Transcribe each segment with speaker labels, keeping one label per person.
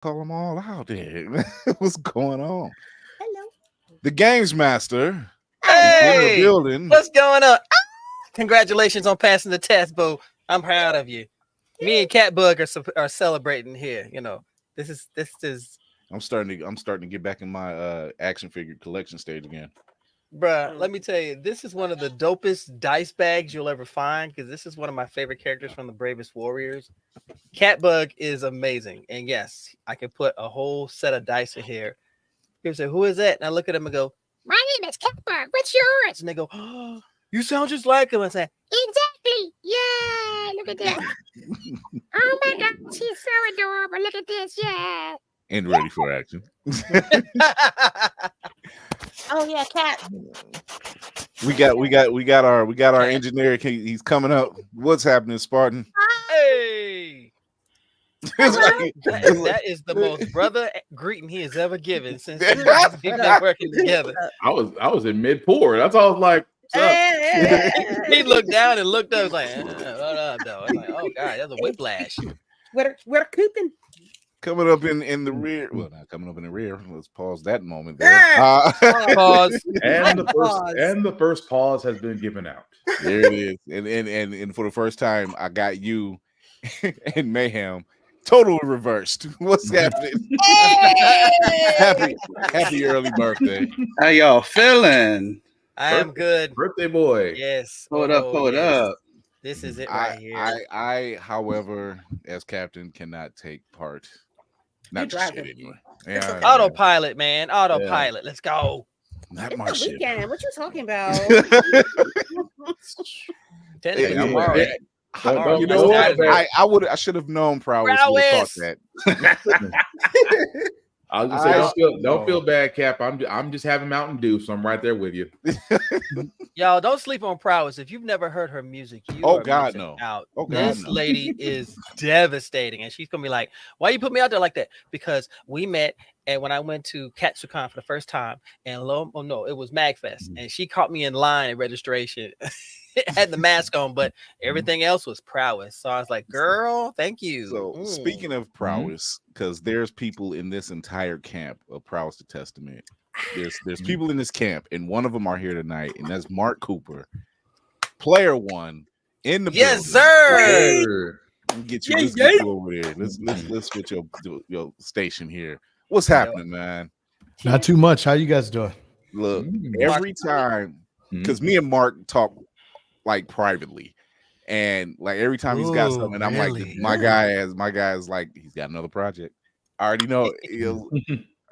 Speaker 1: Call them all out there. What's going on?
Speaker 2: Hello.
Speaker 1: The Games Master is in the
Speaker 3: Hey,
Speaker 1: building.
Speaker 3: what's going on? Congratulations on passing the test, boo. I'm proud of you. Me and Catbug are celebrating here. You know, this is,
Speaker 1: I'm starting to get back in my action figure collection stage again.
Speaker 3: bruh. Let me tell you, this is one of the dopest dice bags you'll ever find because this is one of my favorite characters from the Bravest Warriors. Catbug is amazing, and yes, I can put a whole set of dice in here. People say, "Who is that?" And I look at them and go, "My name is Catbug. What's yours?" And they go, "Oh, you sound just like him." I say, "Exactly. Yeah, look at that. Oh my gosh, he's so adorable. Look at this. Yeah."
Speaker 1: And ready for action.
Speaker 2: Oh yeah, cat.
Speaker 1: We got our engineer. He's coming up. What's happening, Spartan?
Speaker 3: Hey,
Speaker 1: It's like-
Speaker 3: that is the most brother greeting he has ever given since we've been working together.
Speaker 4: I was in mid pour. That's all I was like, what's up?
Speaker 3: He looked down and looked up. Like, what up, though? I'm like, oh god, that's a whiplash.
Speaker 2: We're cooping.
Speaker 1: coming up in the rear. Well, not coming up in the rear. Let's pause that moment there.
Speaker 3: Pause.
Speaker 4: And the first pause has been given out.
Speaker 1: There it is. And for the first time, I got you and Mayhem totally reversed. What's happening? happy early birthday.
Speaker 5: How y'all feeling?
Speaker 3: I am good.
Speaker 4: Birthday boy.
Speaker 3: Yes.
Speaker 5: Hold up, hold up.
Speaker 3: This is it right here.
Speaker 1: I, however, as captain, cannot take part. Not
Speaker 2: You
Speaker 1: the shit
Speaker 2: driving.
Speaker 1: anyway. Yeah,
Speaker 3: Autopilot, man. Autopilot. Let's go.
Speaker 1: not
Speaker 2: It's
Speaker 1: my
Speaker 2: the
Speaker 1: shit.
Speaker 2: weekend. What you talking about?
Speaker 3: Technically,
Speaker 1: Yeah,
Speaker 3: tomorrow.
Speaker 4: yeah.
Speaker 3: Tomorrow,
Speaker 1: You know what?
Speaker 3: Saturday.
Speaker 1: I should have known prowess would have
Speaker 3: Prowess!
Speaker 1: taught that.
Speaker 4: I was gonna say, don't feel bad, Cap. I'm just having Mountain Dew, so I'm right there with you.
Speaker 3: Y'all don't sleep on Prowess. If you've never heard her music, you
Speaker 1: Oh,
Speaker 3: are
Speaker 1: God,
Speaker 3: missing
Speaker 1: no.
Speaker 3: out.
Speaker 1: Oh, God,
Speaker 3: This
Speaker 1: no.
Speaker 3: lady is devastating, and she's gonna be like, "Why you put me out there like that?" Because we met, and when I went to Katsucon for the first time, and it was Magfest, and she caught me in line at registration. Had the mask on, but everything else was Prowess. So I was like, "Girl, thank you."
Speaker 1: So speaking of prowess, because there's people in this entire camp of prowess to testament. There's people in this camp, and one of them are here tonight, and that's Mark Cooper, player one in the
Speaker 3: Yes,
Speaker 1: building.
Speaker 3: sir.
Speaker 1: Let me get you. Let's get you over there. Let's get your station here. What's happening, man?
Speaker 6: Not too much. How you guys doing?
Speaker 1: Look, every time, because me and Mark talk like privately, and like every time he's got
Speaker 3: Ooh,
Speaker 1: something, I'm
Speaker 3: really?
Speaker 1: like, my guy is like, he's got another project. I already know.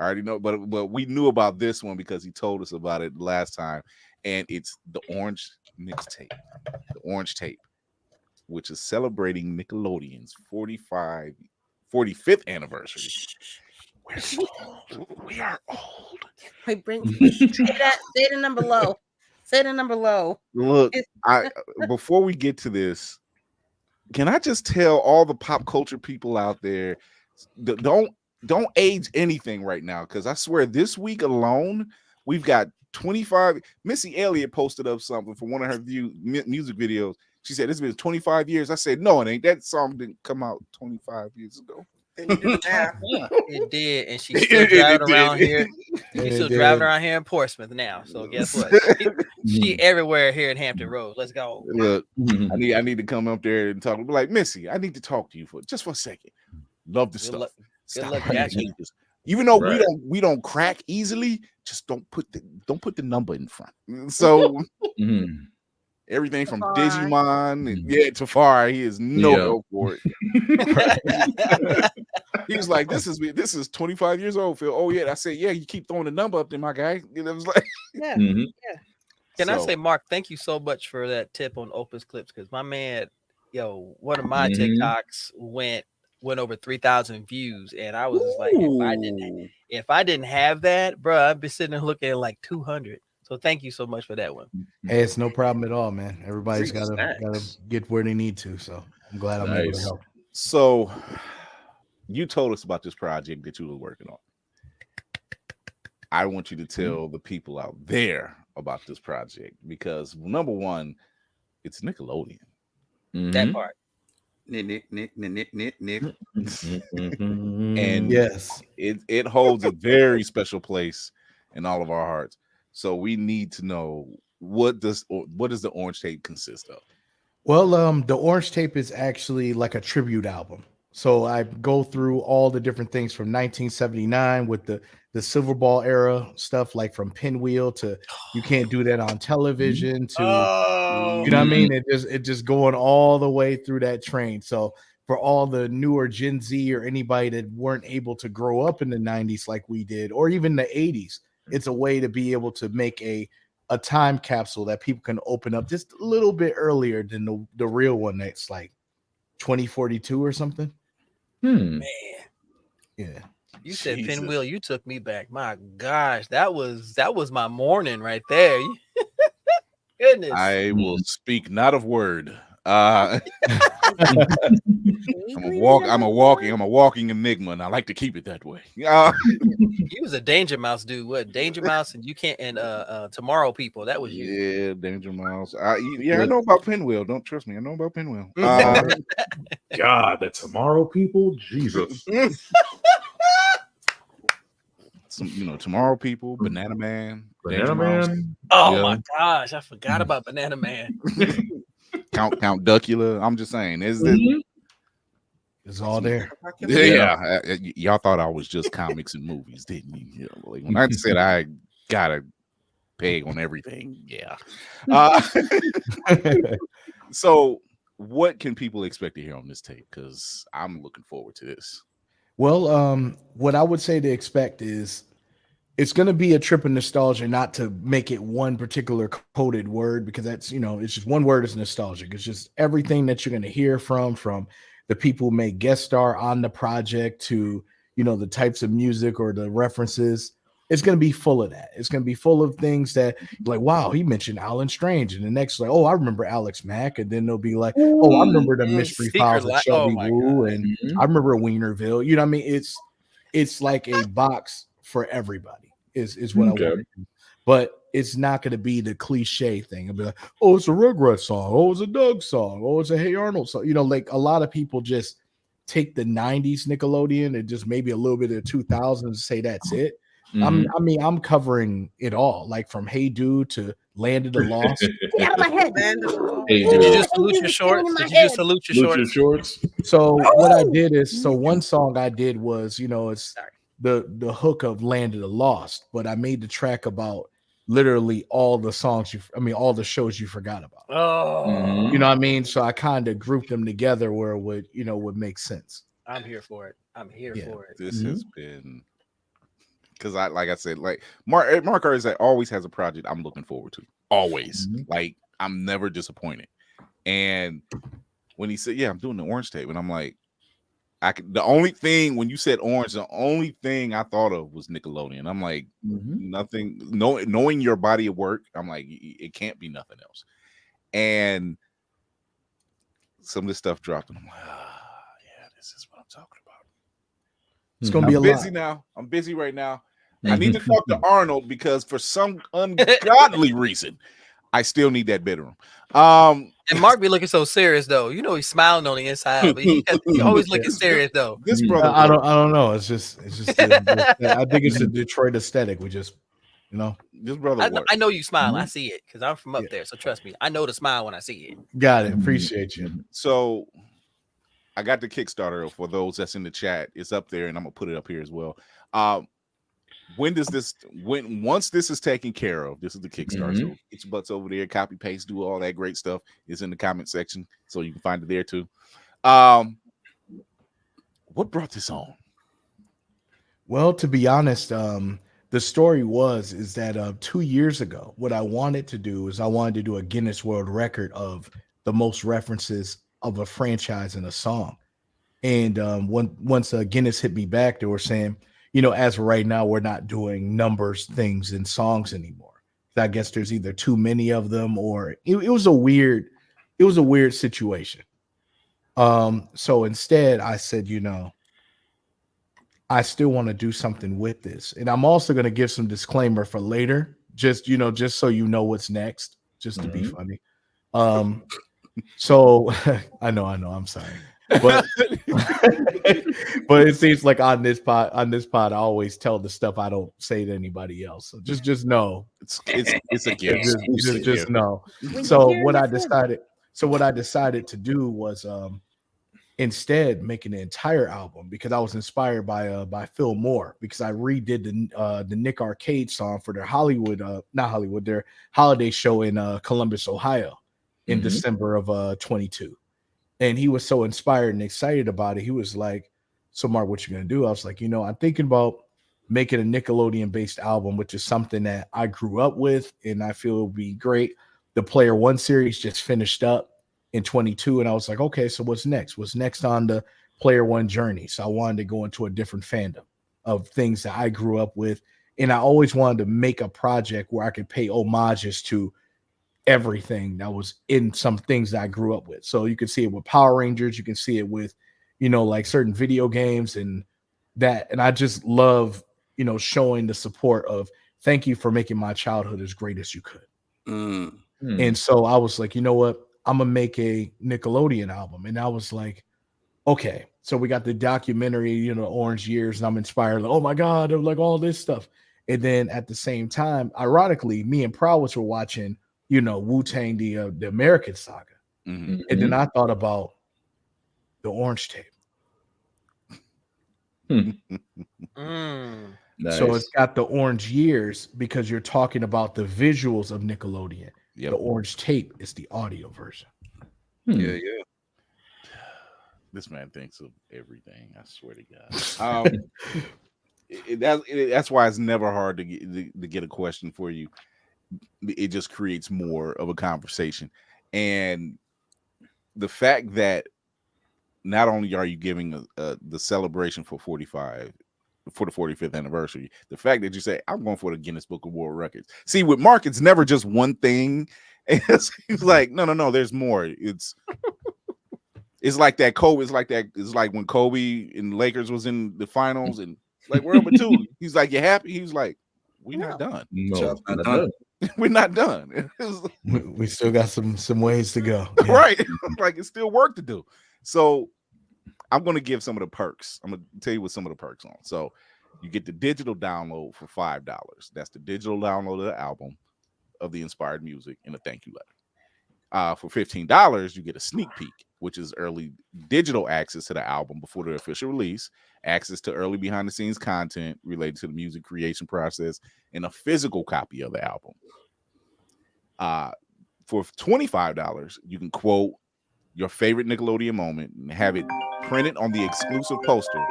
Speaker 1: I already know, but we knew about this one because he told us about it last time, and it's the Orange mixtape, the Orange Tape, which is celebrating Nickelodeon's 45th anniversary. We're so old. We are old.
Speaker 2: Wait, say the number low. Say the number low.
Speaker 1: Look, before we get to this, can I just tell all the pop culture people out there, don't age anything right now, because I swear this week alone we've got 25. Missy Elliott posted up something for one of her music videos. She said it's been 25 years. I said no, it ain't. That song didn't come out 25 years ago.
Speaker 3: It did, and she's still driving around here. She's still driving around here in Portsmouth now. So guess what? She everywhere here in Hampton Roads. Let's go.
Speaker 1: Look, I need to come up there and talk. Be like, Missy, I need to talk to you for just a second. Love the stuff.
Speaker 3: Good luck, Jackie.
Speaker 1: Even though we don't crack easily, just don't put the number in front. So everything from Digimon and Tafari, he is no go for it. He was like, this is 25 years old, Phil. Oh yeah. I said, yeah, you keep throwing the number up there, my guy. You know, it was like,
Speaker 3: Can I say, Mark, thank you so much for that tip on Opus Clips, because my man, one of my TikToks went over 3,000 views, and I was like, if I didn't have that, bro, I'd be sitting there looking at like 200. So thank you so much for that one.
Speaker 6: Hey, it's no problem at all, man. Everybody's gotta get where they need to. So I'm glad I'm able to help.
Speaker 1: So you told us about this project that you were working on. I want you to tell the people out there about this project, because number one, it's Nickelodeon.
Speaker 3: That part.
Speaker 5: Nick.
Speaker 1: And
Speaker 6: Yes.
Speaker 1: it holds a very special place in all of our hearts. So we need to know what does the orange tape consist of?
Speaker 6: Well, the Orange Tape is actually like a tribute album. So I go through all the different things from 1979 with the Silver Ball era stuff, like from Pinwheel to You Can't Do That on Television to
Speaker 3: Oh,
Speaker 6: you know what I mean? It just going all the way through that train. So for all the newer Gen Z or anybody that weren't able to grow up in the 90s like we did, or even the 80s, it's a way to be able to make a time capsule that people can open up just a little bit earlier than the real one that's like 2042 or something.
Speaker 3: man.
Speaker 6: Yeah.
Speaker 3: You said
Speaker 1: Jesus.
Speaker 3: Pinwheel, you took me back. My gosh, that was my morning right there. Goodness.
Speaker 1: I will speak not of word. I'm a walking enigma, and I like to keep it that way.
Speaker 3: He was a Danger Mouse dude. What Danger Mouse and you can't and Tomorrow People. That was you.
Speaker 1: Yeah, Danger Mouse. I know about Pinwheel. Don't trust me. I know about Pinwheel.
Speaker 4: God, that Tomorrow People, Jesus.
Speaker 1: Tomorrow People, Banana Man,
Speaker 4: Banana
Speaker 1: Danger Mouse,
Speaker 4: Man.
Speaker 3: Oh
Speaker 4: Yeah.
Speaker 3: my gosh, I forgot about Banana Man.
Speaker 1: Count Duckula. I'm just saying,
Speaker 6: It's all there.
Speaker 1: yeah. Y'all thought I was just comics and movies, didn't you? You know, like when I said I got a peg on everything, yeah. So, what can people expect to hear on this tape? Because I'm looking forward to this.
Speaker 6: Well, what I would say to expect is it's going to be a trip of nostalgia, not to make it one particular coded word, because that's, it's just one word is nostalgic. It's just everything that you're going to hear from the people who make guest star on the project to, the types of music or the references. It's going to be full of that. It's going to be full of things that like, wow, he mentioned Alan Strange. And the next, like, oh, I remember Alex Mack. And then they'll be like, oh, I remember the Mystery Files of Shelby Woo. And I remember Wienerville. You know what I mean? It's like a box for everybody is what I want to do. But it's not going to be the cliche thing. It'll be like, oh, it's a Rugrats song. Oh, it's a Doug song. Oh, it's a Hey Arnold song. Like a lot of people just take the 90s Nickelodeon and just maybe a little bit of the 2000s and say that's it. I'm covering it all, like from Hey Dude to Land of the Lost.
Speaker 2: Get out of my head.
Speaker 4: Hey,
Speaker 3: Did you
Speaker 4: dude.
Speaker 3: just salute your shorts? Did you just salute your shorts?
Speaker 6: So what I did is, one song I did was, it's the hook of Land of the Lost, but I made the track about literally all the songs all the shows you forgot about.
Speaker 3: Oh,
Speaker 6: You know what I mean? So I kind of grouped them together where it would make sense.
Speaker 3: I'm here for it. I'm here for it.
Speaker 1: This has been, because like I said, like Mark always has a project I'm looking forward to. Always. Like I'm never disappointed. And when he said, yeah, I'm doing the Orange Tape, and I'm like, the only thing when you said orange, the only thing I thought of was Nickelodeon. I'm like, nothing. Knowing your body of work, I'm like, it can't be nothing else. And some of this stuff dropped, and I'm like, yeah, this is what I'm talking about.
Speaker 6: It's gonna be a
Speaker 1: busy
Speaker 6: lot.
Speaker 1: now. I'm busy right now. I need to talk to Arnold because for some ungodly reason, I still need that bedroom.
Speaker 3: And Mark be looking so serious though. He's smiling on the inside, but he always looking serious though.
Speaker 1: This brother,
Speaker 6: I don't know. It's just I think it's a Detroit aesthetic. We just,
Speaker 1: this brother.
Speaker 3: I know you smile. I see it because I'm from up there. So trust me, I know the smile when I see it.
Speaker 6: Got it. Appreciate you.
Speaker 1: So I got the Kickstarter for those that's in the chat. It's up there, and I'm gonna put it up here as well. Once this is taken care of, this is the Kickstarter. So get your butts over there, copy, paste, do all that great stuff. It's in the comment section, so you can find it there too. What brought this on?
Speaker 6: Well, to be honest, the story is that 2 years ago, what I wanted to do is I wanted to do a Guinness World Record of the most references of a franchise in a song. And once Guinness hit me back, they were saying, as of right now, we're not doing numbers things in songs anymore. I guess there's either too many of them, or it was a weird situation. So instead, I said, I still want to do something with this, and I'm also going to give some disclaimer for later, just so you know what's next, just to be funny. So I know, I'm sorry. but but it seems like on this pod, I always tell the stuff I don't say to anybody else. So just know,
Speaker 1: it's a gift.
Speaker 6: just know.
Speaker 2: When
Speaker 6: So
Speaker 2: you hear
Speaker 6: what
Speaker 2: it,
Speaker 6: I
Speaker 2: it's good.
Speaker 6: decided to do was instead make an entire album, because I was inspired by Phil Moore, because I redid the Nick Arcade song for their their holiday show in Columbus, Ohio in December of 22. And he was so inspired and excited about it. He was like, "So Mark, what you gonna do?" I was like, I'm thinking about making a Nickelodeon based album, which is something that I grew up with and I feel would be great. The Player One series just finished up in 22, and I was like, okay, so what's next? What's next on the Player One journey? So I wanted to go into a different fandom of things that I grew up with, and I always wanted to make a project where I could pay homages to everything that was in some things that I grew up with. So you can see it with Power Rangers, you can see it with, like certain video games and that. And I just love, showing the support of thank you for making my childhood as great as you could. And so I was like, you know what? I'm gonna make a Nickelodeon album. And I was like, okay. So we got the documentary, Orange Years, and I'm inspired. Like, oh my God, like all this stuff. And then at the same time, ironically, me and Prowess were watching, Wu-Tang, the American Saga. And then I thought about the Orange Tape.
Speaker 4: Nice.
Speaker 6: So it's got the Orange Years because you're talking about the visuals of Nickelodeon.
Speaker 1: Yep.
Speaker 6: The Orange Tape is the audio version.
Speaker 5: Yeah.
Speaker 1: This man thinks of everything. I swear to God. That's why it's never hard to get a question for you. It just creates more of a conversation, and the fact that not only are you giving the celebration for 45 for the 45th anniversary, the fact that you say I'm going for the Guinness Book of World Records. See, with Mark, it's never just one thing. It's like no, there's more. It's like that Kobe. It's like when Kobe and Lakers was in the finals and like we're number 2. He's like, you happy? He's like, we're not done.
Speaker 4: No,
Speaker 5: Not done.
Speaker 1: We're not done.
Speaker 6: We still got some ways to go. Yeah.
Speaker 1: Right. Like it's still work to do. So I'm going to give some of the perks. I'm going to tell you what some of the perks on. So you get the digital download for $5. That's the digital download of the album of the inspired music and a thank you letter. For $15, you get a sneak peek, which is early digital access to the album before the official release, access to early behind the scenes content related to the music creation process, and a physical copy of the album. For $25, you can quote your favorite Nickelodeon moment and have it printed on the exclusive poster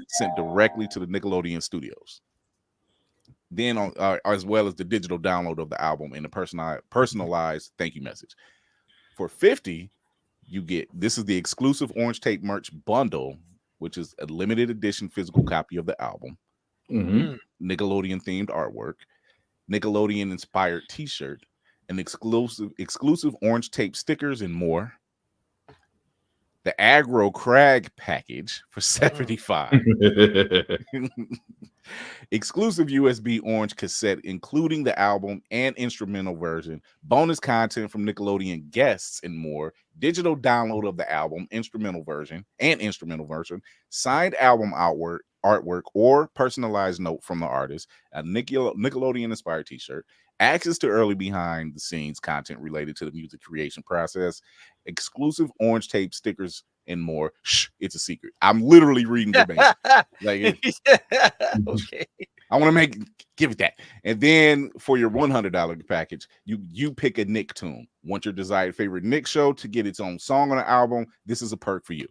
Speaker 1: sent directly to the Nickelodeon studios. Then as well as the digital download of the album and the personalized thank you message. For $50, you get, this is the exclusive Orange Tape merch bundle, which is a limited edition physical copy of the album, Nickelodeon themed artwork, Nickelodeon inspired t-shirt, an exclusive Orange Tape stickers, and more. The Aggro Crag package for $75. Exclusive USB Orange cassette, including the album and instrumental version, bonus content from Nickelodeon guests, and more. Digital download of the album, instrumental version, signed album artwork or personalized note from the artist, a Nickelodeon inspired t-shirt, access to early behind the scenes content related to the music creation process, exclusive Orange Tape stickers, and more. Shh, it's a secret. I'm literally reading verbatim. Okay. I want to give it that. And then for your $100 package, you pick a Nick tune. Want your desired favorite Nick show to get its own song on the album? This is a perk for you.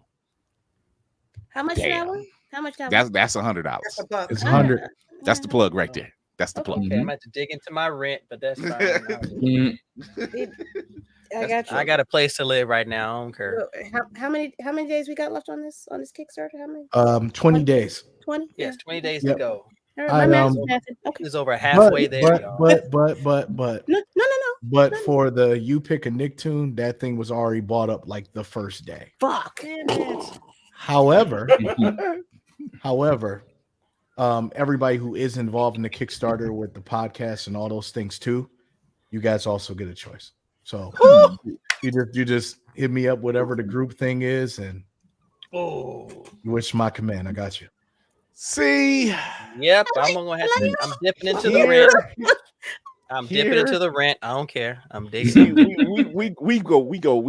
Speaker 2: How much that one? How much that one?
Speaker 1: That's $100.
Speaker 6: It's 100.
Speaker 1: That's the plug right there. That's the plug.
Speaker 3: Okay, I'm going to dig into my rent, but that's fine.
Speaker 2: I got you.
Speaker 3: I got a place to live right now. I don't care.
Speaker 2: How many days we got left on this Kickstarter? How many?
Speaker 6: 20 days.
Speaker 2: 20?
Speaker 3: Yes, 20 days
Speaker 6: Yep.
Speaker 3: to go.
Speaker 2: All right, my math's okay.
Speaker 3: It's over halfway there, y'all.
Speaker 6: But
Speaker 2: No.
Speaker 6: But for the You Pick a Nicktoon, that thing was already bought up like the first day.
Speaker 2: Fuck. Damn it.
Speaker 6: However, everybody who is involved in the Kickstarter with the podcast and all those things too, you guys also get a choice. So you just hit me up, whatever the group thing is, and
Speaker 3: Oh,
Speaker 6: Which my command? I got you.
Speaker 1: See,
Speaker 3: yep. I'm gonna have to. I'm dipping into the
Speaker 1: here,
Speaker 3: rent. I'm dipping into
Speaker 1: here.
Speaker 3: the rent. I don't care. I'm
Speaker 1: See,
Speaker 3: digging.
Speaker 1: we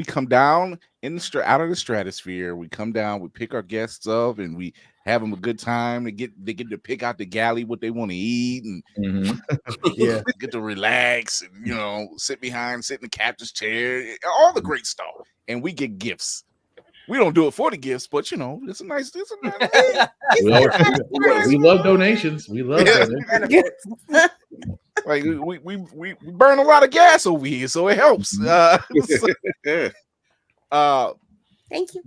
Speaker 1: come down in the out of the stratosphere. We come down, we pick our guests up, and we have them a good time. They get to pick out the galley what they want to eat, and
Speaker 6: Yeah.
Speaker 1: get to relax, and sit in the captain's chair, all the great stuff. And we get gifts. We don't do it for the gifts, but it's a nice.
Speaker 4: We love donations. We love donations.
Speaker 1: Like we burn a lot of gas over here, so it helps.
Speaker 2: Thank you.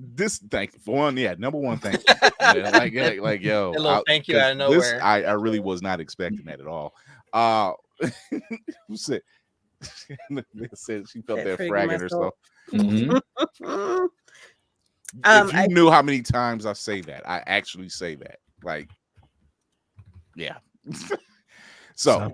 Speaker 1: Thank you for one. Yeah, number one, thank you. Like yo,
Speaker 3: A little thank you out of nowhere.
Speaker 1: I really was not expecting that at all. Who said? They said she felt that fragging herself. If you knew how many times I say that, I actually say that. Like, yeah. So,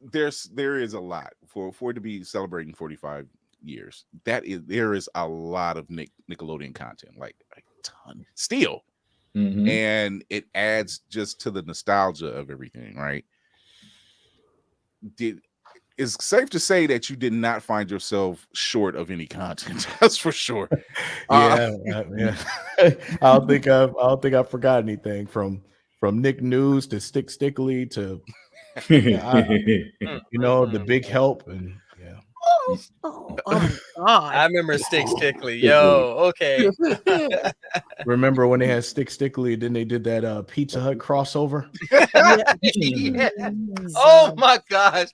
Speaker 1: there is a lot for it to be celebrating 45 years. There is a lot of Nickelodeon content, like a ton still, and it adds just to the nostalgia of everything, right? It's safe to say that you did not find yourself short of any content. That's for sure.
Speaker 6: Yeah. I don't think I forgot anything from Nick News to Stickly to the Big Help and yeah.
Speaker 2: Oh my God.
Speaker 3: I remember Stickly. Yo, okay.
Speaker 6: Remember when they had Stickly, then they did that Pizza Hut crossover?
Speaker 3: Yeah. Oh my gosh.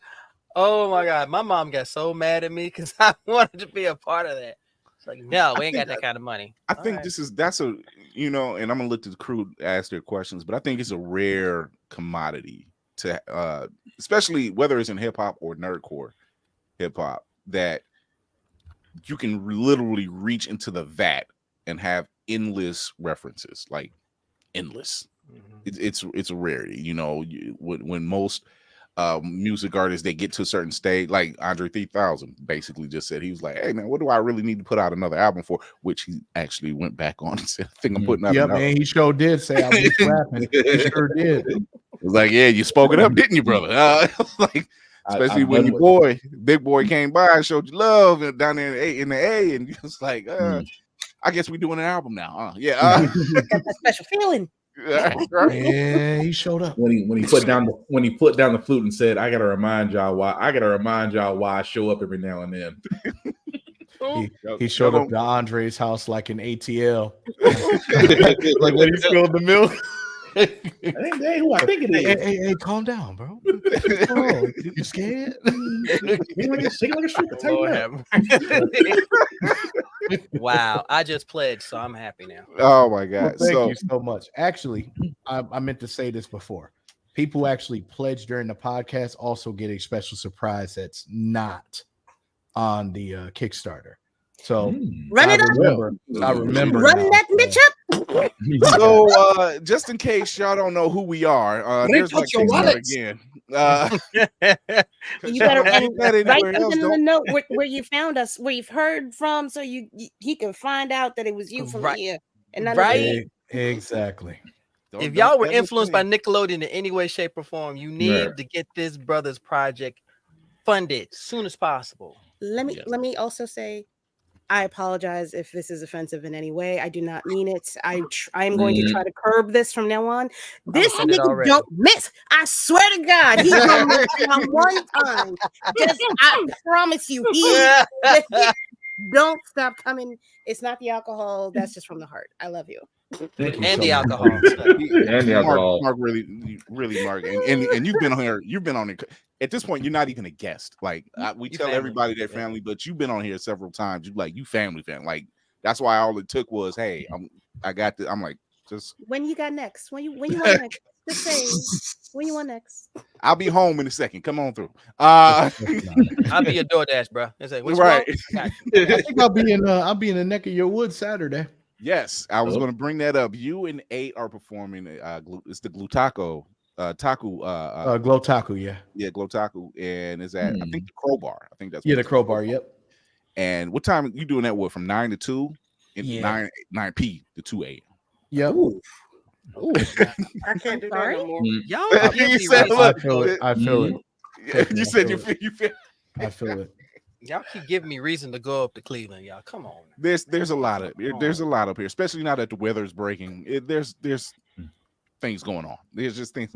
Speaker 3: Oh my God. My mom got so mad at me because I wanted to be a part of that. It's like, no, we ain't got that kind of money.
Speaker 1: I think that's a, and I'm gonna let the crew ask their questions, but I think it's a rare commodity to especially whether it's in hip hop or nerdcore hip hop, that you can literally reach into the vat and have endless references, like endless. It's a rarity, when most music artists, they get to a certain stage, like Andre 3000 basically just said, he was like, hey man, what do I really need to put out another album for? Which he actually went back on and said, I think I'm putting out another.
Speaker 6: Man, he sure did say I was rapping. He sure did.
Speaker 1: It was like, yeah, you spoke it up, didn't you, brother? Like, especially when your big boy came by and showed you love and down there in the A, and you was like, I guess we're doing an album now.
Speaker 2: Got that special feeling.
Speaker 6: Yeah, he showed up
Speaker 4: when he put down the flute and said, I gotta remind y'all why I show up every now and then.
Speaker 6: He showed up to Andre's house like an ATL. Like when he spilled the milk.
Speaker 4: Hey, who I think it is.
Speaker 6: Hey, calm down, bro. Oh, you scared?
Speaker 3: Wow, I just pledged, so I'm happy now.
Speaker 1: Oh my God.
Speaker 6: Well, thank you so much. Actually, I meant to say this before. People actually pledge during the podcast also get a special surprise that's not on the Kickstarter. So
Speaker 2: run it
Speaker 6: I remember.
Speaker 2: Run that bitch up.
Speaker 1: So just in case y'all don't know who we are, there's like again.
Speaker 2: You better write something in the note where you found us, where you've heard from, so he can find out that it was you from here. And
Speaker 6: Exactly.
Speaker 3: If y'all were influenced by Nickelodeon in any way, shape, or form, you need to get this brother's project funded as soon as possible.
Speaker 2: Let me also say, I apologize if this is offensive in any way. I do not mean it. I am going to try to curb this from now on. This nigga don't miss. I swear to God, he's gonna miss one time. I promise you, don't stop coming. It's not the alcohol. That's just from the heart. I love you.
Speaker 3: And the alcohol.
Speaker 4: And the alcohol.
Speaker 1: Mark, really, Mark, and you've been on here. You've been on it. At this point, you're not even a guest. Like we tell everybody their family, but you've been on here several times. You family. Like that's why all it took was, hey, I got this. I'm like, just
Speaker 2: when you got next. When you want next. Just say when you want next.
Speaker 1: I'll be home in a second. Come on through.
Speaker 3: I'll be your DoorDash, bro. Like,
Speaker 1: right.
Speaker 6: I think I'll be in the neck of your woods Saturday.
Speaker 1: Yes, I was going to bring that up. You and 8 are performing. It's the Glutaco,
Speaker 6: Glotaku, yeah,
Speaker 1: Glotaku, and is that I think the Crowbar. I think that's
Speaker 6: the Crowbar. Yep.
Speaker 1: And what time you doing that? What, from 9 to 2?
Speaker 6: Yeah.
Speaker 1: 9 p to 2 a.m.
Speaker 6: Yep.
Speaker 5: Ooh.
Speaker 2: I can't do that
Speaker 3: Sorry?
Speaker 2: no more.
Speaker 3: Y'all
Speaker 1: You
Speaker 3: give me
Speaker 1: said,
Speaker 3: reason.
Speaker 1: look,
Speaker 6: I feel it. I feel it.
Speaker 1: You said you feel.
Speaker 6: I feel it.
Speaker 3: Y'all keep giving me reason to go up to Cleveland, y'all. Come on.
Speaker 1: There's a lot of there's a lot up here, especially now that the weather's breaking. There's things going on. There's just things.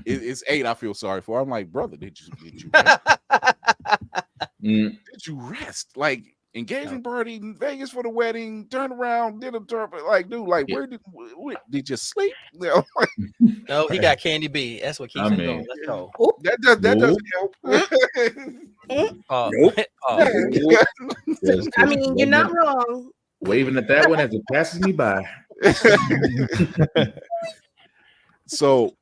Speaker 1: It's 8. I feel sorry for. I'm like, brother, did you rest? Did you rest? Like engagement party in Vegas for the wedding. Turn around, did a turn. Like, dude, like where did you sleep?
Speaker 3: No, he got Candy B. That's what keeps him going. Let's go.
Speaker 1: That doesn't help.
Speaker 5: Nope.
Speaker 2: I mean, you're not wrong.
Speaker 4: Waving at that one as it passes me by.
Speaker 1: So,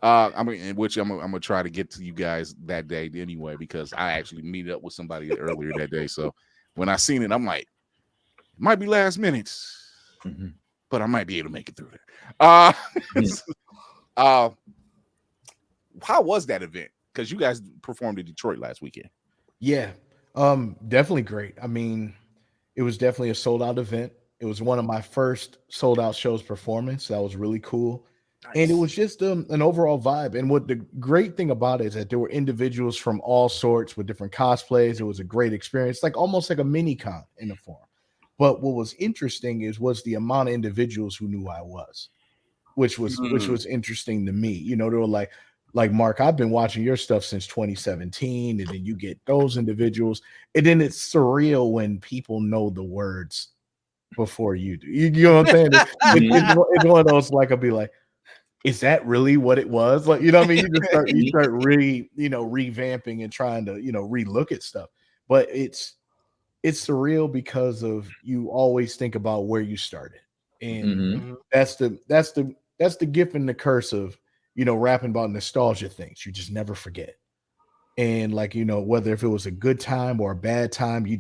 Speaker 1: I'm gonna try to get to you guys that day anyway, because I actually meet up with somebody earlier that day. So when I seen it, I'm like, it might be last minute, but I might be able to make it through there. How was that event? Because you guys performed in Detroit last weekend.
Speaker 6: Yeah, definitely great. I mean, it was definitely a sold out event. It was one of my first sold out shows performance. That was really cool. Nice. And it was just an overall vibe. And what the great thing about it is that there were individuals from all sorts with different cosplays. It was a great experience, like almost like a mini con in the form. But what was interesting was the amount of individuals who knew I was, which was interesting to me. You know, they were like Mark, I've been watching your stuff since 2017, and then you get those individuals, and then it's surreal when people know the words before you do. You know what I'm saying? It's one of those, like, I'll be like, is that really what it was? Like, you know what I mean? You start revamping and trying to, relook at stuff. But it's surreal because of you always think about where you started. And that's the gift and the curse of, rapping about nostalgia things. You just never forget. And like, whether if it was a good time or a bad time, you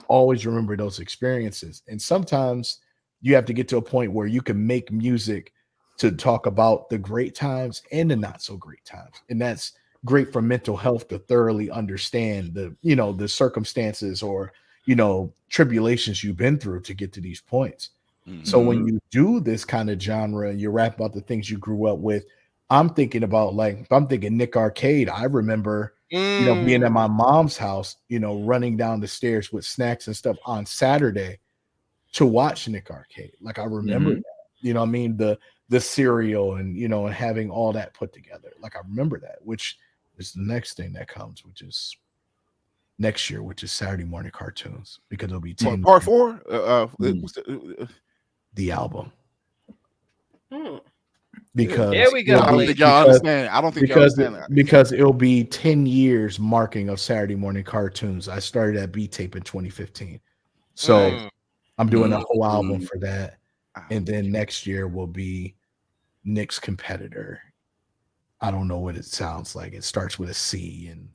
Speaker 6: always remember those experiences. And sometimes you have to get to a point where you can make music to talk about the great times and the not so great times. And that's great for mental health, to thoroughly understand the circumstances or, tribulations you've been through to get to these points. So when you do this kind of genre and you rap about the things you grew up with, I'm thinking Nick Arcade. I remember, being at my mom's house, running down the stairs with snacks and stuff on Saturday to watch Nick Arcade. Like, I remember that, I mean, the cereal and, and having all that put together. Like, I remember that, which is the next thing that comes, which is next year, which is Saturday morning cartoons, because it'll be 10
Speaker 1: part 4
Speaker 6: the album. Because
Speaker 3: there we go.
Speaker 1: I don't think y'all understand. I don't think y'all understand that.
Speaker 6: Because it'll be 10 years marking of Saturday morning cartoons. I started at B-Tape in 2015. So I'm doing a whole album for that. And then next year will be Nick's Competitor. I don't know what it sounds like. It starts with a C and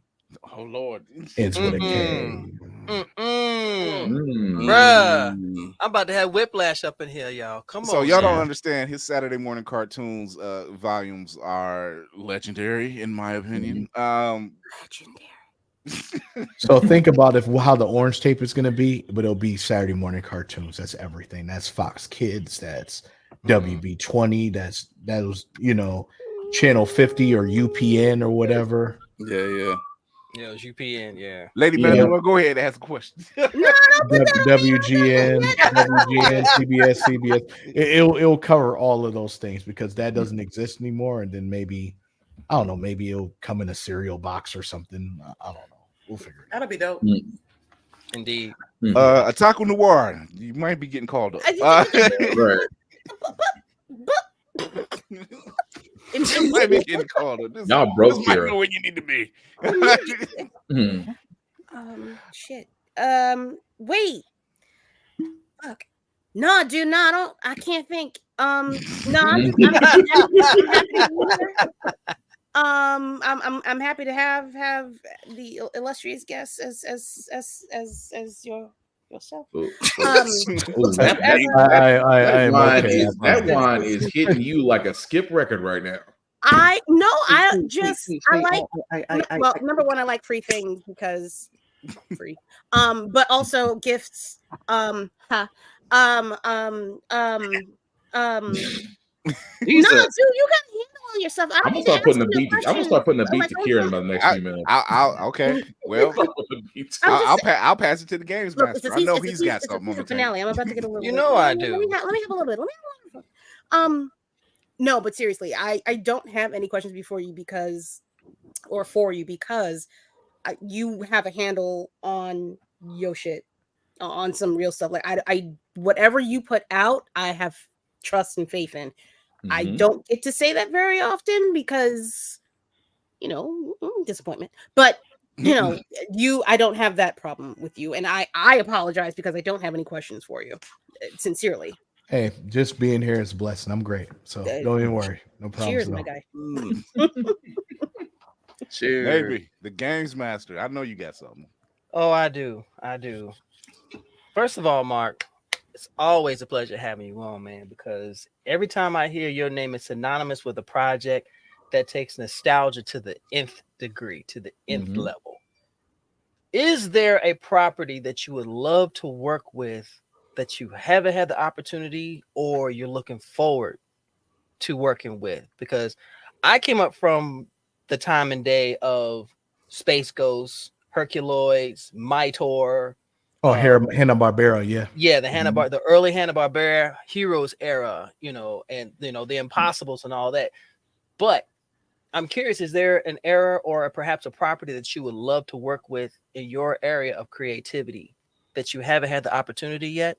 Speaker 1: oh Lord,
Speaker 6: ends with a K.
Speaker 3: Bruh, I'm about to have whiplash up in here, y'all. Come on.
Speaker 1: So y'all don't understand. His Saturday morning cartoons volumes are legendary, in my opinion.
Speaker 2: Legendary.
Speaker 6: So think about how the orange tape is going to be, but it'll be Saturday morning cartoons. That's everything. That's Fox Kids. That's WB20. That was Channel 50 or UPN or whatever.
Speaker 1: Yeah.
Speaker 3: Yeah, it was UPN. Yeah.
Speaker 1: Lady Manuel, go ahead and ask a question.
Speaker 6: WGN, CBS. It'll cover all of those things because that doesn't exist anymore. And then maybe, I don't know, maybe it'll come in a cereal box or something. I don't know. We'll figure it out.
Speaker 2: That'll be dope.
Speaker 3: Indeed.
Speaker 1: Otaku Noir, you might be getting called up.
Speaker 4: Right.
Speaker 1: You might be getting called up.
Speaker 4: Y'all broke
Speaker 1: this might
Speaker 4: here.
Speaker 1: be where you need to be.
Speaker 2: Shit. Wait. Fuck. No, dude. No, I can't think. No, I'm happy to have the illustrious guests as yourself.
Speaker 4: That wine is hitting you like a skip record right now.
Speaker 2: I like well, number one, I like free things because free. But also gifts. Ha, um, um, um,
Speaker 5: He's
Speaker 2: no,
Speaker 5: a
Speaker 2: dude, you got to handle all your stuff. I
Speaker 4: I'm
Speaker 2: don't
Speaker 4: gonna
Speaker 2: need
Speaker 4: start
Speaker 2: to
Speaker 4: putting
Speaker 2: ask
Speaker 4: a
Speaker 2: you a
Speaker 4: beat. I'm
Speaker 2: question.
Speaker 4: gonna start putting a
Speaker 2: Like,
Speaker 4: beat to Kieran in the next few minutes.
Speaker 1: Okay. Well,
Speaker 2: I'm just
Speaker 1: I'll pass it to the games
Speaker 2: look,
Speaker 1: master. I know he's got
Speaker 2: it's a
Speaker 1: something on the
Speaker 2: season
Speaker 1: table.
Speaker 2: finale. I'm about to get a little.
Speaker 3: You
Speaker 2: bit.
Speaker 3: know I
Speaker 2: Let me
Speaker 3: do.
Speaker 2: have a little bit. Let me have a little fun. No, but seriously, I don't have any questions for you because you have a handle on your shit, on some real stuff. Like I whatever you put out, I have trust and faith in. I don't get to say that very often because, disappointment. But I don't have that problem with you, and I apologize because I don't have any questions for you. Sincerely.
Speaker 6: Hey, just being here is a blessing. I'm great. So don't even worry. No problems
Speaker 2: Cheers,
Speaker 6: at
Speaker 2: my
Speaker 6: all.
Speaker 2: guy.
Speaker 5: cheers.
Speaker 1: Maybe the games master. I know you got something.
Speaker 3: Oh, I do. First of all, Mark, it's always a pleasure having you on, man, because every time I hear your name, it's synonymous with a project that takes nostalgia to the nth degree, to the nth level. Is there a property that you would love to work with that you haven't had the opportunity or you're looking forward to working with? Because I came up from the time and day of Space Ghost, Herculoids, Mitor.
Speaker 6: Oh, Hanna-Barbera, yeah.
Speaker 3: Yeah, the early Hanna-Barbera Heroes era, and the Impossibles and all that. But I'm curious, is there an era or perhaps a property that you would love to work with in your area of creativity that you haven't had the opportunity yet?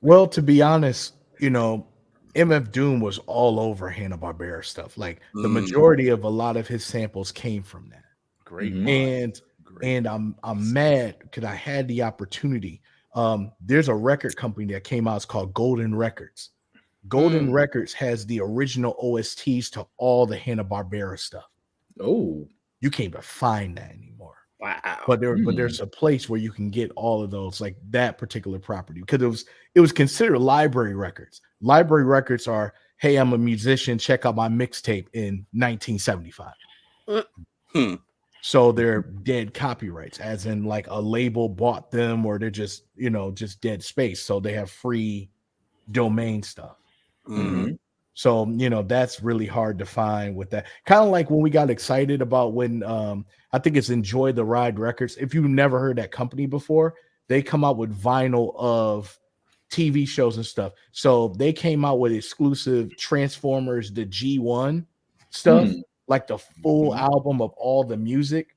Speaker 6: Well, to be honest, MF Doom was all over Hanna-Barbera stuff. Like the majority of a lot of his samples came from that.
Speaker 1: Great.
Speaker 6: And I'm mad because I had the opportunity. There's a record company that came out. It's called Golden Records. Golden Records has the original OSTs to all the Hanna-Barbera stuff.
Speaker 4: Oh,
Speaker 6: you can't even find that anymore.
Speaker 2: Wow.
Speaker 6: But there's a place where you can get all of those, like that particular property, because it was considered library records. Library records are, hey, I'm a musician, check out my mixtape in 1975. So they're dead copyrights, as in like a label bought them, or they're just dead space. So they have free domain stuff. So that's really hard to find with that. Kind of like when we got excited about when I think it's Enjoy the Ride Records. If you've never heard that company before, they come out with vinyl of TV shows and stuff. So they came out with exclusive Transformers, the G1 stuff, like the full album of all the music.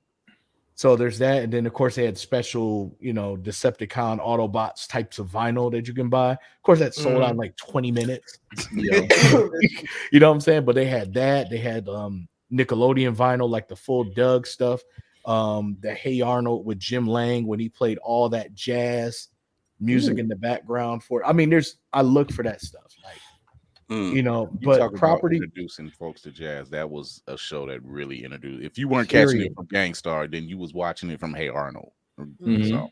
Speaker 6: So there's that. And then, of course, they had special, Decepticon Autobots types of vinyl that you can buy. Of course, that sold out in like 20 minutes. You know what I'm saying? But they had that. They had Nickelodeon vinyl, like the full Doug stuff. The Hey Arnold with Jim Lang when he played all that jazz music in the background for it. I mean, I look for that stuff. Like, but property
Speaker 1: introducing folks to jazz, that was a show that really introduced. If you weren't catching it from Gangstar, then you was watching it from Hey Arnold. So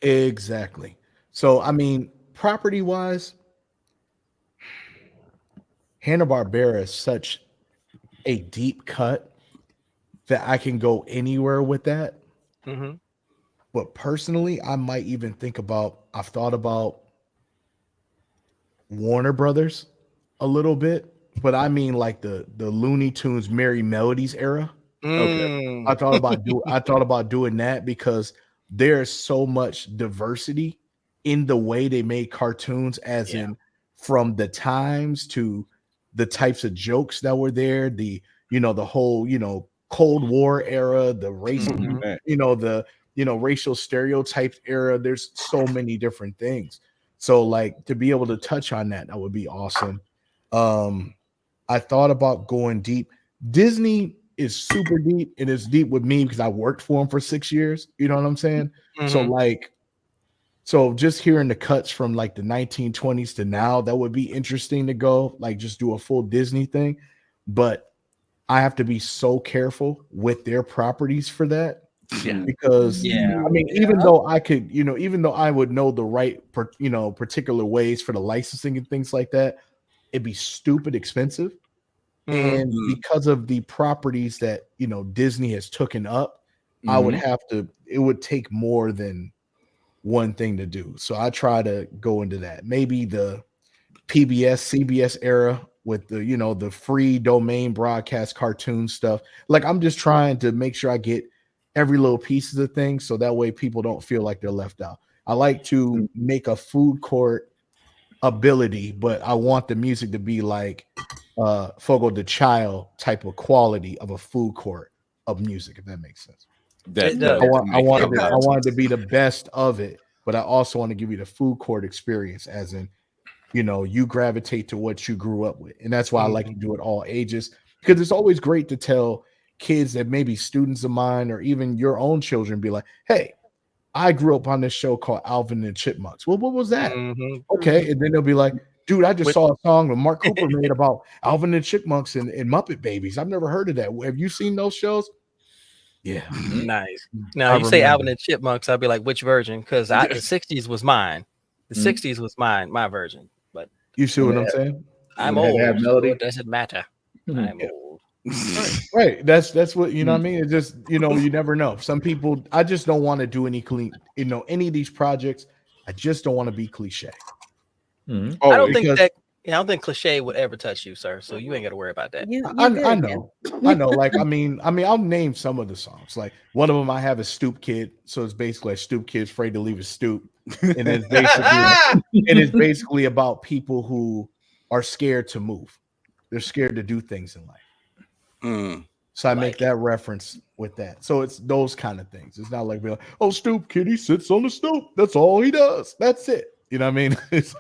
Speaker 6: exactly. So I mean, property wise, Hanna-Barbera is such a deep cut that I can go anywhere with that. But personally, I might even I've thought about Warner Brothers a little bit, but I mean like the Looney Tunes Merry Melodies era. Okay. I thought about doing that because there's so much diversity in the way they made cartoons, as in from the times to the types of jokes that were there, the whole Cold War era, the racial racial stereotypes era. There's so many different things. So like to be able to touch on that would be awesome. I thought about going deep. Disney is super deep, and it's deep with me because I worked for them for 6 years. You know what I'm saying? So just hearing the cuts from like the 1920s to now, that would be interesting to go like just do a full Disney thing. But I have to be so careful with their properties for that. Because I mean, even though I could, even though I would know the right, particular ways for the licensing and things like that, it'd be stupid expensive. And because of the properties that Disney has taken up, I would have to. It would take more than one thing to do. So I try to go into that. Maybe the PBS, CBS era with the, you know, the free domain broadcast cartoon stuff. Like I'm just trying to make sure I get every little piece of the thing so that way people don't feel like they're left out. I like to make a food court ability, but I want the music to be like Fogo de Chao type of quality of a food court of music, if that makes sense.
Speaker 3: It does.
Speaker 6: I wanted to be the best of it, but I also want to give you the food court experience, as in, you know, you gravitate to what you grew up with. And that's why I like to do it all ages, because it's always great to tell kids that maybe students of mine or even your own children be like, hey, I grew up on this show called Alvin and the Chipmunks. Well, what was that? Okay. And then they'll be like, dude, I just saw a song that Mark Cooper made about Alvin and the Chipmunks and Muppet Babies. I've never heard of that. Have you seen those shows? Yeah.
Speaker 3: Nice. Now you say Alvin and Chipmunks, I'll be like, which version? Because the 60s was mine. The 60s was my version. But
Speaker 6: you see what I'm saying?
Speaker 3: I'm old. So it doesn't matter. I'm old.
Speaker 6: Right. That's what, you know what I mean? It just, you know, you never know. Some people, I just don't want to do any clean, you know, any of these projects. I just don't want to be cliche.
Speaker 3: I don't think cliche would ever touch you, sir. So you ain't got to worry about that.
Speaker 6: I know. I know. Like, I mean, I'll name some of the songs. Like one of them I have is Stoop Kid. So it's basically a stoop kid's afraid to leave his stoop. And it's basically about people who are scared to move. They're scared to do things in life. So I make that reference with that. So it's those kind of things. It's not like, oh, Stoop Kid, he sits on the stoop. That's all he does. That's it. You know what I mean? It's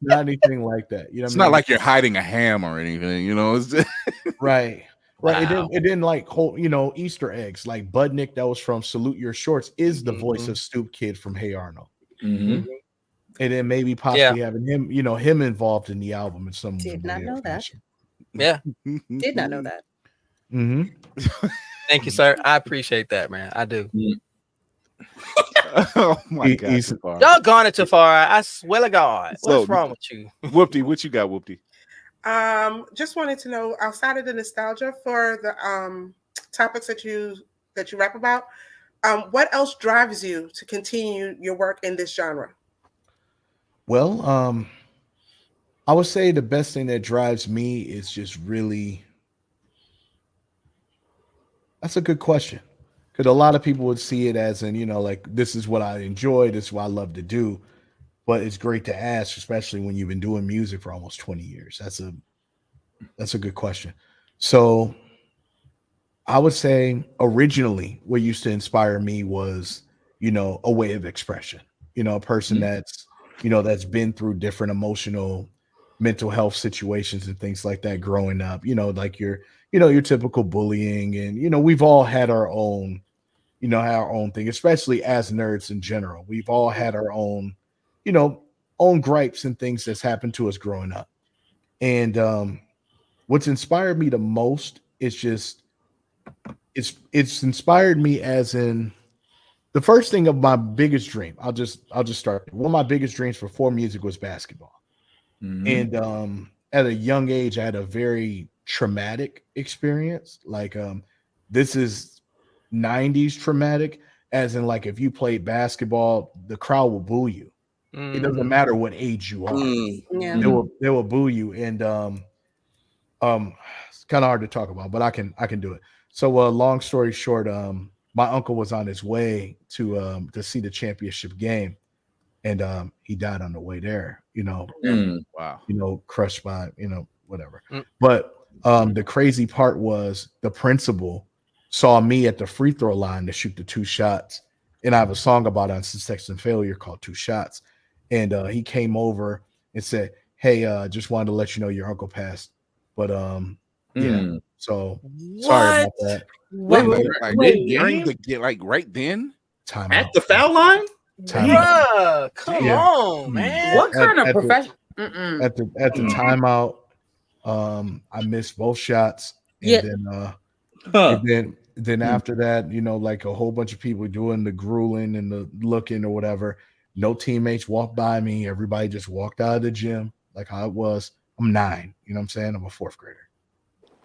Speaker 6: not anything like that. You know,
Speaker 1: it's not like you're hiding a ham or anything. You know, it's
Speaker 6: right. Wow. It didn't like whole, you know, Easter eggs. Like Budnick, that was from Salute Your Shorts, is the voice of Stoop Kid from Hey Arnold. And then maybe possibly having him, you know, him involved in the album in some
Speaker 2: did not know
Speaker 6: fashion.
Speaker 2: That. Yeah, did not know that.
Speaker 3: Thank you, sir. I appreciate that, man. I do.
Speaker 1: Oh my God!
Speaker 3: Y'all gone it too far. I swear to God. What's wrong with you,
Speaker 1: Whoopty? What you got, Whoopty?
Speaker 7: Just wanted to know, outside of the nostalgia for the topics that you rap about, what else drives you to continue your work in this genre?
Speaker 6: Well, I would say the best thing that drives me is just really. That's a good question. Because a lot of people would see it as in, you know, like this is what I enjoy, this is what I love to do. But it's great to ask, especially when you've been doing music for almost 20 years. That's a good question. So I would say originally what used to inspire me was, you know, a way of expression. You know, a person that's, you know, that's been through different emotional, mental health situations and things like that growing up. You know, like your typical bullying, and you know, we've all had our own, you know, our own thing, especially as nerds in general. We've all had our own, you know, own gripes and things that's happened to us growing up. And what's inspired me the most is just it's inspired me as in the first thing of my biggest dream. I'll just start. One of my biggest dreams before music was basketball. And at a young age, I had a very traumatic experience. Like this is 90s traumatic, as in like if you played basketball, the crowd will boo you. It doesn't matter what age you are. They will boo you. And it's kind of hard to talk about, but I can do it. So long story short, my uncle was on his way to see the championship game, and he died on the way there, you know.
Speaker 1: Wow.
Speaker 6: You know, crushed by, you know, whatever. But the crazy part was the principal saw me at the free throw line to shoot the 2 shots. And I have a song about it on Success and Failure called 2 Shots. And he came over and said, hey, just wanted to let you know your uncle passed. But yeah. So sorry about that.
Speaker 1: Like right then?
Speaker 6: Time
Speaker 4: At
Speaker 6: out.
Speaker 4: the foul line?
Speaker 3: Bruh, come on, man.
Speaker 8: What kind of profession?
Speaker 6: At the timeout, I missed both shots. And then after that, you know, like a whole bunch of people doing the grueling and the looking or whatever. No teammates walked by me. Everybody just walked out of the gym like how it was. I'm 9. You know what I'm saying? I'm a 4th grader.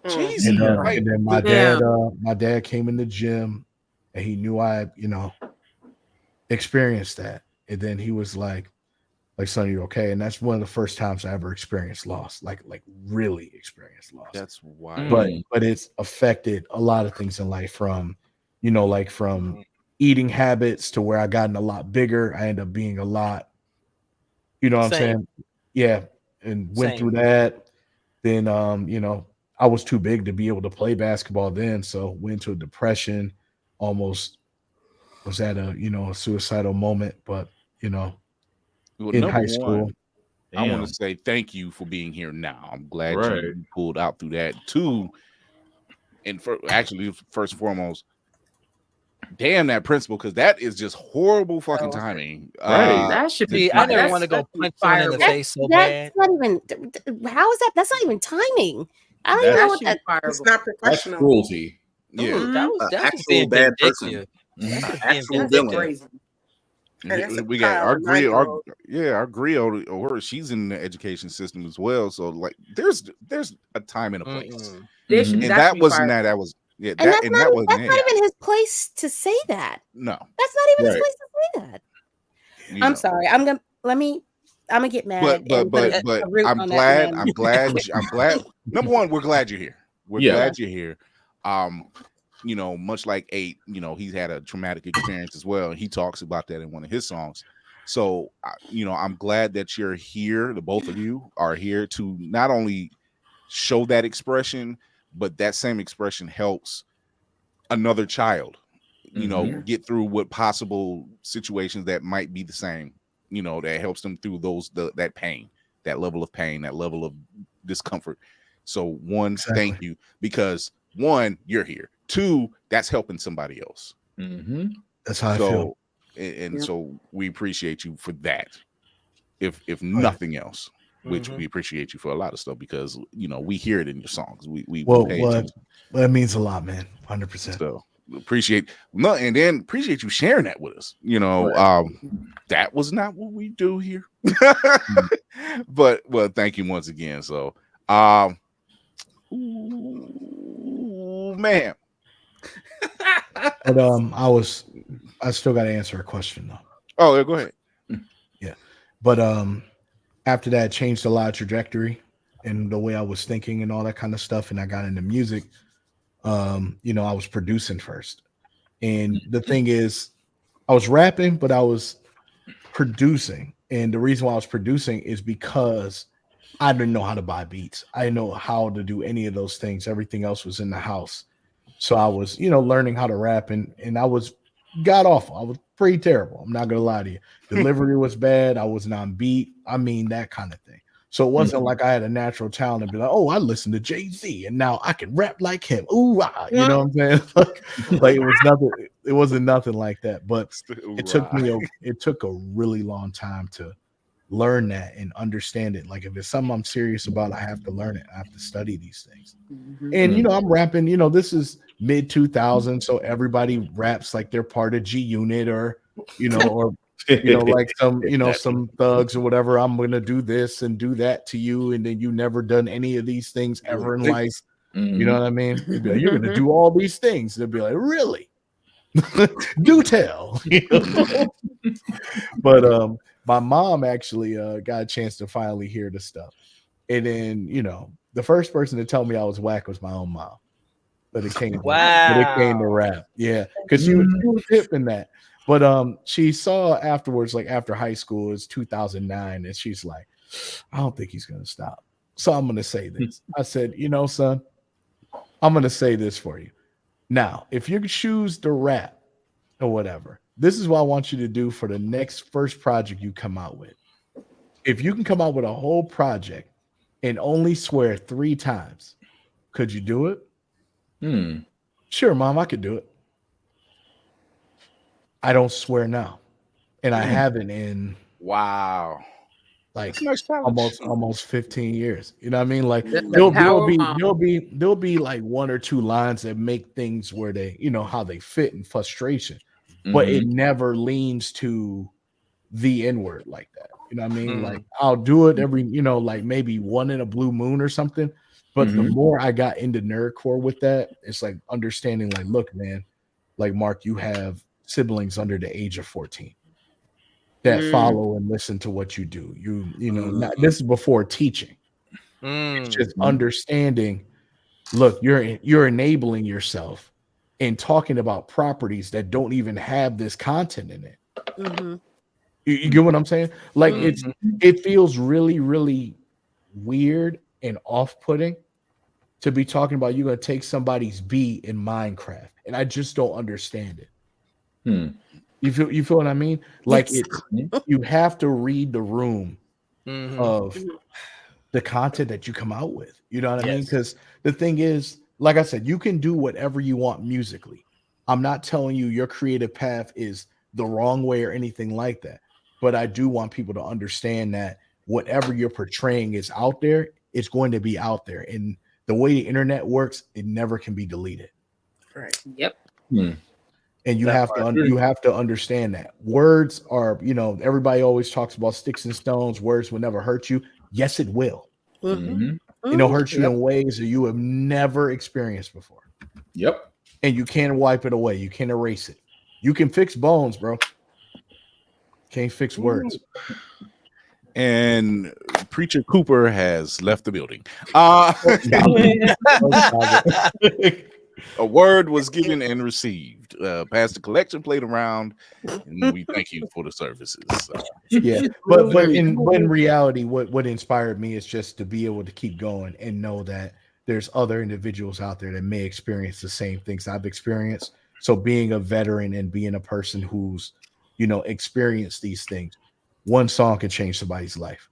Speaker 1: Jesus.
Speaker 6: And then my dad came in the gym and he knew I, experienced that. And then he was like, son, you're okay. And that's one of the first times I ever experienced loss, like really experienced loss.
Speaker 1: That's why.
Speaker 6: But it's affected a lot of things in life, from, like from eating habits to where I gotten a lot bigger. I end up being a lot, what I'm saying? Yeah. And went through that. Then, I was too big to be able to play basketball then. So went into a depression, almost was at a, a suicidal moment, but, in high school.
Speaker 1: I want to say thank you for being here now. I'm glad you pulled out through that too. And first and foremost, damn that principal, because that is just horrible fucking timing.
Speaker 8: That should be.
Speaker 3: I never want to go punch someone in the face so bad.
Speaker 2: Not even. How is that? That's not even timing. I don't even know what that.
Speaker 7: It's not professional.
Speaker 4: That's cruelty.
Speaker 1: Yeah,
Speaker 3: that was
Speaker 5: actual bad person. Actual villain.
Speaker 1: We got our griot, or she's in the education system as well. So like, there's a time and a place, and that wasn't that. That was
Speaker 2: and that's not even his place to say that.
Speaker 1: No,
Speaker 2: that's not even his place to say that. I'm sorry. I'm gonna get mad.
Speaker 1: But I'm glad. Number one, we're glad you're here. We're glad you're here. Much like 8, he's had a traumatic experience as well, and he talks about that in one of his songs. So, I'm glad that you're here. The both of you are here to not only show that expression, but that same expression helps another child, get through what possible situations that might be the same. That helps them through that pain, that level of pain, that level of discomfort. So, one, thank you, because 1, you're here. 2, that's helping somebody else.
Speaker 6: That's how I feel.
Speaker 1: So we appreciate you for that. If nothing else, which we appreciate you for a lot of stuff, because we hear it in your songs. Well,
Speaker 6: that means a lot, man. 100%.
Speaker 1: So appreciate you sharing that with us. That was not what we do here. But thank you once again. So man.
Speaker 6: But I still got to answer a question though.
Speaker 1: Oh, yeah, go ahead.
Speaker 6: Yeah, but after that, changed a lot of trajectory and the way I was thinking and all that kind of stuff, and I got into music. I was producing first, and the thing is, I was rapping, but I was producing, and the reason why I was producing is because I didn't know how to buy beats. I didn't know how to do any of those things. Everything else was in the house. So I was, learning how to rap, and I was god awful. I was pretty terrible. I'm not gonna lie to you. Delivery was bad. I was on beat. I mean, that kind of thing. So it wasn't like I had a natural talent and be like, oh, I listen to Jay-Z and now I can rap like him. Ooh, you know what I'm saying? like it was nothing. It wasn't nothing like that. But it took a really long time to learn that and understand it. Like if it's something I'm serious about, I have to learn it. I have to study these things. And I'm rapping, this is mid 2000s, so everybody raps like they're part of G Unit or like some thugs or whatever. I'm gonna do this and do that to you, and then you never done any of these things ever in life. You know what I mean? They'd be like, you're gonna do all these things. They'd be like, really? Do tell. But my mom actually got a chance to finally hear the stuff. And then, the first person to tell me I was whack was my own mom. But it came to rap. Yeah. Because she was hip in that. But she saw afterwards, like after high school, it's 2009, and she's like, I don't think he's gonna stop. So I'm gonna say this. I said, son, I'm gonna say this for you. Now, if you choose to rap or whatever, this is what I want you to do for the first project you come out with. If you can come out with a whole project and only swear 3 times, could you do it? Sure, Mom, I could do it. I don't swear now. And I haven't in like almost 15 years. You know what I mean? Like there'll be like 1 or 2 lines that make things where they, how they fit in frustration. But it never leans to the N-word like that. You know what I mean? Like I'll do it every, like maybe one in a blue moon or something. But the more I got into nerdcore with that, it's like understanding, like, look, man, like Mark, you have siblings under the age of 14 that follow and listen to what you do. You know, this is before teaching. It's just understanding. Look, you're enabling yourself and talking about properties that don't even have this content in it. You get what I'm saying? Like it feels really, really weird and off-putting to be talking about you're going to take somebody's beat in Minecraft, and I just don't understand it. You feel what I mean? Like you have to read the room of the content that you come out with. You know what I mean? Because the thing is, like I said, you can do whatever you want musically. I'm not telling you your creative path is the wrong way or anything like that. But I do want people to understand that whatever you're portraying is out there, it's going to be out there. And the way the internet works, it never can be deleted.
Speaker 7: Right.
Speaker 5: Yep.
Speaker 6: And you have to understand that words are, you know, everybody always talks about sticks and stones. Words will never hurt you. Yes, it will. It'll hurt you in ways that you have never experienced before.
Speaker 4: Yep.
Speaker 6: And you can't wipe it away. You can't erase it. You can fix bones, bro. Can't fix words.
Speaker 1: And Preacher Cooper has left the building. A word was given and received. Pastor Collection played around, and we thank you for the services.
Speaker 6: But in reality, what inspired me is just to be able to keep going and know that there's other individuals out there that may experience the same things I've experienced. So being a veteran and being a person who's, you know, experienced these things, one song can change somebody's life.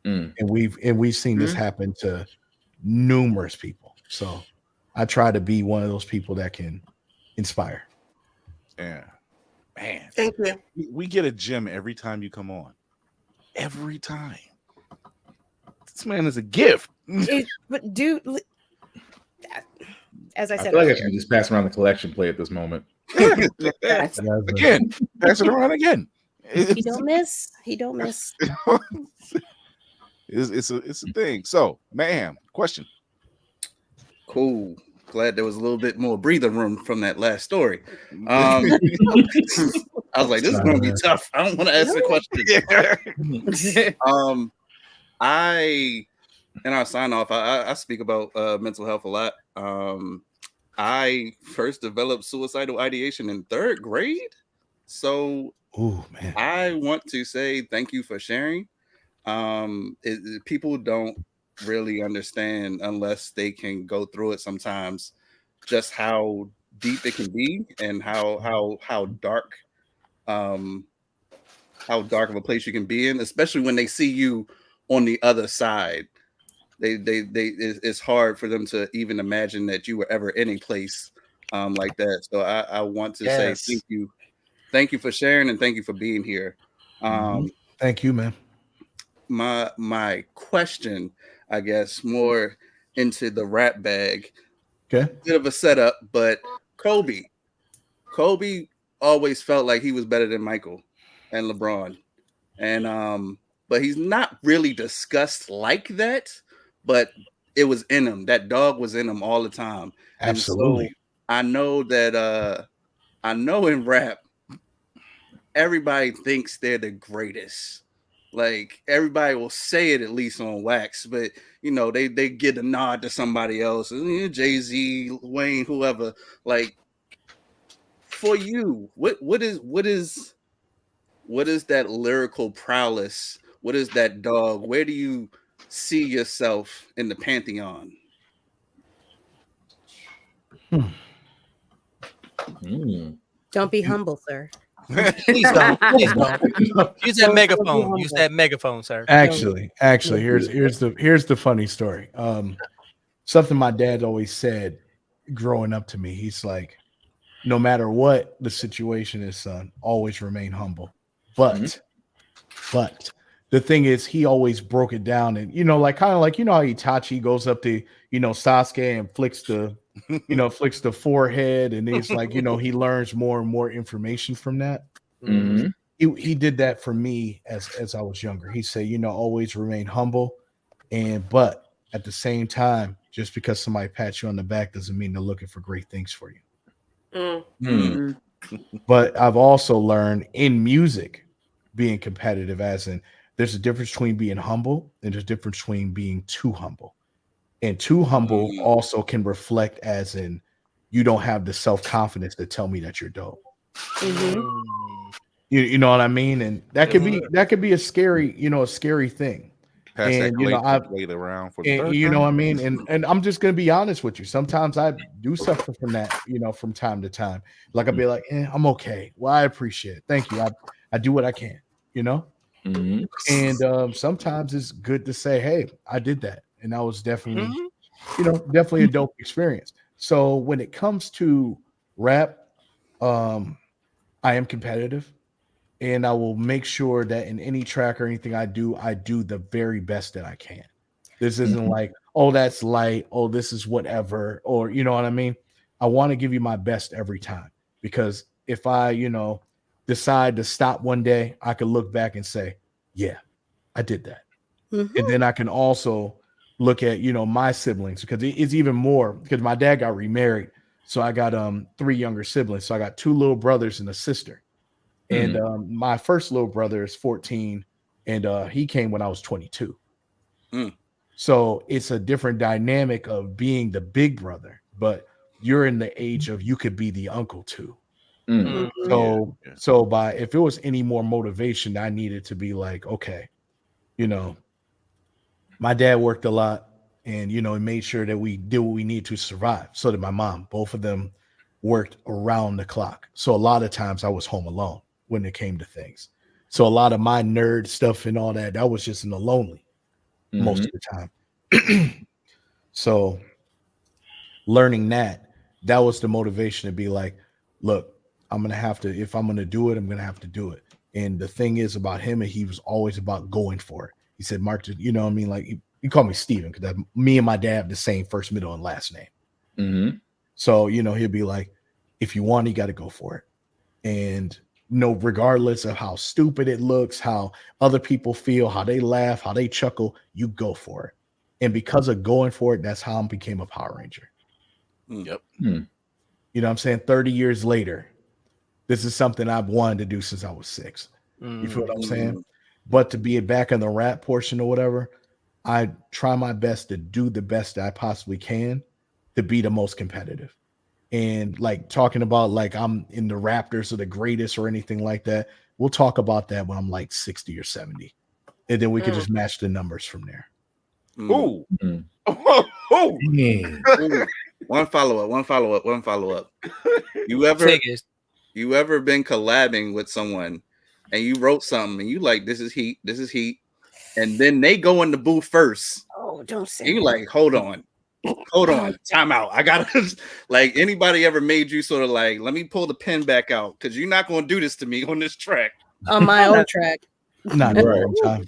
Speaker 6: And we've seen this happen to numerous people. So I try to be one of those people that can inspire.
Speaker 1: Yeah, man.
Speaker 7: Thank you.
Speaker 1: We get a gem every time you come on. Every time. This man is a gift.
Speaker 2: But dude, as I said,
Speaker 4: I feel like I should just pass around the collection plate at this moment.
Speaker 1: Again, pass it around again.
Speaker 2: He don't miss.
Speaker 1: It's a thing. So, ma'am, question.
Speaker 5: Cool. Glad there was a little bit more breathing room from that last story. I was like, this is going to be tough. I don't want to ask the question. In our sign off, I speak about mental health a lot. I first developed suicidal ideation in 3rd grade. So I want to say thank you for sharing. People don't really understand unless they can go through it sometimes, just how deep it can be and how dark of a place you can be in, especially when they see you on the other side. It's hard for them to even imagine that you were ever in a place like that. So I want to say thank you for sharing, and thank you for being here.
Speaker 6: Thank you, man.
Speaker 5: My question, I guess, more into the rap bag.
Speaker 6: Okay.
Speaker 5: Bit of a setup, but Kobe always felt like he was better than Michael and LeBron. And but he's not really discussed like that, but it was in him. That dog was in him all the time.
Speaker 6: Absolutely.
Speaker 5: And so I know that I know in rap, everybody thinks they're the greatest. Like everybody will say it at least on wax, but you know, they get a nod to somebody else, Jay-Z, Wayne, whoever. Like for you, what is that lyrical prowess? What is that dog? Where do you see yourself in the pantheon?
Speaker 2: Don't be humble, sir.
Speaker 3: Please don't. Please don't. Use that megaphone. Use that megaphone, sir.
Speaker 6: Actually, here's the funny story. Something my dad always said growing up to me. He's like, no matter what the situation is, son, always remain humble. But the thing is, he always broke it down, and like kind of like how Itachi goes up to Sasuke and flicks the forehead, and it's like he learns more and more information from that.
Speaker 4: Mm-hmm.
Speaker 6: He did that for me as I was younger. He said, always remain humble, but at the same time, just because somebody pats you on the back doesn't mean they're looking for great things for you.
Speaker 7: Mm.
Speaker 6: But I've also learned in music being competitive, as in there's a difference between being humble and there's a difference between being too humble. And too humble also can reflect as in you don't have the self-confidence to tell me that you're dope. You know what I mean? And that could be a scary, a scary thing.
Speaker 1: Pass that
Speaker 6: I've
Speaker 1: plate around for
Speaker 6: and, you know what I mean? And I'm just gonna be honest with you. Sometimes I do suffer from that, from time to time. Like I'll be like, I'm okay. Well, I appreciate it. Thank you. I do what I can, And sometimes it's good to say, hey, I did that. And that was definitely, definitely a dope experience. So when it comes to rap, I am competitive. And I will make sure that in any track or anything I do the very best that I can. This isn't like, oh, that's light. Oh, this is whatever. Or, you know what I mean? I want to give you my best every time, because if I, decide to stop one day, I can look back and say, yeah, I did that. And then I can also look at, my siblings, because it's even more, because my dad got remarried. So I got 3 younger siblings. So I got 2 little brothers and a sister. And my first little brother is 14, and he came when I was 22. So it's a different dynamic of being the big brother, but you're in the age of you could be the uncle too. So if it was any more motivation, I needed to be like, okay, my dad worked a lot, and he made sure that we did what we need to survive. So did my mom. Both of them worked around the clock. So a lot of times I was home alone when it came to things. So a lot of my nerd stuff and all that was just in the lonely most of the time. So learning that was the motivation to be like, look, I'm going to have to, if I'm going to do it, I'm going to have to do it. And the thing is about him, and he was always about going for it. He said, Mark, you know what I mean? Like he called me Steven, because me and my dad have the same first, middle, and last name. So, he'll be like, if you want, you got to go for it. And regardless of how stupid it looks, how other people feel, how they laugh, how they chuckle, you go for it. And because of going for it, that's how I became a Power Ranger.
Speaker 1: Yep.
Speaker 6: You know what I'm saying? 30 years later, this is something I've wanted to do since I was 6. You feel what I'm saying? But to be back in the rap portion or whatever, I try my best to do the best that I possibly can to be the most competitive. And like talking about like I'm in the Raptors or the greatest or anything like that, we'll talk about that when I'm like 60 or 70. And then we could just match the numbers from there.
Speaker 1: Ooh.
Speaker 5: One follow up. You ever been collabing with someone and you wrote something and you like, this is heat, and then they go in the booth first?
Speaker 2: Oh, don't say
Speaker 5: you like, hold on, time out. I gotta like, anybody ever made you sort of like, let me pull the pen back out, because you're not gonna do this to me on this track,
Speaker 2: on my own track?
Speaker 6: Not in a long time.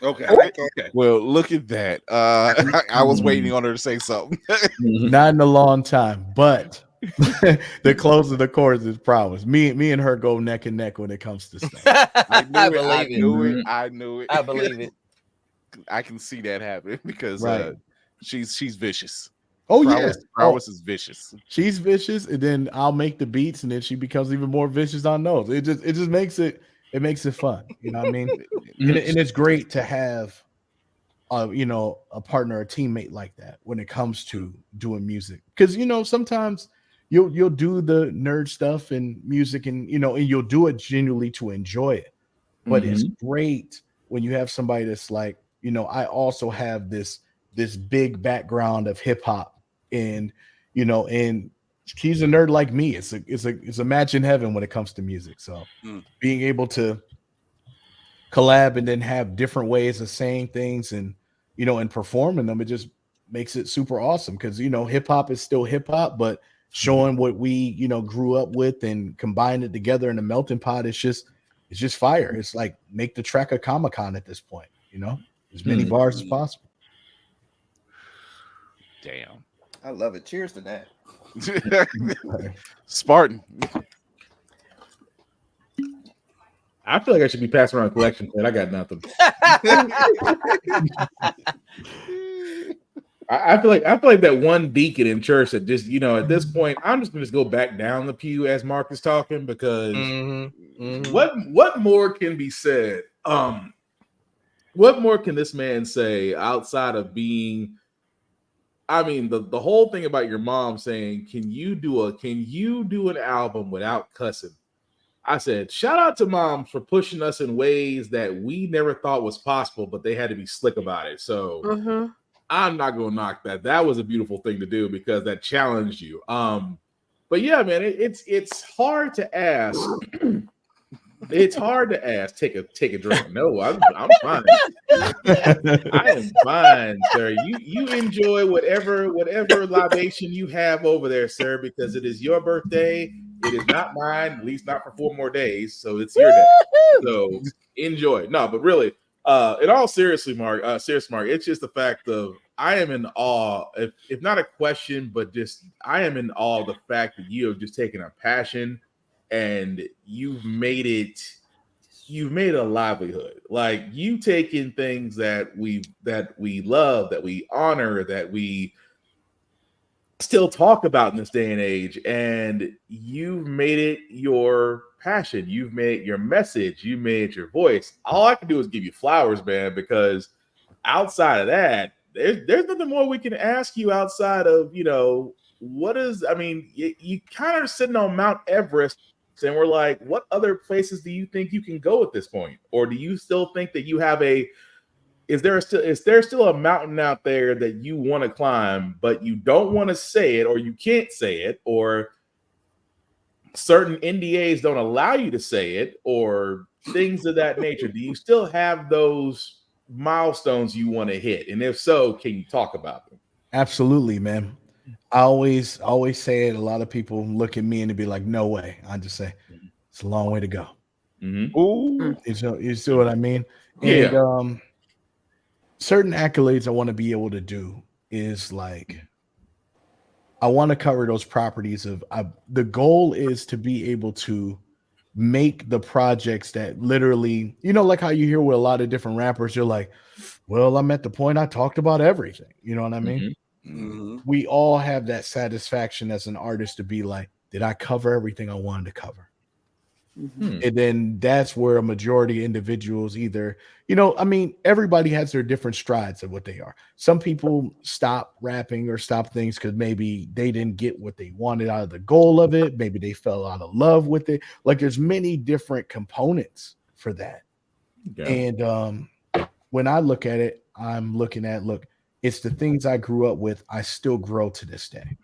Speaker 5: Okay.
Speaker 1: Well, look at that. I was waiting on her to say something.
Speaker 6: Not in a long time, but the closer the chorus is promised. Me and her go neck and neck when it comes to stuff.
Speaker 1: I knew it.
Speaker 3: I believe it.
Speaker 1: I can see that happening because she's vicious.
Speaker 6: Oh,
Speaker 1: Prowess is vicious.
Speaker 6: She's vicious, and then I'll make the beats, and then she becomes even more vicious on those. It just makes it fun. You know what I mean? and it's great to have a partner, a teammate like that when it comes to doing music. Because sometimes you'll do the nerd stuff and music, and and you'll do it genuinely to enjoy it. But it's great when you have somebody that's like, I also have this big background of hip hop, and and he's a nerd like me. It's a match in heaven when it comes to music. So being able to collab and then have different ways of saying things and and performing them, it just makes it super awesome, because hip hop is still hip hop, but showing what we grew up with and combine it together in a melting pot, it's just fire. It's like make the track a Comic-Con at this point, as many bars as possible.
Speaker 1: Damn,
Speaker 5: I love it. Cheers to that.
Speaker 1: Spartan.
Speaker 4: I feel like I should be passing around a collection plate. I got nothing. I feel like that one deacon in church that just, at this point, I'm just gonna just go back down the pew as Mark is talking, because what more can be said? What more can this man say outside of being? I mean, the whole thing about your mom saying, can you do an album without cussing? I said, shout out to moms for pushing us in ways that we never thought was possible, but they had to be slick about it. So I'm not gonna knock that. That was a beautiful thing to do because that challenged you. But yeah, man, it's hard to ask. It's hard to ask. Take a drink. No, I'm fine. I am fine, sir. You enjoy whatever libation you have over there, sir, because it is your birthday. It is not mine, at least not for 4 more days. So it's your day. So enjoy. No, but really, in all seriousness, Mark, it's just the fact of I am in awe, if not a question, but just I am in awe of the fact that you have just taken a passion and you've made it a livelihood. Like you taking things that we love, that we honor, that we still talk about in this day and age, and you've made it your passion. You've made it your message. You made it your voice. All I can do is give you flowers, man, because outside of that, there's nothing more we can ask you outside of, what is, I mean, you kind of sitting on Mount Everest, and we're like, what other places do you think you can go at this point? Or do you still think that you have is there still a mountain out there that you want to climb, but you don't want to say it, or you can't say it, or certain NDAs don't allow you to say it, or things of that nature? Do you still have those milestones you want to hit? And if so, can you talk about them?
Speaker 6: Absolutely, man. I always say it. A lot of people look at me and they be like, no way. I just say it's a long way to go. Ooh. You see what I mean?
Speaker 4: Yeah.
Speaker 6: And certain accolades I want to be able to do is like, I want to cover those properties of the goal is to be able to make the projects that literally, like how you hear with a lot of different rappers, you're like, well, I'm at the point I talked about everything. You know what I mean? We all have that satisfaction as an artist to be like, did I cover everything I wanted to cover? And then that's where a majority of individuals either, everybody has their different strides of what they are. Some people stop rapping or stop things because maybe they didn't get what they wanted out of the goal of it. Maybe they fell out of love with it. Like there's many different components for that. Yeah. And when I look at it, I'm looking at, it's the things I grew up with. I still grow to this day.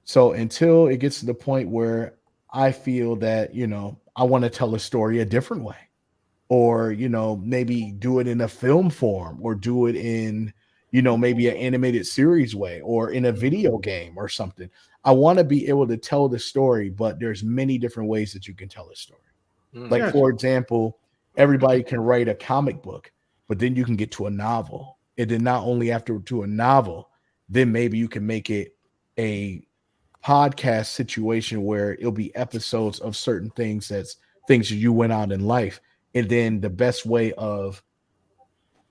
Speaker 6: So until it gets to the point where I feel that, I want to tell a story a different way, or, maybe do it in a film form, or do it in, maybe an animated series way, or in a video game or something. I want to be able to tell the story, but there's many different ways that you can tell a story. Like, for example, everybody can write a comic book, but then you can get to a novel. And then not only after to a novel, then maybe you can make it a podcast situation where it'll be episodes of certain things things that you went on in life. And then the best way of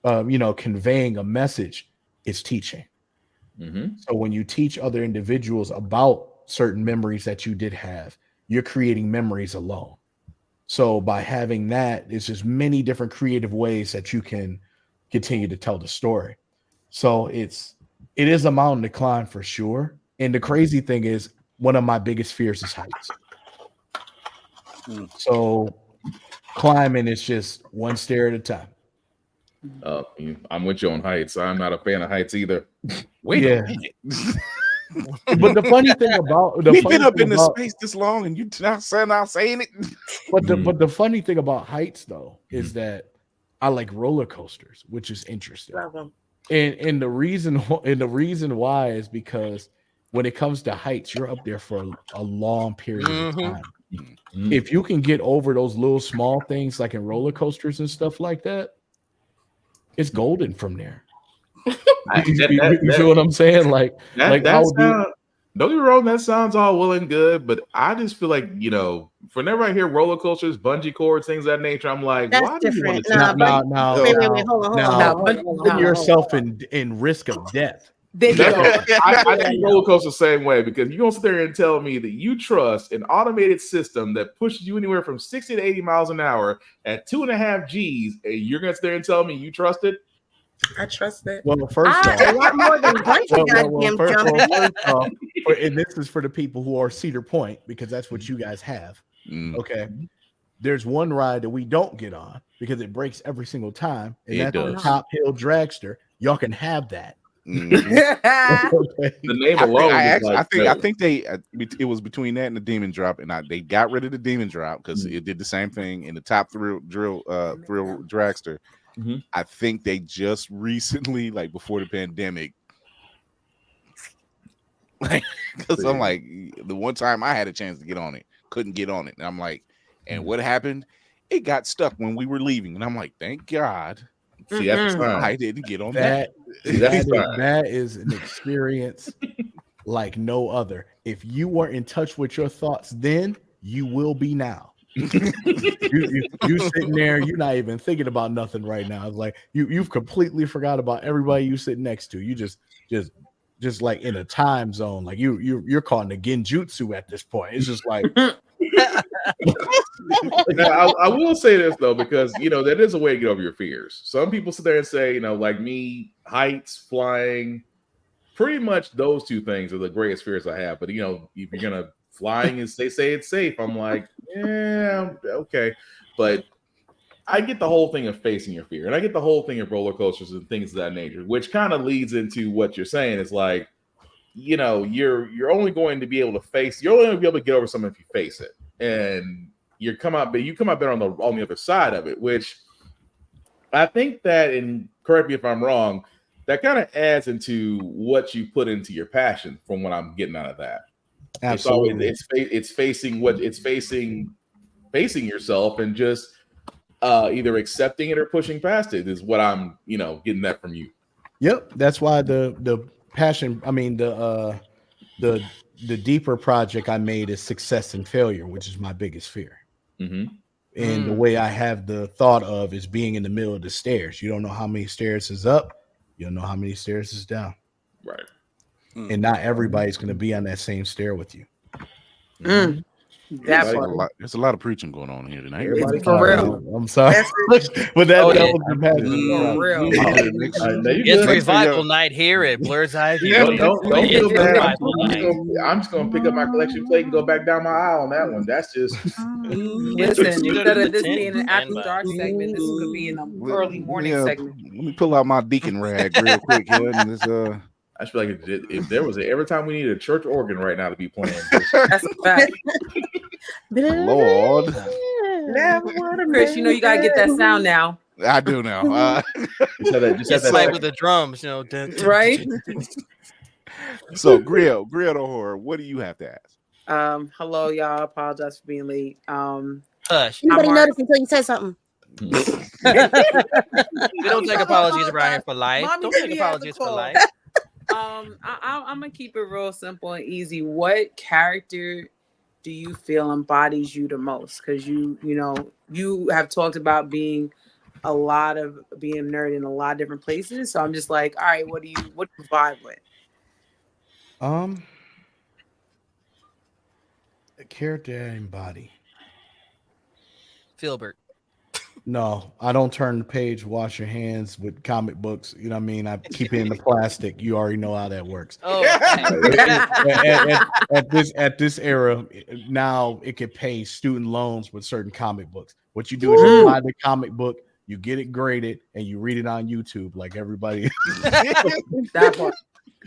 Speaker 6: conveying a message is teaching. So when you teach other individuals about certain memories that you did have, you're creating memories alone. So by having that, it's just many different creative ways that you can continue to tell the story. So it is a mountain to climb for sure. And the crazy thing is, one of my biggest fears is heights. So climbing is just one stair at a time.
Speaker 4: I'm with you on heights. I'm not a fan of heights either. Wait a minute.
Speaker 6: But the funny thing about
Speaker 1: we've been up in the space this long, and you not saying it.
Speaker 6: But the funny thing about heights, though, is that I like roller coasters, which is interesting. And the reason why is because when it comes to heights, you're up there for a long period of time. If you can get over those little small things like in roller coasters and stuff like that, it's golden from there. You feel what I'm saying?
Speaker 4: Don't get me wrong, that sounds all well and good, but I just feel like, whenever I hear roller coasters, bungee cords, things of that nature, I'm like,
Speaker 2: That's
Speaker 4: why do you want
Speaker 2: different.
Speaker 4: to
Speaker 2: Wait. Hold on.
Speaker 6: Putting yourself in risk of death.
Speaker 4: I think roller coaster the same way, because you're gonna sit there and tell me that you trust an automated system that pushes you anywhere from 60 to 80 miles an hour at 2.5 G's, and you're gonna sit there and tell me you trust it?
Speaker 7: I trust that.
Speaker 6: Well, first off,
Speaker 2: a lot more than goddamn
Speaker 6: first off, and this is for the people who are Cedar Point, because that's what you guys have. Okay. There's one ride that we don't get on because it breaks every single time, and that's the Top Hill Dragster. Y'all can have that.
Speaker 4: The name alone.
Speaker 1: I think it was between that and the Demon Drop, and they got rid of the Demon Drop because it did the same thing in the Top Thrill Dragster. I think they just recently, like before the pandemic, because I'm like, the one time I had a chance to get on it, couldn't get on it, and I'm like, and what happened? It got stuck when we were leaving, and I'm like, thank God.
Speaker 4: See, that's
Speaker 1: I didn't get on that.
Speaker 6: That is an experience like no other. If you were in touch with your thoughts then, you will be now. You sitting there, you're not even thinking about nothing right now. It's like you've completely forgot about everybody you sit next to. You just like in a time zone, like you're caught in a genjutsu at this point. It's just like
Speaker 4: now, I will say this though, because that is a way to get over your fears. Some people sit there and say, like me, heights, flying, pretty much those two things are the greatest fears I have. But if you're gonna flying and they say it's safe, I'm like, yeah, okay. But I get the whole thing of facing your fear, and I get the whole thing of roller coasters and things of that nature, which kind of leads into what you're saying. Is like, you're only going to be able to face, you're only going to be able to get over something if you face it, and you come out better on the other side of it. Which I think that, and correct me if I'm wrong, that kind of adds into what you put into your passion. From what I'm getting out of that,
Speaker 6: absolutely,
Speaker 4: it's facing yourself and just either accepting it or pushing past it is what I'm getting that from you.
Speaker 6: Yep, that's why the passion, I mean the deeper project I made is success and failure, which is my biggest fear. And the way I have the thought of is being in the middle of the stairs. You don't know how many stairs is up, you don't know how many stairs is down,
Speaker 4: right?
Speaker 6: And not everybody's going to be on that same stair with you.
Speaker 1: There's a lot of preaching going on here tonight.
Speaker 6: For real. I'm sorry, but that was the passion.
Speaker 3: For real. It's revival night here at Blerd's Eye View.
Speaker 4: Don't feel bad. I'm just gonna pick up my collection plate and go back down my aisle on that one. That's just
Speaker 8: listen. Instead of this being an after dark segment, this could be an early morning segment.
Speaker 1: Let me pull out my deacon rag real quick here. And this,
Speaker 4: I feel like if there was every time we need a church organ right now to be playing.
Speaker 8: That's a fact.
Speaker 1: Lord,
Speaker 8: Chris, you gotta get that sound now.
Speaker 1: I do now.
Speaker 3: Just play with the drums,
Speaker 8: right?
Speaker 1: So, Grill the Horror, what do you have to ask?
Speaker 8: Hello, y'all. Apologize for being late.
Speaker 3: Hush.
Speaker 2: Nobody noticed until you said something.
Speaker 3: We don't take apologies around here for life.
Speaker 8: Mommy,
Speaker 3: don't take apologies for life.
Speaker 8: I'm gonna keep it real simple and easy. What character do you feel embodies you the most? Because you have talked about being a nerd in a lot of different places. So I'm just like, all right, what do you vibe with?
Speaker 6: A character I embody.
Speaker 3: Filbert.
Speaker 6: No, I don't turn the page, wash your hands with comic books. You know what I mean? I keep it in the plastic. You already know how that works.
Speaker 3: Oh,
Speaker 6: at this era, now it can pay student loans with certain comic books. What you do is you buy the comic book, you get it graded, and you read it on YouTube like everybody.
Speaker 8: That part.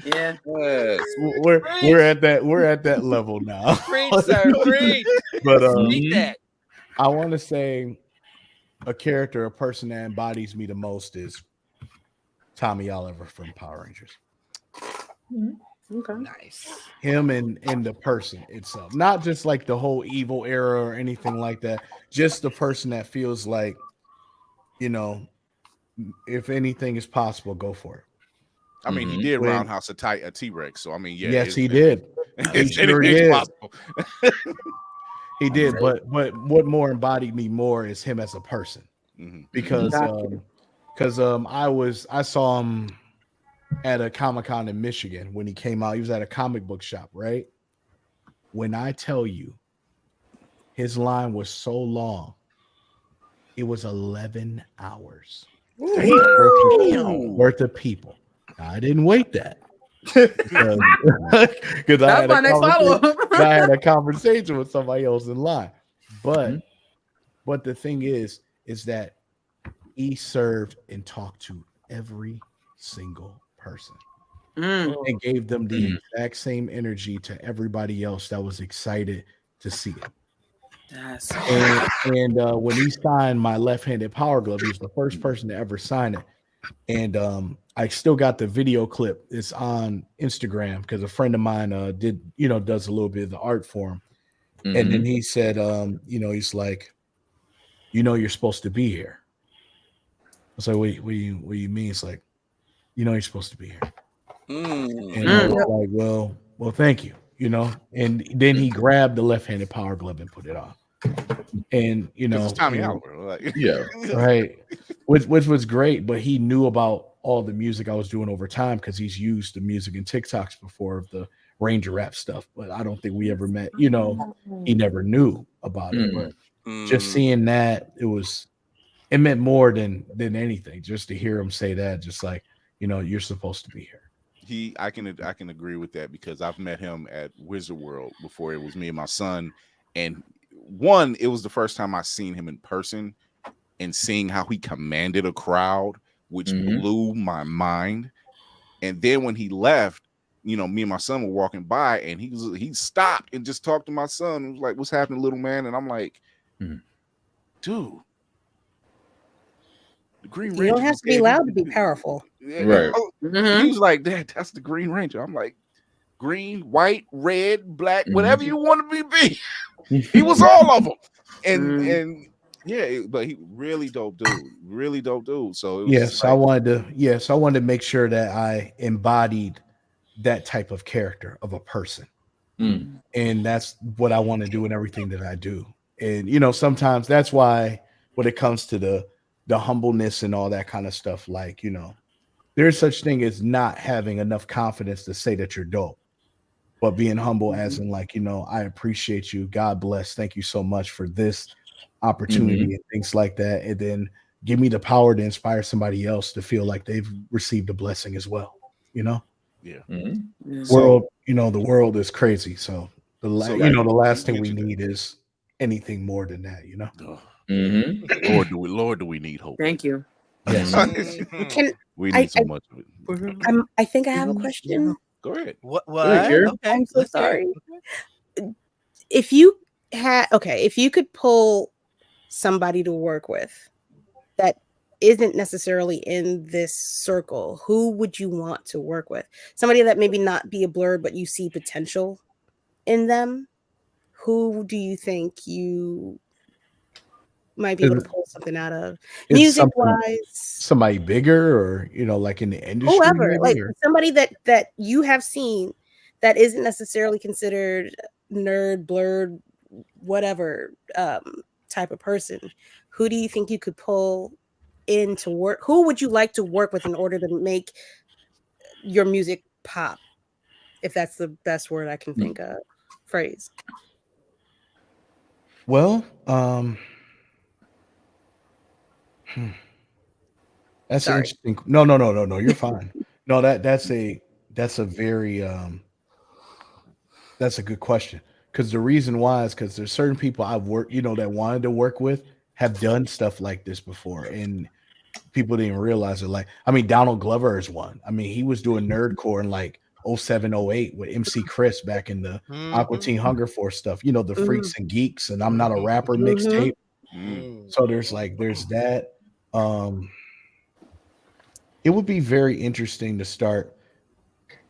Speaker 8: Yeah.
Speaker 6: We're at that level now.
Speaker 3: Preach, sir, preach.
Speaker 6: But
Speaker 3: Speak that.
Speaker 6: I want to say a character, a person that embodies me the most is Tommy Oliver from Power Rangers.
Speaker 8: Okay.
Speaker 3: Nice.
Speaker 6: Him and the person itself, not just like the whole evil era or anything like that. Just the person that feels like, if anything is possible, go for it.
Speaker 1: I mean, he did roundhouse a T-Rex, so I mean, yeah.
Speaker 6: Yes, he did.
Speaker 1: Anything's possible.
Speaker 6: He did, but what more embodied me more is him as a person, because I saw him at a Comic-Con in Michigan when he came out. He was at a comic book shop, right? When I tell you, his line was so long, it was 11 hours worth of people. Now, I didn't wait that. Because I had a conversation with somebody else in line. But the thing is that he served and talked to every single person and gave them the exact same energy to everybody else that was excited to see it. And when he signed my left-handed power glove, he was the first person to ever sign it. And I still got the video clip. It's on Instagram because a friend of mine does a little bit of the art for him. And then he said, he's like, you're supposed to be here. I was like, what do you mean? It's like, you're supposed to be here. And I was like, well, thank you. And then he grabbed the left-handed power glove and put it on. And
Speaker 1: it's Tommy Oliver,
Speaker 6: right, which was great. But he knew about all the music I was doing over time because he's used the music in TikToks before of the Ranger Rap stuff. But I don't think we ever met. He never knew about it. But just seeing that, it meant more than anything. Just to hear him say that, just like you're supposed to be here.
Speaker 1: I can agree with that because I've met him at Wizard World before. It was me and my son, and it was the first time I seen him in person, and seeing how he commanded a crowd, which blew my mind. And then when he left, me and my son were walking by, and he stopped and just talked to my son and was like, "What's happening, little man?" And I'm like, dude. The Green Ranger.
Speaker 2: You don't have to be loud to be powerful.
Speaker 1: Right. He was like, that's the Green Ranger. I'm like, green, white, red, black, whatever you want to be. He was all of them. And yeah, but he really dope dude. So
Speaker 6: I wanted to make sure that I embodied that type of character of a person. And that's what I want to do in everything that I do. And sometimes that's why when it comes to the humbleness and all that kind of stuff, like, there's such thing as not having enough confidence to say that you're dope, but being humble as in like, I appreciate you. God bless. Thank you so much for this opportunity and things like that. And then give me the power to inspire somebody else to feel like they've received a blessing as well. Yeah. World, the world is crazy. So the last thing we need is anything more than that,
Speaker 1: Lord, do we need hope?
Speaker 8: Thank you.
Speaker 6: Yes.
Speaker 1: We need so much of it.
Speaker 2: I think I have a question.
Speaker 1: Go ahead.
Speaker 3: What?
Speaker 6: Sure.
Speaker 3: Okay.
Speaker 2: I'm so sorry. If you could pull somebody to work with that isn't necessarily in this circle, who would you want to work with? Somebody that maybe not be a Blerd, but you see potential in them. Who do you think you might be able to pull something out of music wise?
Speaker 6: Somebody bigger, or like in the industry,
Speaker 2: whoever,
Speaker 6: maybe,
Speaker 2: like somebody that you have seen that isn't necessarily considered nerd, Blerd, whatever type of person. Who do you think you could pull in to work? Who would you like to work with in order to make your music pop? If that's the best word I can think of, phrase.
Speaker 6: Well, that's interesting. No, you're fine. No, that's a very that's a good question. Because the reason why is because there's certain people I've worked, that wanted to work with have done stuff like this before, and people didn't realize it. Like, Donald Glover is one. He was doing nerdcore in like 07, 08 with MC Chris back in the Aqua Teen Hunger Force stuff. The Freaks and Geeks and I'm Not a Rapper mixtape. So there's that. It would be very interesting to start.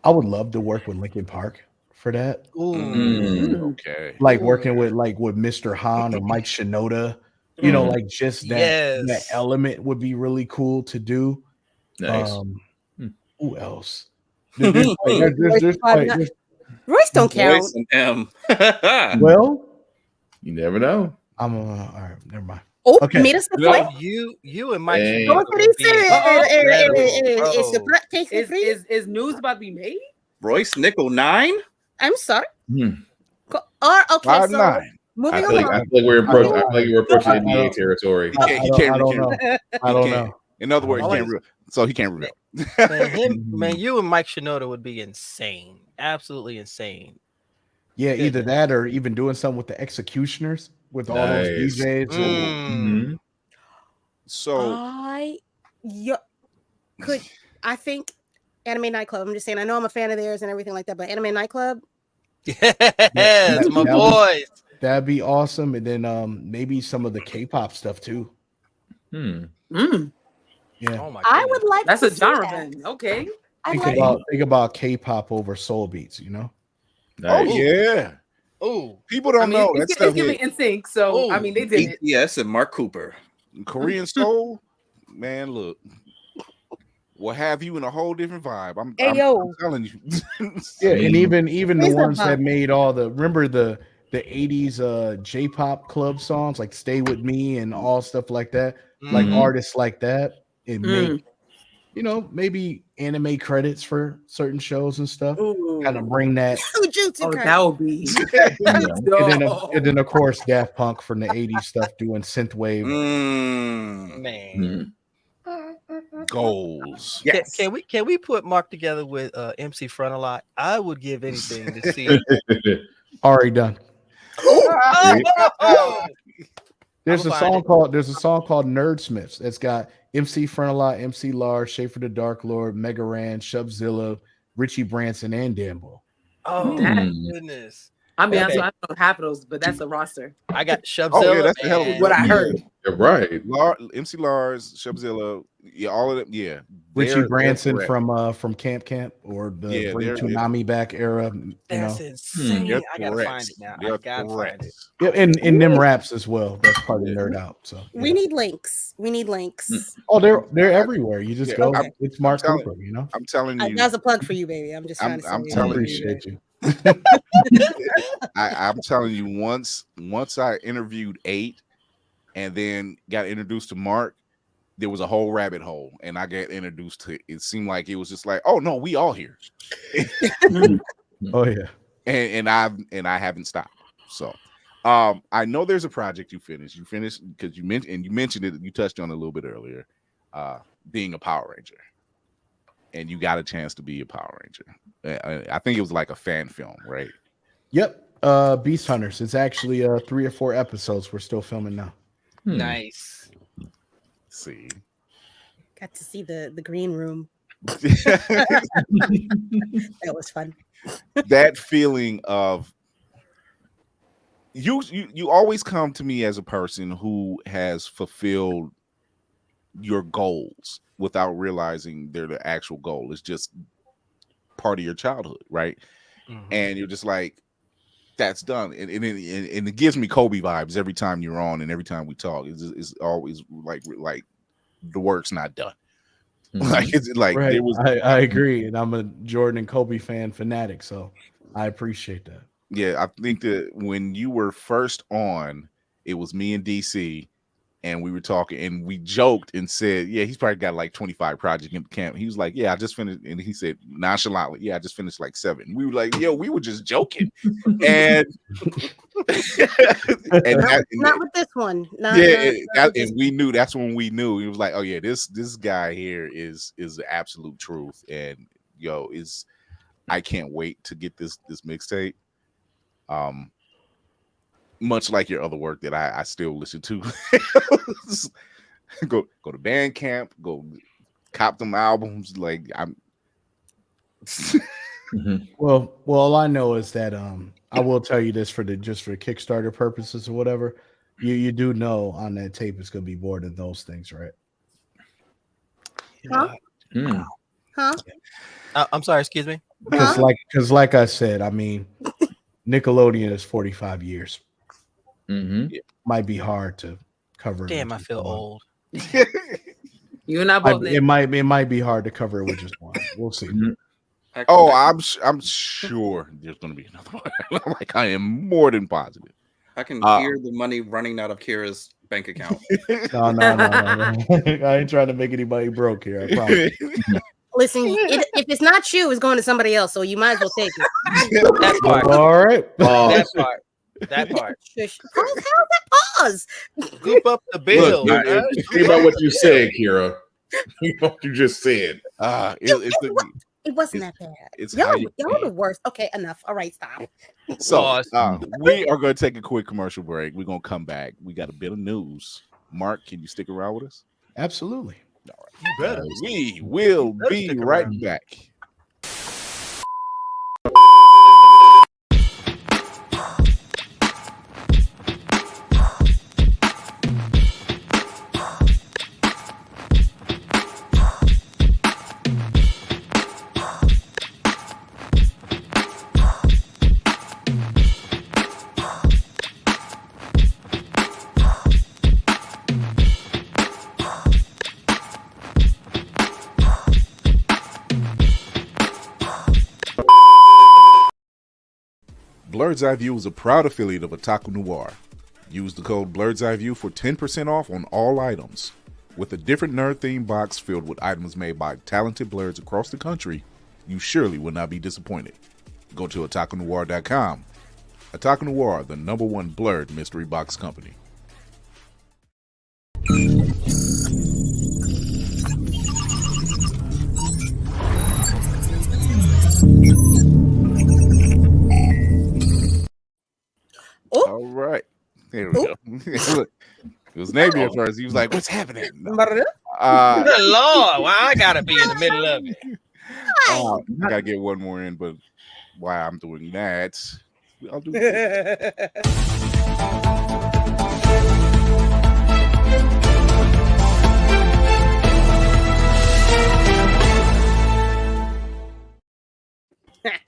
Speaker 6: I would love to work with Linkin Park for that.
Speaker 1: Okay.
Speaker 6: Like working with Mr. Han or Mike Shinoda, like just that element would be really cool to do.
Speaker 9: Nice.
Speaker 6: Who else?
Speaker 2: Royce don't count.
Speaker 5: Royce and M.
Speaker 6: Well,
Speaker 4: You never know.
Speaker 6: I'm all right. Never mind.
Speaker 2: Oh,
Speaker 6: Okay.
Speaker 2: meet us the
Speaker 3: No,
Speaker 2: point.
Speaker 3: you and Mike.
Speaker 4: Hey.
Speaker 3: Shinoda
Speaker 2: What did he
Speaker 3: would be
Speaker 2: say?
Speaker 3: incredible,
Speaker 2: It's a
Speaker 3: bro.
Speaker 2: black take for free.
Speaker 8: Is news about to be made?
Speaker 5: Royce Nickel 9.
Speaker 2: I'm sorry.
Speaker 4: Hmm.
Speaker 2: Or okay,
Speaker 1: 5'9".
Speaker 2: so
Speaker 4: I
Speaker 2: moving
Speaker 4: feel like
Speaker 2: along.
Speaker 4: we're approaching. I
Speaker 6: I-
Speaker 4: feel like we're approaching
Speaker 6: I- I
Speaker 4: NBA
Speaker 6: don't-
Speaker 4: territory.
Speaker 1: He can't
Speaker 6: I don't know. I don't
Speaker 1: can't.
Speaker 6: know.
Speaker 1: In other words, he
Speaker 3: Always-
Speaker 1: can't reveal. So he can't reveal.
Speaker 3: Man, you and Mike Shinoda would be insane, absolutely insane.
Speaker 6: Yeah, either
Speaker 3: Goodness.
Speaker 6: that or even doing something with the executioners with all those
Speaker 4: Nice.
Speaker 6: DJs.
Speaker 4: Mhm.
Speaker 1: So
Speaker 2: I think Anime Nightclub. I'm just saying. I know I'm a fan of theirs and everything like that, but Anime Nightclub.
Speaker 3: Yes, my boys.
Speaker 6: That'd be awesome. And then maybe some of the K-pop stuff too.
Speaker 8: Mm,
Speaker 6: Yeah.
Speaker 3: Oh my
Speaker 2: I
Speaker 3: goodness.
Speaker 2: would like
Speaker 8: that's
Speaker 2: to
Speaker 8: a
Speaker 2: see
Speaker 8: genre
Speaker 2: that.
Speaker 8: then. Okay.
Speaker 2: I'd
Speaker 6: Think
Speaker 2: like
Speaker 6: about K-pop over soul beats, you know?
Speaker 1: oh
Speaker 4: Nice.
Speaker 1: yeah,
Speaker 3: Ooh,
Speaker 1: people don't know that
Speaker 8: it's
Speaker 1: stuff.
Speaker 8: giving NSYNC, so I
Speaker 3: Ooh,
Speaker 8: mean they did it.
Speaker 5: BTS and Mark Cooper.
Speaker 1: Korean soul, man. Look, will have you in a whole different vibe. I'm
Speaker 2: Ayo.
Speaker 1: telling you.
Speaker 6: Yeah, and even the
Speaker 2: Where's the
Speaker 6: ones that
Speaker 2: vibe?
Speaker 6: made all the the 80s J-pop club songs like Stay With Me and all stuff like that. Like
Speaker 3: Mhm.
Speaker 6: artists like that. It
Speaker 8: Mm.
Speaker 6: make maybe anime credits for certain shows and stuff.
Speaker 2: Ooh.
Speaker 6: Kind of bring that.
Speaker 2: Jujutsu
Speaker 8: Oh,
Speaker 2: Kaisen.
Speaker 8: that would be.
Speaker 6: And then of course Daft Punk from the 80s stuff doing synthwave.
Speaker 3: Man.
Speaker 1: Goals.
Speaker 5: Yes.
Speaker 3: Can we put Mark together with MC Front a lot? I would give anything to see.
Speaker 6: Already done.
Speaker 3: Oh,
Speaker 6: There's
Speaker 3: I'ma
Speaker 6: a
Speaker 3: find
Speaker 6: song
Speaker 3: it.
Speaker 6: called Nerdsmiths. It's got MC Frontalot, MC Lars, Schaefer the Dark Lord, Mega Ran, Shubzilla, Richie Branson, and Dambo.
Speaker 3: Oh
Speaker 8: That-
Speaker 3: goodness.
Speaker 8: I mean,
Speaker 3: Okay.
Speaker 8: I don't know half of those, but that's a roster.
Speaker 3: I got Shubzilla.
Speaker 1: Oh yeah, that's the hell of a
Speaker 3: and-
Speaker 8: What I heard.
Speaker 4: You're right.
Speaker 1: MC Lars, Shubzilla, yeah, all of them. Yeah,
Speaker 6: Richie
Speaker 1: they're
Speaker 6: Branson
Speaker 1: correct.
Speaker 6: from Camp or the
Speaker 1: Yeah,
Speaker 6: Bring
Speaker 1: they're-
Speaker 6: Toonami back era.
Speaker 3: That's insane.
Speaker 1: They're
Speaker 3: I gotta
Speaker 1: threats.
Speaker 3: find it now.
Speaker 1: They're
Speaker 3: I gotta find it.
Speaker 1: threats.
Speaker 6: Yeah, and them raps as well. That's part of Nerd Out. So
Speaker 2: We
Speaker 6: yeah.
Speaker 2: need links. We need links.
Speaker 6: Oh, they're everywhere. You just
Speaker 1: Yeah,
Speaker 6: go.
Speaker 2: I'm-
Speaker 6: It's Mark
Speaker 1: telling-
Speaker 6: Cooper. You know.
Speaker 1: I'm telling you.
Speaker 2: That was a plug for you, baby. I'm just trying to say.
Speaker 1: I'm
Speaker 6: I
Speaker 1: telling you.
Speaker 6: appreciate you.
Speaker 1: I'm telling you, once I interviewed 8 and then got introduced to Mark, there was a whole rabbit hole, and I got introduced to it. Seemed like it was just like, oh no, we all here.
Speaker 6: Oh yeah.
Speaker 1: and I haven't stopped. So I know there's a project you finished. You finished because you mentioned it, you touched on it a little bit earlier, being a Power Ranger. And you got a chance to be a Power Ranger. I think it was like a fan film, right?
Speaker 6: Yep. Beast Hunters. It's actually 3 or 4 episodes. We're still filming now.
Speaker 3: Nice.
Speaker 1: See.
Speaker 2: Got to see the green room.
Speaker 1: That
Speaker 2: That was fun.
Speaker 1: feeling of you always come to me as a person who has fulfilled your goals without realizing they're the actual goal. It's just part of your childhood, right?
Speaker 3: Mhm.
Speaker 1: And you're just like, that's done. And it gives me Kobe vibes every time you're on and every time we talk. It's always like the work's not done. Like it's like
Speaker 6: Right.
Speaker 1: there was
Speaker 6: I agree, and I'm a Jordan and Kobe fan fanatic, so I appreciate that.
Speaker 1: yeah, I think that when you were first on, it was me and DC, and we were talking, and we joked and said, "Yeah, he's probably got like 25 projects in camp." He was like, "Yeah, I just finished," and he said nonchalantly, "Yeah, I just finished like 7." We were like, "Yo, we were just joking," and
Speaker 2: Not with this one. Not with this
Speaker 1: and we knew that's when we knew. He was like, "Oh yeah, this guy here is the absolute truth," and yo, I can't wait to get this mixtape. Much like your other work that I still listen to. go to Bandcamp, go cop them albums. Like I'm
Speaker 6: Well, all I know is that I will tell you this for Kickstarter purposes or whatever. You do know on that tape it's gonna be more than those things, right?
Speaker 2: Huh?
Speaker 3: I'm sorry, excuse me.
Speaker 6: Because like I said, I mean, Nickelodeon is 45 years. Might be hard to cover.
Speaker 3: Damn, I feel old.
Speaker 8: You and I both.
Speaker 6: It might be hard to cover it with just one. We'll see.
Speaker 1: I'm sure there's going to be another one. Like, I am more than positive.
Speaker 5: I can hear the money running out of Kira's bank account.
Speaker 6: No. I ain't trying to make anybody broke here. I promise.
Speaker 2: Listen, if it's not you, it's going to somebody else. So you might as well take it.
Speaker 3: That part.
Speaker 6: All right.
Speaker 3: That part. That part.
Speaker 2: How's that pause?
Speaker 3: Scoop up the bill.
Speaker 4: Look, think about what you said, Kira. What you just said.
Speaker 2: It wasn't that bad.
Speaker 1: It's
Speaker 2: y'all the worst. Okay, enough. All right, stop.
Speaker 1: So we are going to take a quick commercial break. We're going to come back. We got a bit of news. Mark, can you stick around with us?
Speaker 6: Absolutely.
Speaker 1: All right. We will be right back. Blerd's Eye View is a proud affiliate of Otaku Noir. Use the code Blerd's Eye View for 10% off on all items. With a different nerd-themed box filled with items made by talented blerds across the country, you surely will not be disappointed. Go to otakunoir.com. Otaku Noir, the #1 Blerd mystery box company. All right. There we go. Look, it was Navy at first. He was like, what's happening?
Speaker 3: Good Lord, why I gotta be in the middle of it?
Speaker 1: I gotta get one more in, but while I'm doing that, I'll do it.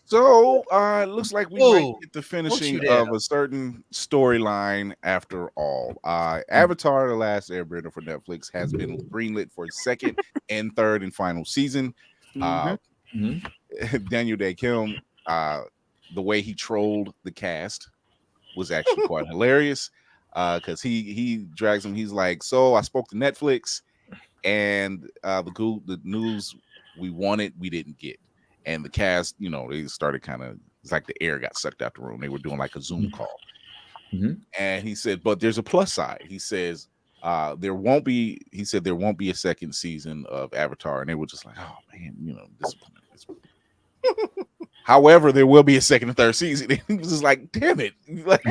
Speaker 1: So it looks like we might get the finishing of a certain storyline after all. Avatar: The Last Airbender for Netflix has been greenlit for its second and third and final season. Daniel Day-Kim, the way he trolled the cast was actually quite hilarious, because he drags them. He's like, so I spoke to Netflix, and the news we wanted, we didn't get. And the cast, they started it's like the air got sucked out the room. They were doing like a Zoom call. And he said, but there's a plus side. He says, there won't be a second season of Avatar. And they were just like, oh man, disappointed. However, there will be a second and third season. He was just like, damn it. Like,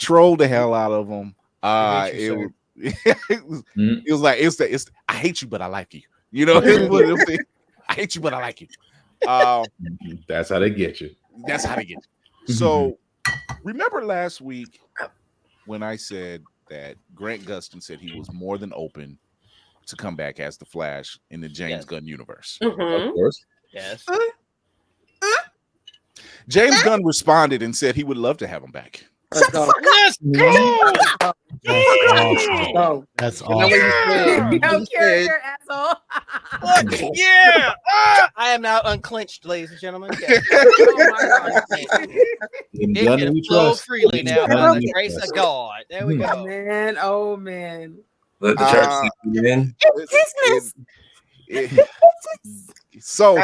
Speaker 1: trolled the hell out of them. It was like, it's I hate you, but I like you. I hate you, but I like you.
Speaker 4: That's how they get you.
Speaker 1: That's how they get you. So, remember last week when I said that Grant Gustin said he was more than open to come back as the Flash in the James Gunn universe?
Speaker 3: Of course. Yes.
Speaker 1: James Gunn responded and said he would love to have him back.
Speaker 3: Let's go. Let's go.
Speaker 6: That's awesome.
Speaker 2: You're asshole.
Speaker 3: Yeah. I am now unclenched, ladies and gentlemen. Yes. Oh my God. It can flow freely now by the grace of God. There we go.
Speaker 8: Man, oh man.
Speaker 9: Let the church in.
Speaker 2: It's Christmas.
Speaker 1: So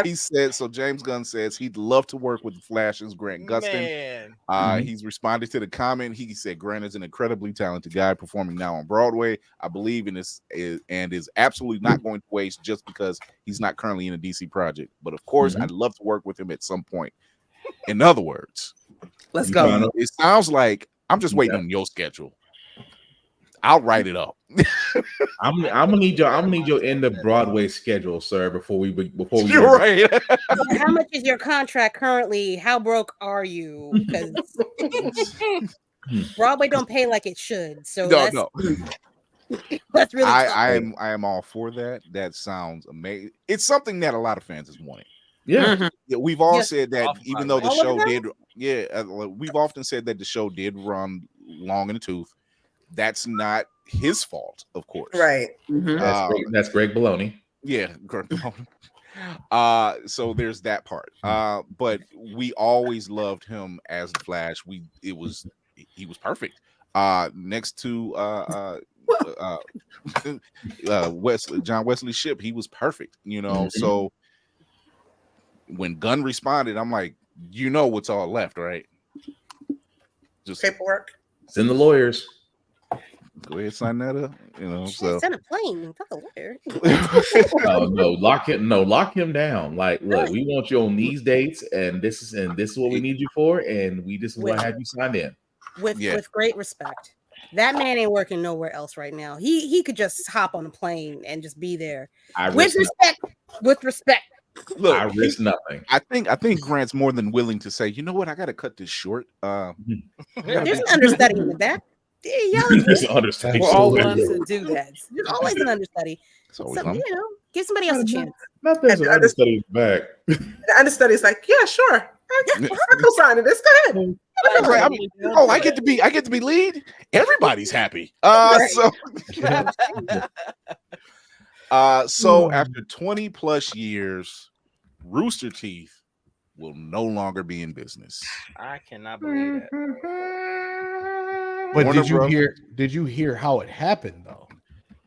Speaker 1: James Gunn says he'd love to work with the Flash's Grant Gustin. He's responded to the comment. He said Grant is an incredibly talented guy performing now on Broadway. I believe in this and is absolutely not going to waste just because he's not currently in a DC project. But of course, I'd love to work with him at some point. In other words,
Speaker 8: let's go.
Speaker 1: It sounds like I'm just waiting on your schedule. I'll write it up.
Speaker 4: I'm gonna need your end of Broadway schedule, sir. Before we.
Speaker 1: You're right.
Speaker 2: How much is your contract currently? How broke are you? Because Broadway don't pay like it should. So
Speaker 1: no.
Speaker 2: That's really.
Speaker 1: I am all for that. That sounds amazing. It's something that a lot of fans has wanted.
Speaker 4: Yeah.
Speaker 1: We've all said that, even though the show did. We've often said that the show did run long in the tooth. That's not his fault, of course.
Speaker 7: Right.
Speaker 4: That's Greg Baloney.
Speaker 1: Yeah, Greg Baloney. So there's that part. But we always loved him as the Flash. He was perfect. Next to John Wesley Shipp, he was perfect, you know. So when Gunn responded, I'm like, you know what's all left, right? Just
Speaker 7: paperwork.
Speaker 4: Send the lawyers.
Speaker 1: Go ahead, sign that up. You know, so
Speaker 2: send a plane, fuck a lawyer.
Speaker 4: Lock him down. Like, look, we want you on these dates, and this is what we need you for, and we just want to have you signed in.
Speaker 2: With great respect. That man ain't working nowhere else right now. He could just hop on a plane and just be there. With respect.
Speaker 1: Look,
Speaker 4: I risk nothing.
Speaker 1: I think Grant's more than willing to say, you know what, I gotta cut this short.
Speaker 2: There's an understudy in the back.
Speaker 4: There's an understudy.
Speaker 8: We're all willing to do that.
Speaker 2: There's always an understudy. Give somebody else a chance.
Speaker 4: Not there's an understudy in the back.
Speaker 7: The understudy's like, yeah, sure. I'm co-signing this. Go ahead.
Speaker 1: I get to be lead. Everybody's happy. So after 20 plus years, Rooster Teeth will no longer be in business.
Speaker 3: I cannot believe that.
Speaker 6: But did you hear how it happened though?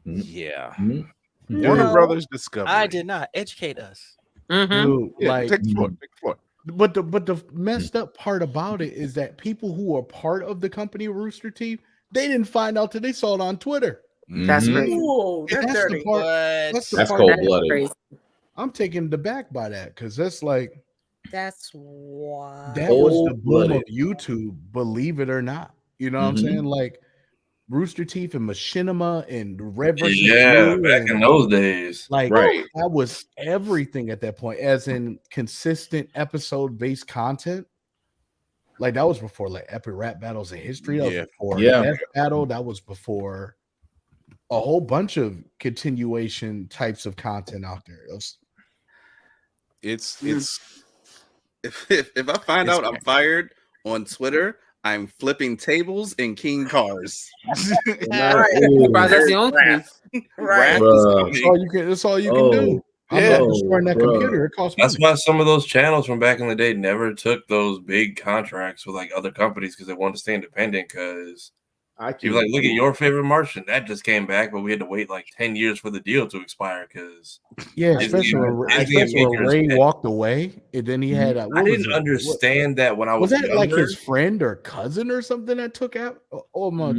Speaker 1: Yeah. Warner Brothers Discovery.
Speaker 3: I did not. Educate us.
Speaker 6: Dude,
Speaker 1: take the floor.
Speaker 6: But the messed up part about it is that people who are part of the company Rooster Teeth, they didn't find out till they saw it on Twitter.
Speaker 8: That's crazy.
Speaker 7: Ooh, that's dirty.
Speaker 6: That's
Speaker 4: cold-blooded.
Speaker 6: I'm taken aback by that because that's like
Speaker 2: that's why
Speaker 6: that was the boom of YouTube, believe it or not. You know what I'm saying? Like Rooster Teeth and Machinima and Red vs. Blue
Speaker 9: back in those days.
Speaker 6: Like that was everything at that point, as in consistent episode-based content. Like that was before like Epic Rap Battles in History. That was before Death Battle. That was before a whole bunch of continuation types of content out there.
Speaker 5: It's if I find out I'm fired on Twitter, I'm flipping tables and king cars.
Speaker 8: That's the only thing.
Speaker 7: Right.
Speaker 6: That's all you can do. I'm not destroying that computer. It costs money.
Speaker 9: That's why some of those channels from back in the day never took those big contracts with like other companies because they wanted to stay independent. Because you like, look at Your Favorite Martian that just came back, but we had to wait like 10 years for the deal to expire. Because
Speaker 6: especially when Ray walked away, and then he had.
Speaker 9: I didn't understand that when I was
Speaker 6: that
Speaker 9: younger.
Speaker 6: like his friend or cousin or something that took out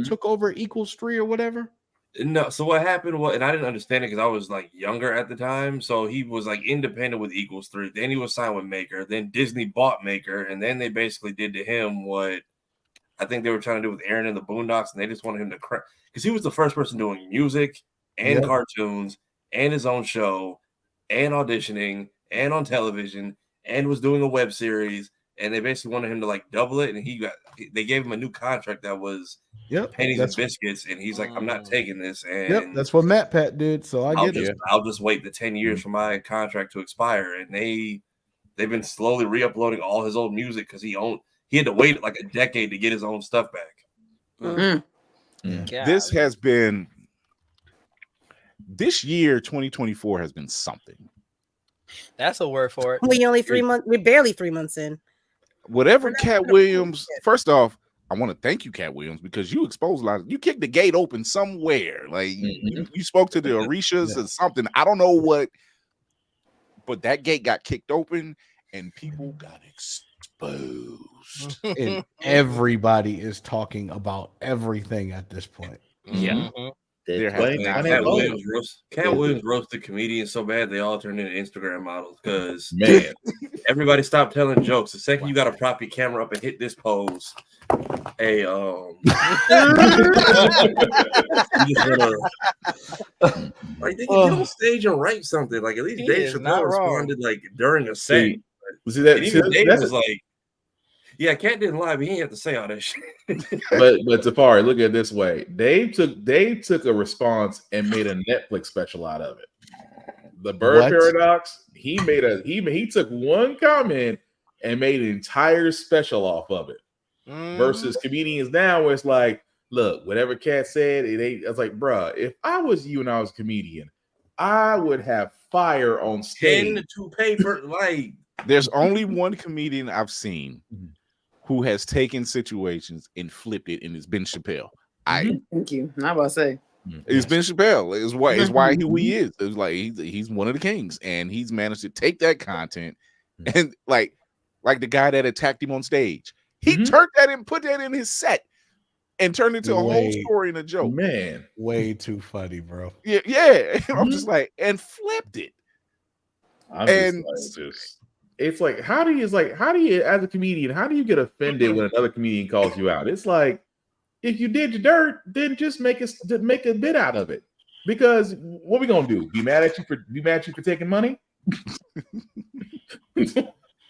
Speaker 6: took over Equals 3 or whatever.
Speaker 9: No, so what happened was, and I didn't understand it because I was like younger at the time. So he was like independent with Equals 3. Then he was signed with Maker. Then Disney bought Maker, and then they basically did to him what I think they were trying to do with Aaron and the Boondocks, and they just wanted him to crack because he was the first person doing music and cartoons and his own show and auditioning and on television and was doing a web series. And they basically wanted him to like double it, and they gave him a new contract that was pennies and biscuits, and he's like, I'm not taking this. And
Speaker 6: that's what Matt Pat did. So
Speaker 9: I'll just wait the 10 years for my contract to expire. And they've been slowly re-uploading all his old music because he had to wait like a decade to get his own stuff back.
Speaker 1: This has been this year, 2024 has been something.
Speaker 3: That's a word for it.
Speaker 2: We're barely 3 months in.
Speaker 1: Whatever Cat Williams, first off, I want to thank you, Cat Williams, because you exposed a lot. You kicked the gate open somewhere. Like you spoke to the Orishas or something. I don't know what, but that gate got kicked open and people got exposed.
Speaker 6: And everybody is talking about everything at this point.
Speaker 1: Yeah.
Speaker 9: Cat Williams roasted comedians so bad they all turned into Instagram models because everybody stopped telling jokes. The second you got to prop your camera up and hit this pose, you just wanna, like they can get on stage and write something. Like at least Dave Chappelle responded like during a set. Dave was like, yeah, Cat didn't lie, but he didn't have to say all that shit.
Speaker 4: but Tafari, look at it this way. Dave took a response and made a Netflix special out of it. The Bird Paradox, he took one comment and made an entire special off of it. Versus comedians now where it's like, look, whatever Cat said, it ain't. I was like, bruh, if I was you and I was a comedian, I would have fire on stage.
Speaker 9: Pen to paper, like
Speaker 1: There's only one comedian I've seen who has taken situations and flipped it, and it's Ben Chappelle.
Speaker 8: Thank you. I'm about to say
Speaker 1: It's Ben Chappelle. It's why who he is. It's like he's one of the kings, and he's managed to take that content and like the guy that attacked him on stage. He turned that and put that in his set and turned it into a whole story and a joke.
Speaker 4: Man,
Speaker 6: way too funny, bro.
Speaker 1: Yeah. I'm just like, and flipped it.
Speaker 4: It's like, how do you, as a comedian, how do you get offended when another comedian calls you out? It's like, if you did your dirt, then just make a bit out of it. Because what we gonna do? Be mad at you for taking money?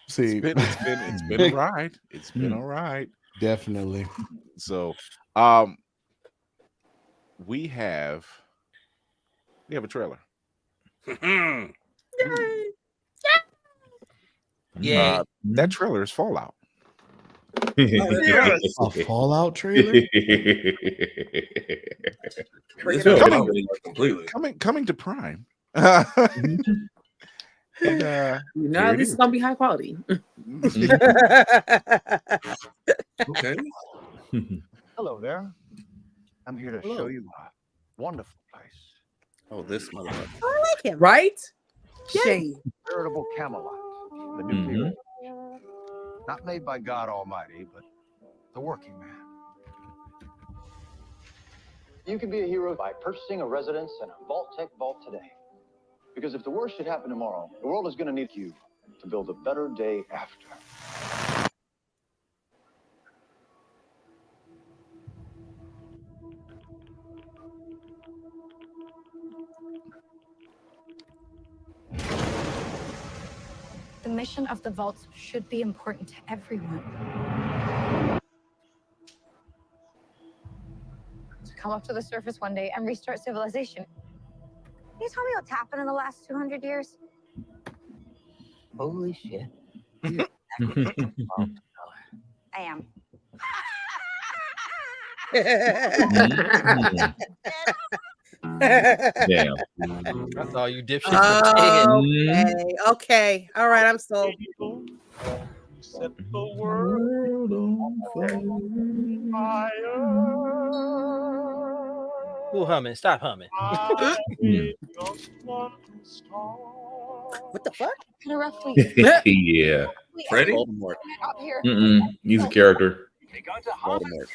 Speaker 6: See,
Speaker 1: it's been a ride. It's been a ride.
Speaker 6: Definitely.
Speaker 1: So, we have a trailer.
Speaker 3: Yeah.
Speaker 1: That trailer is Fallout.
Speaker 6: A Fallout trailer?
Speaker 1: Coming to Prime. And,
Speaker 8: at least it's gonna be high quality.
Speaker 9: okay.
Speaker 10: Hello there. I'm here to show you a wonderful place.
Speaker 5: Oh, this motherfucker.
Speaker 2: I like him.
Speaker 8: Right?
Speaker 2: Yeah.
Speaker 8: Shade.
Speaker 10: Veritable Camelot. The new hero. Not made by God Almighty, but the working man. You can be a hero by purchasing a residence in a Vault-Tec vault today. Because if the worst should happen tomorrow, the world is going to need you to build a better day after.
Speaker 11: The mission of the vaults should be important to everyone. To come up to the surface one day and restart civilization. Can you tell me what's happened in the last 200 years?
Speaker 10: Holy shit.
Speaker 11: I am.
Speaker 4: Damn.
Speaker 3: That's all you dipshits.
Speaker 2: Okay. All right, I'm sold.
Speaker 12: Set the world on fire.
Speaker 3: Who humming? Stop humming.
Speaker 2: What the fuck?
Speaker 11: Kind of roughly.
Speaker 4: Yeah.
Speaker 9: Freddie?
Speaker 5: Voldemort.
Speaker 11: Up here.
Speaker 4: He's a character.
Speaker 5: Voldemort.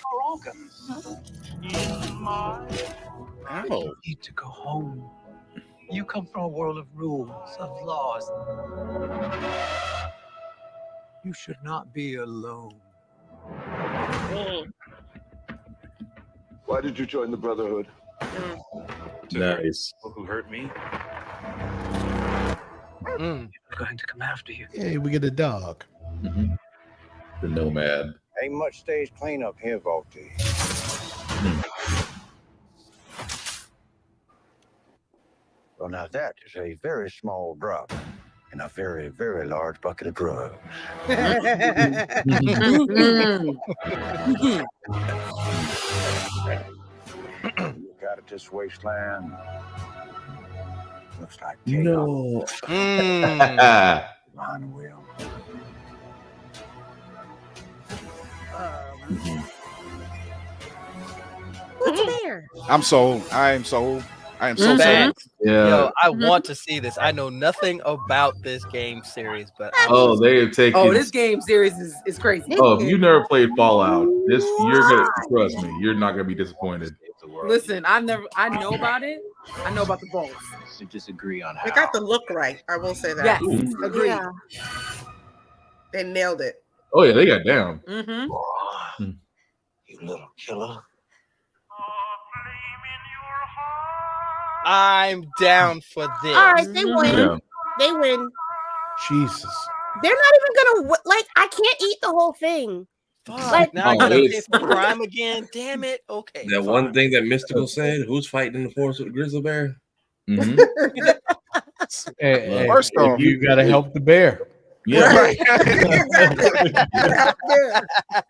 Speaker 10: You need to go home. You come from a world of rules, of laws. You should not be alone.
Speaker 12: Why did you join the Brotherhood?
Speaker 4: Nice.
Speaker 12: Who hurt me?
Speaker 10: They're going to come after you.
Speaker 6: Hey, we get a dog.
Speaker 4: The nomad.
Speaker 10: Ain't much stage cleanup here, Volty. Well, now that is a very small drop in a very, very large bucket of drugs. Look out at this wasteland. Looks like chaos.
Speaker 4: No.
Speaker 10: Behind the wheel.
Speaker 2: What's there?
Speaker 1: I'm sold. I am sold. I am so
Speaker 3: Bad.
Speaker 1: sold.
Speaker 4: Yeah.
Speaker 3: Yo, I want to see this. I know nothing about this game series, but
Speaker 4: They have taken.
Speaker 8: Oh, this game series is crazy.
Speaker 4: Oh, if you never played Fallout, you're gonna trust me. You're not gonna be disappointed.
Speaker 8: Listen, I know about it. I know about the balls.
Speaker 10: To disagree on
Speaker 7: They got the look right. I will say that.
Speaker 8: Yes, agreed.
Speaker 2: Yeah.
Speaker 7: They nailed it.
Speaker 4: Oh yeah, they got down.
Speaker 10: You little killer.
Speaker 3: I'm down for this.
Speaker 2: All right, they win.
Speaker 4: Yeah.
Speaker 2: They win.
Speaker 6: Jesus.
Speaker 2: They're not even gonna like. I can't eat the whole thing.
Speaker 3: Fuck,
Speaker 2: Like-
Speaker 3: now I
Speaker 4: Oh,
Speaker 3: gotta
Speaker 4: it
Speaker 3: pay
Speaker 4: is.
Speaker 3: for Prime again. Damn it. Okay.
Speaker 9: That
Speaker 3: fine.
Speaker 9: one thing that Mystical said, who's fighting in the forest with the grizzly bear?
Speaker 6: Hey,
Speaker 1: First off,
Speaker 6: you gotta help the bear.
Speaker 4: Yeah.
Speaker 1: Right.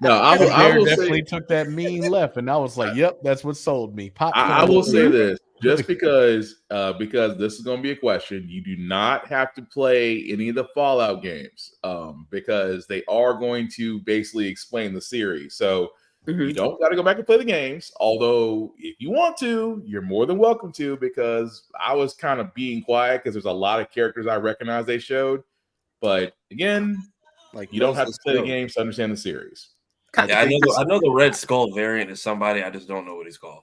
Speaker 4: No, I
Speaker 6: The
Speaker 4: will
Speaker 6: bear
Speaker 4: say.
Speaker 6: definitely took that mean left, and I was like, "Yep, that's what sold me." Pop.
Speaker 4: I will say this: just because this is going to be a question. You do not have to play any of the Fallout games because they are going to basically explain the series. So you don't got to go back and play the games. Although if you want to, you're more than welcome to, because I was kind of being quiet because there's a lot of characters I recognize they showed. But again,
Speaker 5: like
Speaker 4: you don't have to play the games to understand the series.
Speaker 9: Yeah, I know the Red Skull variant is somebody. I just don't know what he's called.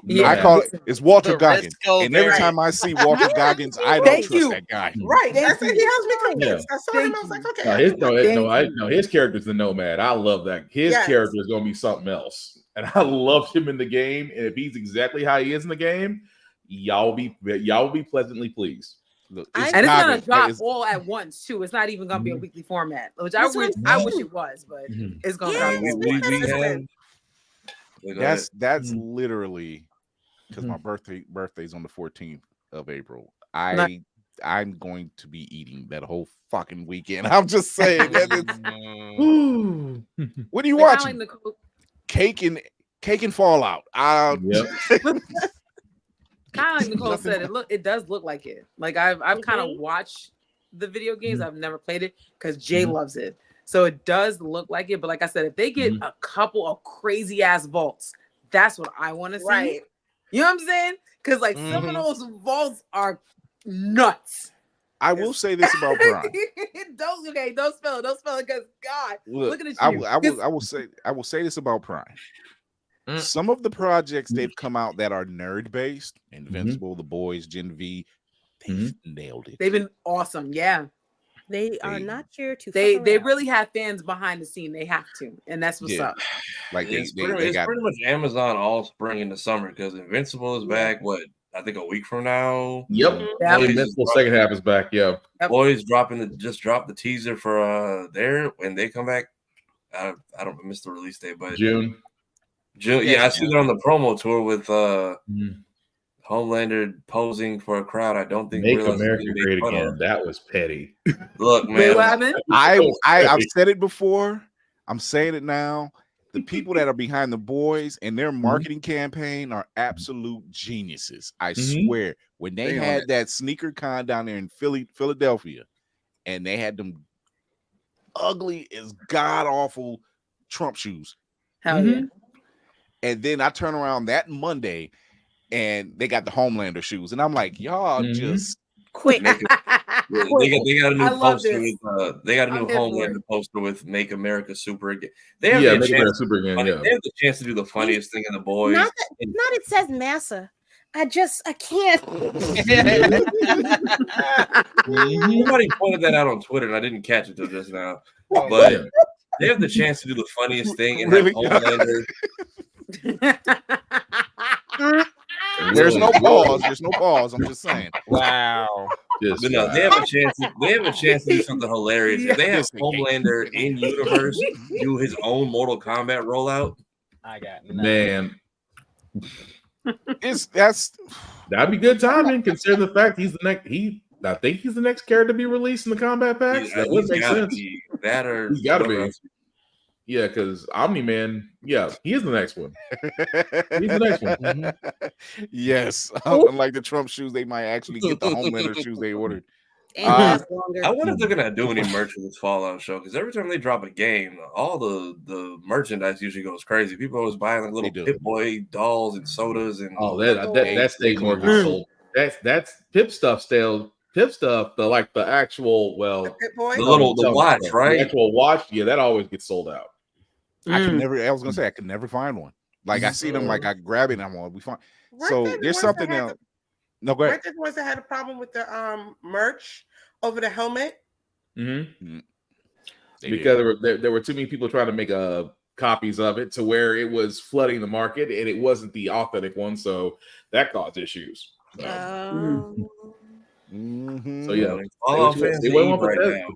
Speaker 1: Yeah, I call it's Walter Goggins. And every
Speaker 7: variant.
Speaker 1: time I see Walter Goggins, I don't trust that guy.
Speaker 7: Right. That's it. He has me convinced.
Speaker 4: Yeah.
Speaker 7: I saw him. I was like, okay.
Speaker 4: His character's the Nomad. I love that. His character is going to be something else, and I loved him in the game. And if he's exactly how he is in the game, y'all will be pleasantly pleased.
Speaker 1: Look,
Speaker 8: and it's gonna drop all at once too. It's not even gonna be a weekly format, which I wish it was, but it's gonna drop all at once.
Speaker 1: That's literally because my birthday's on the 14th of April. I'm going to be eating that whole fucking weekend. I'm just saying that what are you watching? Cake and Fallout.
Speaker 8: Kind of like Nicole said, it does look like it. Like I've kind of watched the video games. I've never played it because Jay loves it. So it does look like it. But like I said, if they get a couple of crazy ass vaults, that's what I want to see.
Speaker 7: Right.
Speaker 8: You know what I'm saying? Because like some of those vaults are nuts.
Speaker 1: I will say this about Brian.
Speaker 8: Don't spell it because God, looking at you.
Speaker 1: I will say this about Prime. Some of the projects they've come out that are nerd based, Invincible, The Boys, Gen V, they've nailed it.
Speaker 8: They've been awesome. Yeah.
Speaker 2: They are not here to.
Speaker 8: They really have fans behind the scene. They have to, and that's what's up.
Speaker 9: Like it's pretty much Amazon all spring into summer because Invincible is back. What I think a week from now.
Speaker 4: Yep. Invincible second half is back. Yeah.
Speaker 9: Boys just dropped the teaser for there when they come back. I don't miss the release date, but
Speaker 4: June.
Speaker 9: Yeah, I see it on the promo tour with Homelander posing for a crowd. I don't think
Speaker 4: Make America Great Again.
Speaker 9: Of.
Speaker 4: That was petty.
Speaker 9: Look, man.
Speaker 1: I've said it before. I'm saying it now. The people that are behind the boys and their marketing campaign are absolute geniuses. I swear. When they had that sneaker con down there in Philadelphia, and they had them ugly as god awful Trump shoes.
Speaker 8: Hell yeah.
Speaker 1: And then I turn around that Monday and they got the Homelander shoes. And I'm like, y'all just
Speaker 2: quit.
Speaker 9: They got a new poster with they got a new Homelander poster with Make America Super Again. They have
Speaker 4: Make America Super Again.
Speaker 9: They have the chance to do the funniest thing in the boys.
Speaker 2: Not it says massa. I can't.
Speaker 9: Somebody pointed that out on Twitter and I didn't catch it till just now. But they have the chance to do the funniest thing and have Homelander.
Speaker 1: There's no pause. I'm just saying.
Speaker 3: Wow.
Speaker 9: They have a chance. They have a chance to do something hilarious. If they have Homelander in universe do his own Mortal Kombat rollout,
Speaker 3: I got
Speaker 4: man.
Speaker 1: That'd
Speaker 4: be good timing considering the fact he's the next. I think he's the next character to be released in the combat packs. That would make sense.
Speaker 9: He's got to be.
Speaker 4: Yeah, because Omni-Man, he is the next one. He's the next one.
Speaker 1: Yes. Unlike the Trump shoes, they might actually get the Homelander shoes they ordered.
Speaker 9: I wonder if they're gonna do any merch for this Fallout show because every time they drop a game, all the merchandise usually goes crazy. People always buying like little Pip Boy dolls and sodas and
Speaker 4: that stays more sold. That's Pip stuff still. Pip stuff, the actual
Speaker 9: the watch, right?
Speaker 4: The actual watch, that always gets sold out.
Speaker 1: I could never find one. Like I see them, like I grab it and I'm on. We find there's something else. No, go ahead.
Speaker 7: Weren't they the ones that had a problem with the merch over the helmet?
Speaker 4: Because there were too many people trying to make copies of it to where it was flooding the market and it wasn't the authentic one, so that caused issues. So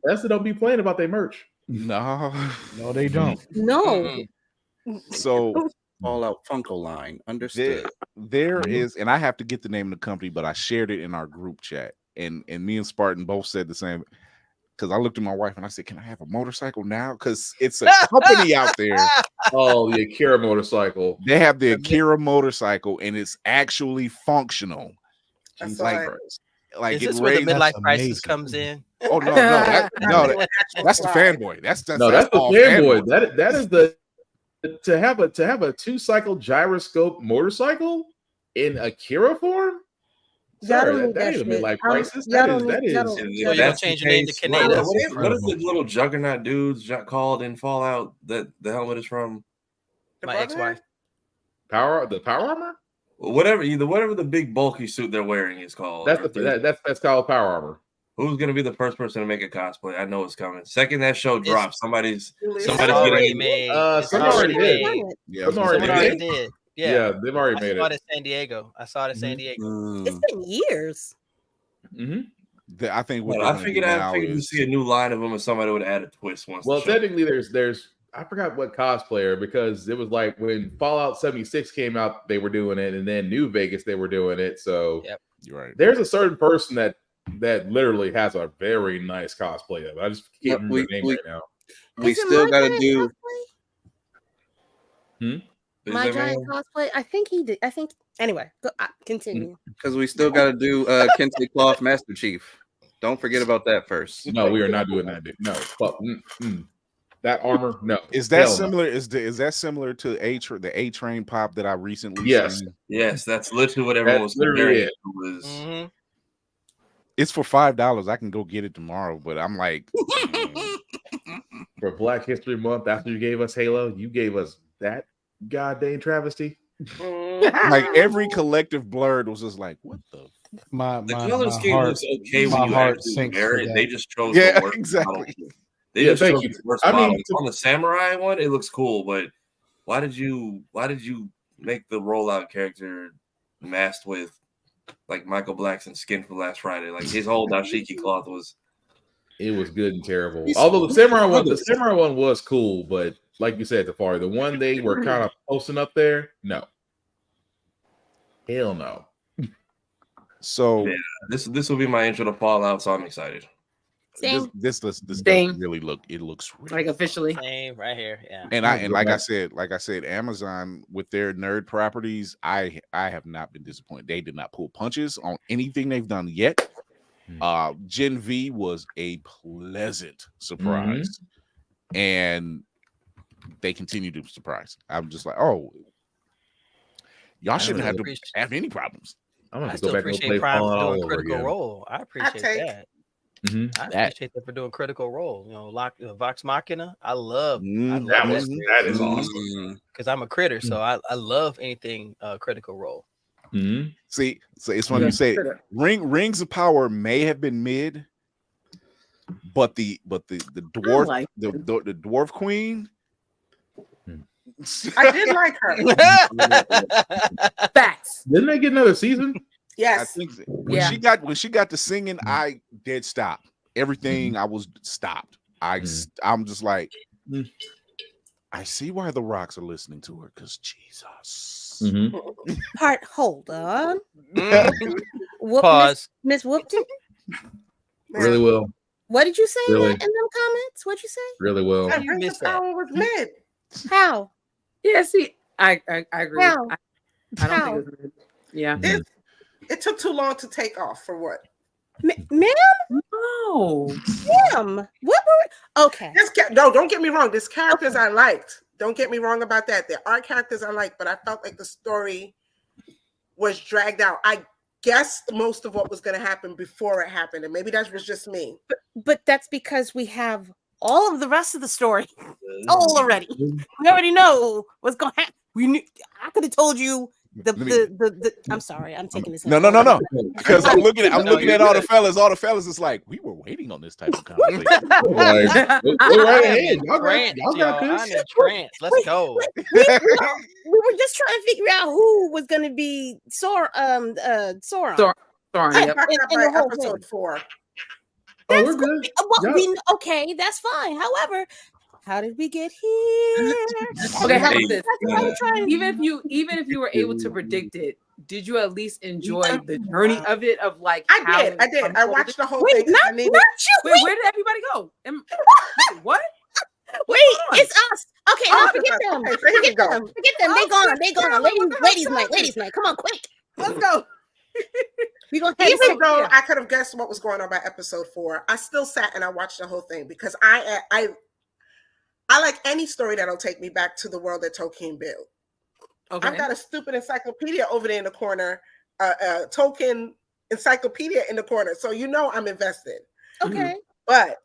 Speaker 4: Bethesda don't be playing about their merch.
Speaker 1: No,
Speaker 6: they don't.
Speaker 2: No.
Speaker 1: So
Speaker 5: Fallout Funko line. Understood.
Speaker 1: There is, and I have to get the name of the company, but I shared it in our group chat, and me and Spartan both said the same. because I looked at my wife and I said, "Can I have a motorcycle now?" Because it's a company out there.
Speaker 4: Oh, the Akira motorcycle.
Speaker 1: They have the Akira motorcycle, and it's actually functional.
Speaker 7: That's
Speaker 1: Like
Speaker 3: is
Speaker 1: it
Speaker 3: this where the
Speaker 1: raises.
Speaker 3: midlife crisis comes in?
Speaker 1: Oh no, that's the fanboy. That's
Speaker 4: the
Speaker 1: all
Speaker 4: fanboy. That is the to have a 2-cycle gyroscope motorcycle in Akira form. Sorry, that ain't a midlife crisis. That is.
Speaker 9: That's
Speaker 3: change your name to Canada.
Speaker 9: What is the little juggernaut dudes called in Fallout that the helmet is from?
Speaker 3: My ex-wife.
Speaker 4: The power armor.
Speaker 9: Whatever the big bulky suit they're wearing is called.
Speaker 4: That's called power armor.
Speaker 9: Who's gonna be the first person to make a cosplay? I know it's coming. Second that show drops, somebody's
Speaker 3: already
Speaker 9: getting
Speaker 3: made.
Speaker 4: Someone already did.
Speaker 1: Yeah,
Speaker 3: someone already did.
Speaker 4: Yeah, they've already made it.
Speaker 3: I saw it in San Diego.
Speaker 2: It's been years.
Speaker 1: I think.
Speaker 9: I figured to see a new line of them, and somebody would add a twist once.
Speaker 4: Well, technically, there's I forgot what cosplayer, because it was like when Fallout 76 came out, they were doing it, and then New Vegas they were doing it. So
Speaker 1: you're right.
Speaker 4: There's a certain person that literally has a very nice cosplay of it. I just can't remember the name right now.
Speaker 5: We still got to do.
Speaker 2: My giant cosplay. I think he did. I think anyway. Continue.
Speaker 5: Because we still got to do Kente Cloth Master Chief. Don't forget about that first.
Speaker 4: No, we are not doing that. No, that armor. No.
Speaker 1: Is that similar? Is that similar to the A-Train pop that I recently?
Speaker 4: Yes.
Speaker 1: Seen?
Speaker 9: Yes, that's literally what everyone was comparing.
Speaker 1: It's for $5. I can go get it tomorrow, but I'm like,
Speaker 4: for Black History Month, after you gave us Halo, you gave us that goddamn travesty.
Speaker 1: Like every collective Blerd was just like, what the?
Speaker 9: The color scheme looks okay when you actually wear it. They just chose the worst
Speaker 1: exactly.
Speaker 9: model. They just chose the worst model. On the samurai one, it looks cool, but why did you make the rollout character masked with like Michael Blackson's skin from last Friday? Like his whole dashiki cloth was.
Speaker 4: It was good and terrible. Although the samurai one was cool, but like you said, Tafari, the one they were kind of posting up there, no, hell no.
Speaker 1: So
Speaker 9: yeah, this will be my intro to Fallout, so I'm excited.
Speaker 1: This doesn't really look. It looks really
Speaker 8: like officially
Speaker 3: same right here. Yeah,
Speaker 1: and like I said, Amazon with their nerd properties, I have not been disappointed. They did not pull punches on anything they've done yet. Gen V was a pleasant surprise, and they continue to surprise. I'm just like, oh, y'all shouldn't have to have any problems.
Speaker 4: I'm gonna
Speaker 3: I
Speaker 4: go
Speaker 3: still
Speaker 4: back and
Speaker 3: appreciate
Speaker 4: play
Speaker 3: Prime for
Speaker 4: Fallout all
Speaker 3: doing
Speaker 4: over
Speaker 3: Critical
Speaker 4: again.
Speaker 3: Role. I appreciate that. I appreciate that for doing Critical Role. You know, Vox Machina. I love
Speaker 4: that is awesome
Speaker 3: because I'm a critter, so I love anything Critical Role.
Speaker 1: See, so it's funny you say Rings of Power may have been mid, but the dwarf the dwarf queen.
Speaker 7: I did like her.
Speaker 2: Facts.
Speaker 4: Didn't they get another season?
Speaker 7: Yes.
Speaker 1: I think so. When she got to singing, I did stop. Everything I was stopped. I'm just like, I see why the Rocks are listening to her, because Jesus.
Speaker 2: Hold on.
Speaker 3: Pause.
Speaker 2: Miss Whoopton.
Speaker 4: Really well.
Speaker 2: What did you say in
Speaker 4: Really?
Speaker 2: them comments? What'd you say?
Speaker 4: Really well.
Speaker 7: That Rings of Power was mid.
Speaker 2: How?
Speaker 8: Yeah, see, I agree.
Speaker 2: How?
Speaker 8: I don't think it was mid. Yeah.
Speaker 7: It took too long to take off for what?
Speaker 2: Ma'am?
Speaker 8: No.
Speaker 2: Ma'am. What were okay.
Speaker 7: No, don't get me wrong. There's characters I liked. Don't get me wrong about that. There are characters I liked, but I felt like the story was dragged out. I guessed most of what was going to happen before it happened, and maybe that was just me.
Speaker 2: But that's because we have all of the rest of the story told already. We already know what's going to happen. We knew. I could have told you the. I'm sorry. I'm taking this.
Speaker 1: No. Because I'm looking at all the fellas. All the fellas is like, we were waiting on this type of conversation.
Speaker 4: Go right ahead.
Speaker 3: I'm in trance. Let's go.
Speaker 2: We were just trying to figure out who was going to be Sauron.
Speaker 8: Yep.
Speaker 2: In the whole
Speaker 7: episode 4.
Speaker 2: That's
Speaker 4: we're good.
Speaker 2: Okay, that's fine. However, how did we get here?
Speaker 8: Okay, how about this? Even if you were able to predict it, did you at least enjoy the journey of it? Of like,
Speaker 7: I did. I watched the whole thing.
Speaker 2: Not you.
Speaker 8: Wait, where did everybody go? What?
Speaker 2: Wait, it's us. Okay, no, forget them.
Speaker 7: Okay, so here we go.
Speaker 2: Forget them. They gone. They gone. Ladies night. Come on, quick.
Speaker 8: Let's go.
Speaker 2: We gonna
Speaker 7: Even though I could have guessed what was going on by episode 4, I still sat and I watched the whole thing because I like any story that'll take me back to the world that Tolkien built.
Speaker 8: Okay.
Speaker 7: I've got a stupid encyclopedia over there in the corner, Tolkien encyclopedia in the corner, so you know I'm invested.
Speaker 2: Okay,
Speaker 7: but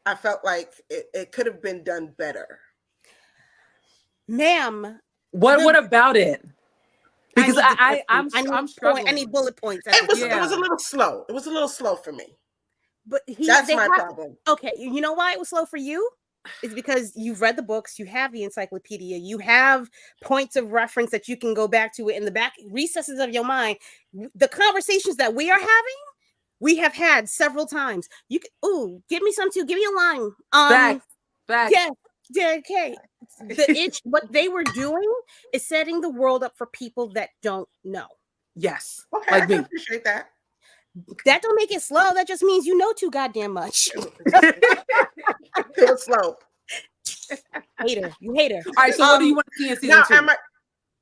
Speaker 7: I felt like it could have been done better,
Speaker 2: ma'am.
Speaker 8: What about it? Because I'm struggling.
Speaker 2: I need bullet points.
Speaker 7: It was a little slow. It was a little slow for me.
Speaker 2: But
Speaker 7: that's my problem.
Speaker 2: Okay, you know why it was slow for you? It's because you've read the books, you have the encyclopedia, you have points of reference that you can go back to in the back recesses of your mind. The conversations that we are having, we have had several times. You can, give me some too. Give me a line.
Speaker 8: Facts.
Speaker 2: Yeah. Okay. What they were doing is setting the world up for people that don't know.
Speaker 8: Yes.
Speaker 7: Okay,
Speaker 8: like
Speaker 7: I can appreciate that.
Speaker 2: That don't make it slow. That just means you know too goddamn much.
Speaker 7: It was slow.
Speaker 2: Hater. You hater.
Speaker 8: All right. So what do you want to see in season 2?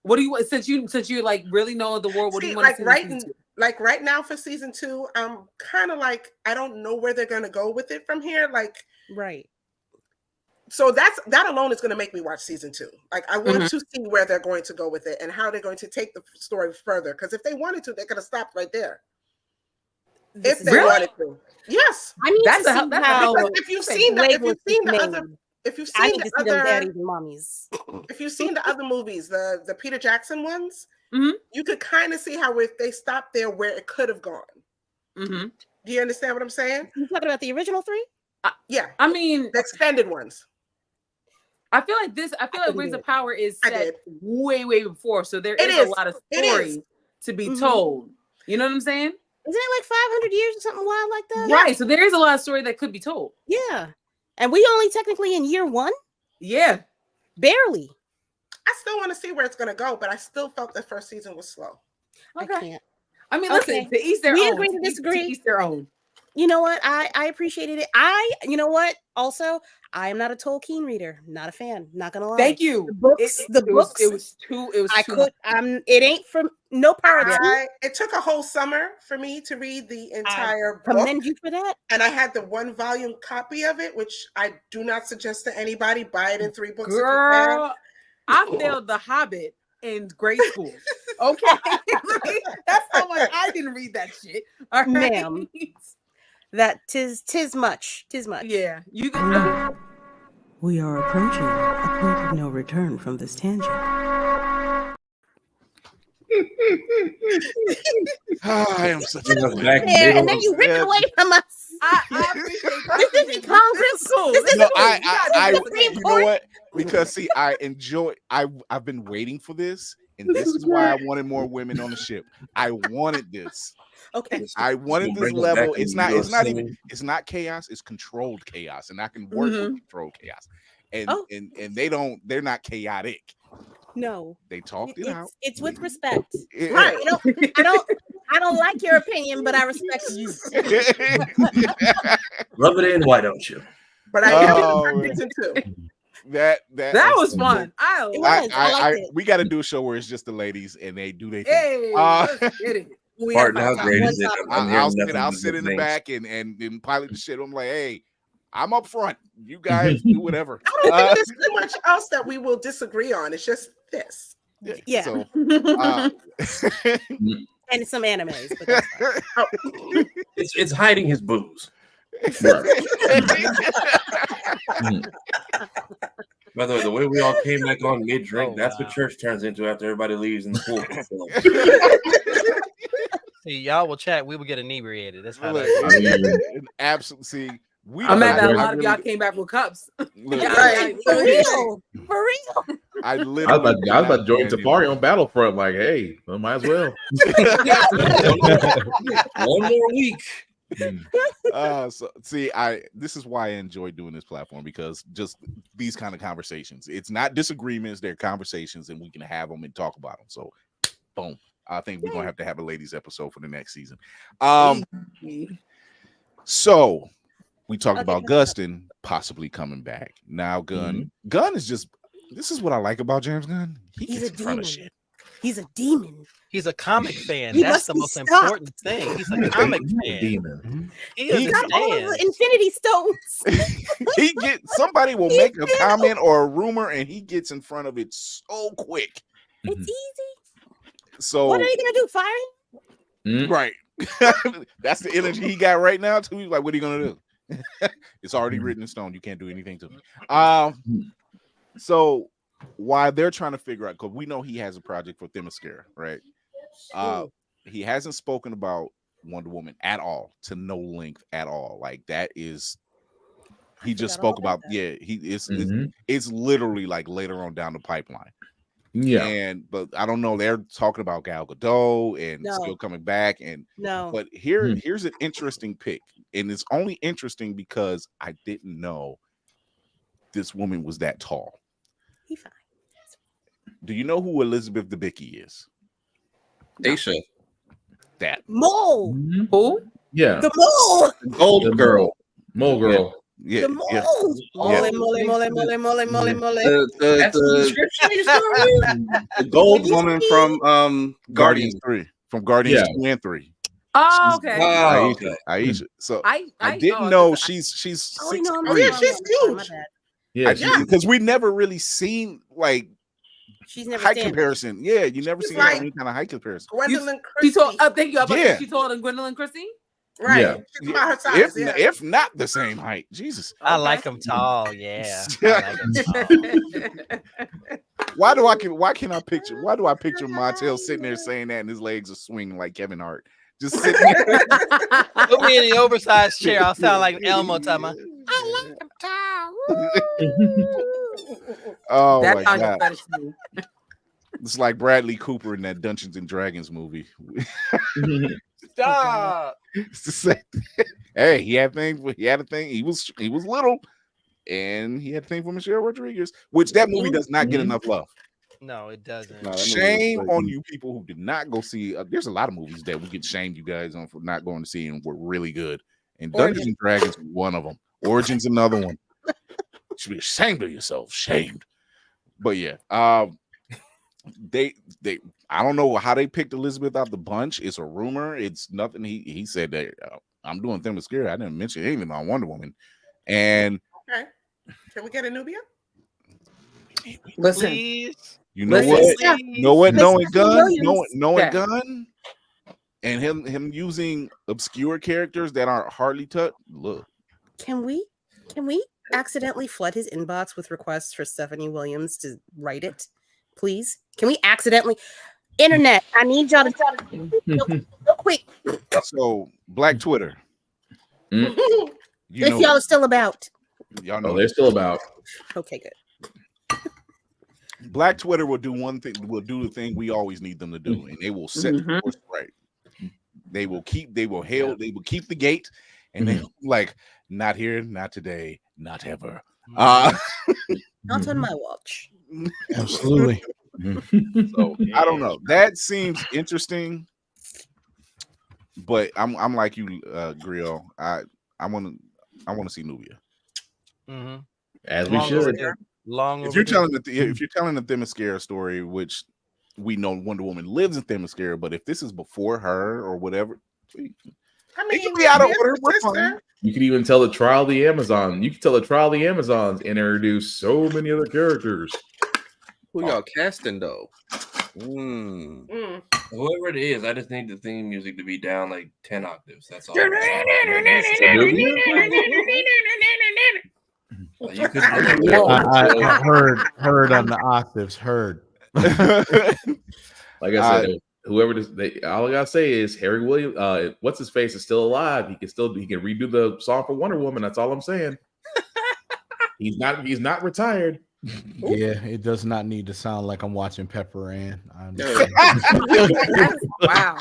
Speaker 2: What do
Speaker 8: you want since you like really know the world? What do you want to see in season 2?
Speaker 7: Like right now for season 2, I'm kind of like I don't know where they're gonna go with it from here. Like
Speaker 2: right.
Speaker 7: So that alone is going to make me watch season 2. Like I want to see where they're going to go with it and how they're going to take the story further. Because if they wanted to, they could have stopped right there. If they wanted to, yes.
Speaker 2: I mean,
Speaker 8: that's
Speaker 2: how.
Speaker 7: If you've seen the other movies, the Peter Jackson ones, you could kind of see how if they stopped there where it could have gone. Do you understand what I'm saying?
Speaker 2: You talking about the original 3?
Speaker 7: Yeah,
Speaker 8: I mean
Speaker 7: the extended ones.
Speaker 8: I feel like Rings of Power is set way before, so there is a lot of story to be told. You know what I'm saying?
Speaker 2: Isn't it like 500 years or something wild like that?
Speaker 8: Right. So there is a lot of story that could be told.
Speaker 2: Yeah, and we only technically in year 1.
Speaker 8: Yeah,
Speaker 2: barely.
Speaker 7: I still want to see where it's going to go, but I still felt the first season was slow.
Speaker 2: Okay. I can't.
Speaker 8: I mean, listen, to each their own.
Speaker 2: We agree to disagree.
Speaker 8: To each their own.
Speaker 2: You know what? I appreciated it. You know what? Also, I am not a Tolkien reader. Not a fan. Not gonna lie.
Speaker 8: Thank you.
Speaker 2: The books.
Speaker 8: It was too.
Speaker 2: It ain't from no power.
Speaker 7: It took a whole summer for me to read the entire book.
Speaker 2: Commend you for that.
Speaker 7: And I had the 1-volume copy of it, which I do not suggest to anybody. Buy it in 3 books.
Speaker 8: Girl, I failed The Hobbit in grade school. Okay, that's how much I didn't read that shit. All right?
Speaker 2: Ma'am. That tis much.
Speaker 8: Yeah, you can.
Speaker 2: We are approaching a point of no return from this tangent.
Speaker 1: I am such a
Speaker 2: and then you rip it away from us.
Speaker 8: I appreciate that.
Speaker 2: This isn't Congress.
Speaker 8: Cool.
Speaker 2: This
Speaker 1: you know what? Because see, I've been waiting for this, and this is why I wanted more women on the ship. I wanted this.
Speaker 2: Okay.
Speaker 1: I wanted this level. It's not chaos, it's controlled chaos, and I can work with controlled chaos. And they're not chaotic.
Speaker 2: No.
Speaker 1: They talked it out.
Speaker 2: It's with respect.
Speaker 7: Right.
Speaker 2: I don't like your opinion, but I respect you.
Speaker 9: Rub it in, why don't you?
Speaker 7: But I season 2.
Speaker 1: That
Speaker 8: was fun. I liked it.
Speaker 1: We got to do a show where it's just the ladies and they do their thing.
Speaker 8: Hey, let's get it.
Speaker 9: Martin, how great is it?
Speaker 1: I'll sit in the back and pilot the shit. I'm like, hey, I'm up front. You guys do whatever.
Speaker 7: I don't think there's too much else that we will disagree on. It's just this.
Speaker 2: Yeah.
Speaker 1: So,
Speaker 2: and some animes. But
Speaker 9: it's hiding his booze. By the way, the way we all came back on mid-drink, that's what church turns into after everybody leaves in the pool.
Speaker 3: See, y'all will chat. We will get inebriated. That's how
Speaker 1: absolutely. See,
Speaker 8: I'm mad that a lot of y'all came back with cups.
Speaker 2: Right. For real.
Speaker 1: I
Speaker 4: was about to join Safari on Battlefront. Like, hey, I might as well.
Speaker 9: One more week.
Speaker 1: So see, this is why I enjoy doing this platform, because just these kind of conversations. It's not disagreements; they're conversations, and we can have them and talk about them. So Boom. I think we're gonna have a ladies episode for the next season. So we talked about Gustin possibly coming back. Now Gunn is just, this is what I like about James Gunn. He's in front of shit.
Speaker 2: He's a demon.
Speaker 3: He's a comic fan.
Speaker 2: He
Speaker 3: That's
Speaker 2: must
Speaker 3: the
Speaker 2: be
Speaker 3: most
Speaker 2: stopped.
Speaker 3: important thing. He's a comic fan.
Speaker 4: Demon.
Speaker 3: He
Speaker 2: got all of the Infinity Stones.
Speaker 1: He somebody will make a comment or a rumor and he gets in front of it so quick.
Speaker 2: It's easy.
Speaker 1: So
Speaker 2: what are you gonna do? Fire him?
Speaker 1: Right. That's the energy he got right now too. He's like, what are you gonna do? It's already written in stone. You can't do anything to me. So while they're trying to figure out, because we know he has a project for Themyscira, right? He hasn't spoken about Wonder Woman at all, to no length at all. Like that is, he just spoke about it's literally like later on down the pipeline. Yeah, but I don't know. They're talking about Gal Gadot and still coming back, but here's an interesting pick, and it's only interesting because I didn't know this woman was that tall.
Speaker 2: He's fine.
Speaker 1: Do you know who Elizabeth Debicki is?
Speaker 5: Aisha.
Speaker 1: That
Speaker 2: Mole.
Speaker 8: Who?
Speaker 4: Yeah.
Speaker 2: The mole.
Speaker 5: The gold girl.
Speaker 4: Mole girl.
Speaker 1: Yeah.
Speaker 2: The mole.
Speaker 1: Yeah.
Speaker 2: Mole.
Speaker 5: The gold woman from
Speaker 1: Guardians 3. From Guardians 2 and 3.
Speaker 8: Oh, okay.
Speaker 1: Aisha. So I didn't
Speaker 8: oh,
Speaker 1: know she's 6'3".
Speaker 7: Yeah, she's huge.
Speaker 4: Yeah,
Speaker 1: because we never really seen like
Speaker 2: she's never
Speaker 1: height comparison. Yeah, you never seen
Speaker 7: like
Speaker 1: any kind of height comparison.
Speaker 7: Gwendolyn Christie.
Speaker 8: Thank you. She told him Gwendolyn Christie.
Speaker 7: Right.
Speaker 1: Yeah.
Speaker 7: She's about her size.
Speaker 1: If not the same height. Jesus.
Speaker 3: I like him tall. Yeah. I like him tall.
Speaker 1: Why do I picture Montel sitting there saying that and his legs are swinging like Kevin Hart? Just sitting there.
Speaker 3: Put me in the oversized chair. I'll sound like Elmo Tama. I like him tall.
Speaker 1: Oh
Speaker 8: That's
Speaker 1: my God. It's like Bradley Cooper in that Dungeons and Dragons movie.
Speaker 3: Stop.
Speaker 1: It's the same. Hey, he had a thing. He was little, and he had a thing for Michelle Rodriguez, which that movie does not get enough love.
Speaker 3: No, it doesn't.
Speaker 1: No, shame on you people who did not go see. There's a lot of movies that we get shamed you guys on for not going to see and were really good. And Dungeons and Dragons was one of them. Origin's another one. You should be ashamed of yourself. Shamed. But yeah, they I don't know how they picked Elizabeth out the bunch. It's a rumor. It's nothing. He said that I'm doing Themyscira. I didn't mention anything about Wonder Woman. And
Speaker 7: okay, can we get a Nubia?
Speaker 8: Listen,
Speaker 3: please.
Speaker 1: You know what? Knowing Gunn, and him using obscure characters that aren't hardly touched. Look,
Speaker 2: can we accidentally flood his inbox with requests for Stephanie Williams to write it? Please, can we accidentally? Internet, I need y'all to real quick.
Speaker 1: So Black Twitter.
Speaker 2: If y'all are still about.
Speaker 1: Y'all know
Speaker 4: they're still about.
Speaker 2: Okay, good.
Speaker 1: Black Twitter will do one thing. Will do the thing we always need them to do, and they will set the course right. They will keep the gate, and they like not here, not today, not ever.
Speaker 2: Not on my watch.
Speaker 6: Absolutely.
Speaker 1: So I don't know. That seems interesting, but I'm like you, Griot. I want to see Nubia.
Speaker 4: As we should.
Speaker 1: If you're telling the Themyscira story, which we know Wonder Woman lives in Themyscira, but if this is before her or whatever, it could be out of order. We're fine.
Speaker 4: You could even tell the Trial of the Amazon. You could tell the Trial of the Amazons introduce so many other characters.
Speaker 5: Who y'all casting though?
Speaker 9: Whoever it is, I just need the theme music to be down like 10 octaves. That's all.
Speaker 6: I heard on the octaves. Heard.
Speaker 4: Like I said, whoever all I gotta say is Harry Williams. What's his face is still alive. He can redo the song for Wonder Woman. That's all I'm saying. He's not retired.
Speaker 6: Yeah, it does not need to sound like I'm watching Pepper Ann.
Speaker 8: Wow.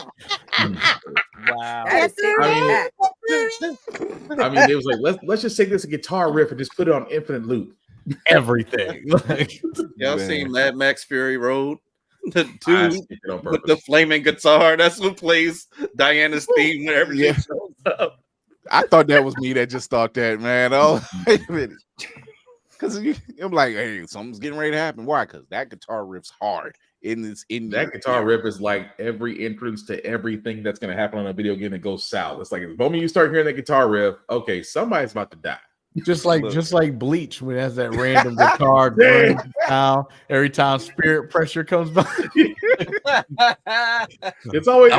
Speaker 3: Wow.
Speaker 4: I mean, they was like, let's just take this guitar riff and just put it on infinite loop.
Speaker 6: Everything.
Speaker 5: Y'all seen Mad Max Fury Road? The dude with the flaming guitar. That's who plays Diana's theme whenever she shows up.
Speaker 1: I thought that was me that just thought that, man. Oh, wait a minute. Because I'm like, hey, something's getting ready to happen. Why? Because that guitar riff's hard.
Speaker 4: That guitar riff is like every entrance to everything that's going to happen on a video game that goes south. It's like the moment you start hearing that guitar riff, okay, somebody's about to die.
Speaker 6: Just like Bleach when it has that random guitar down every time spirit pressure comes by.
Speaker 4: It's always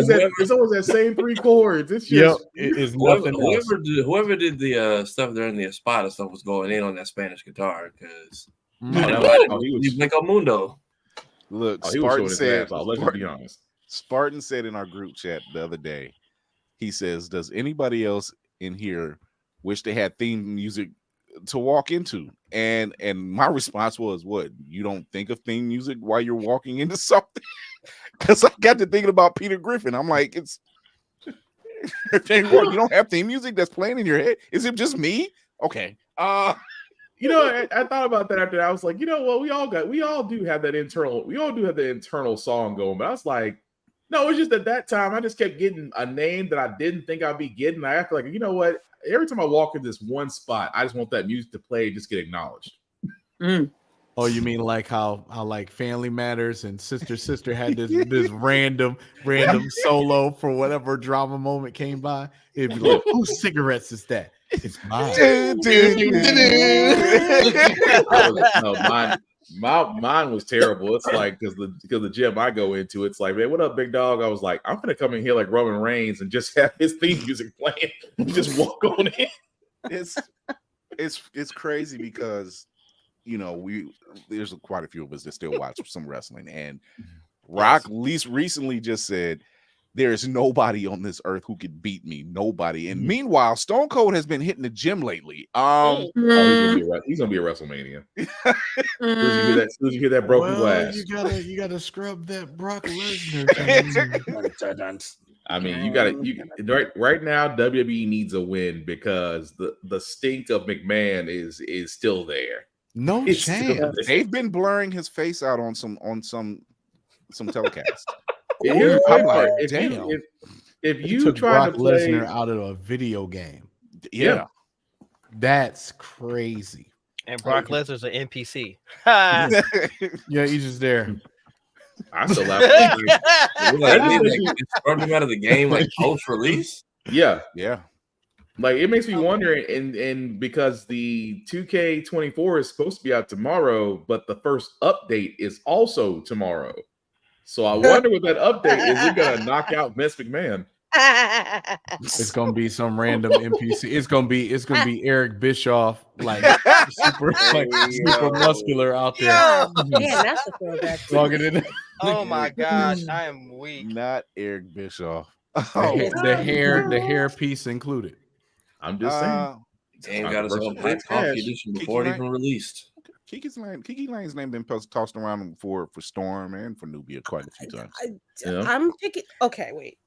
Speaker 4: that same three chords. It's just
Speaker 6: it's nothing else.
Speaker 9: Whoever did the stuff during the Espada stuff was going in on that Spanish guitar because he's like a mundo.
Speaker 1: Look,
Speaker 4: Spartan said, let's be honest.
Speaker 1: Spartan said in our group chat the other day, he says, does anybody else in here wish they had theme music to walk into? And my response was, what? You don't think of theme music while you're walking into something? Because I got to thinking about Peter Griffin. I'm like, you don't have theme music that's playing in your head? Is it just me? Okay.
Speaker 4: I thought about that after that. I was like, you know what? We all do have that internal song going. But I was like, no, it's just at that time I just kept getting a name that I didn't think I'd be getting. I feel like, you know what? Every time I walk in this one spot, I just want that music to play, just get acknowledged.
Speaker 6: Oh, you mean like how like Family Matters and Sister had this random solo for whatever drama moment came by? It'd be like, whose cigarettes is that? It's mine.
Speaker 4: Mine was terrible. It's like because the gym I go into, it's like, man, what up, big dog? I was like, I'm gonna come in here like Roman Reigns and just have his theme music playing and just walk on in.
Speaker 1: It's crazy because there's quite a few of us that still watch some wrestling, and Rock least recently just said there's nobody on this earth who could beat me. Nobody. And meanwhile, Stone Cold has been hitting the gym lately.
Speaker 4: He's gonna be a WrestleMania. As soon as you hear that broken glass,
Speaker 6: you gotta scrub that Brock Lesnar.
Speaker 4: I mean, right now WWE needs a win because the stink of McMahon is still there.
Speaker 6: No chance.
Speaker 1: They've been blurring his face out on some telecast.
Speaker 6: I'm like,
Speaker 4: damn. If you
Speaker 6: took
Speaker 4: try
Speaker 6: Brock
Speaker 4: to play
Speaker 6: Lesnar out of a video game,
Speaker 1: that's
Speaker 6: crazy.
Speaker 3: And Brock Lesnar's an NPC.
Speaker 6: Yeah, he's just there.
Speaker 4: I still laugh.
Speaker 9: Starting him out of the game like post release.
Speaker 4: Yeah.
Speaker 1: Like
Speaker 4: it makes me wonder, and because the 2K24 is supposed to be out tomorrow, but the first update is also tomorrow. So I wonder with that update, is it gonna knock out Vince McMahon?
Speaker 6: It's gonna be some random NPC. It's gonna be Eric Bischoff, like super muscular out there.
Speaker 2: Yeah, that's a throwback.
Speaker 6: Logging in.
Speaker 3: Oh my gosh, I am weak.
Speaker 1: Not Eric Bischoff.
Speaker 6: The hair piece included.
Speaker 4: I'm just saying.
Speaker 9: Game got his own hot coffee edition before it even released.
Speaker 1: Kiki Lane's name been tossed around for Storm and for Nubia quite a few times.
Speaker 2: I'm picking. Okay, wait.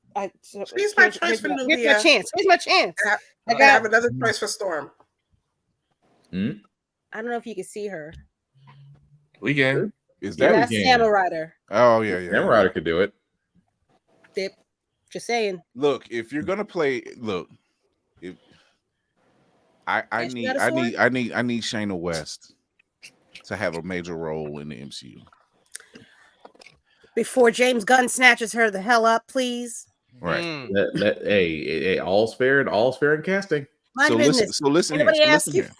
Speaker 7: She's my choice for Nubia.
Speaker 2: Here's my chance.
Speaker 7: I have another choice for Storm.
Speaker 2: I don't know if you can see her.
Speaker 9: We can.
Speaker 1: Is that
Speaker 2: Samurai Rider?
Speaker 1: Oh yeah.
Speaker 4: Samurai Rider could do it.
Speaker 2: Dip. Just saying.
Speaker 1: Look, if you're gonna play, if I need Shayna West to have a major role in the MCU.
Speaker 2: Before James Gunn snatches her the hell up, please.
Speaker 1: Right.
Speaker 4: Hey, all's fair in casting.
Speaker 1: So listen here.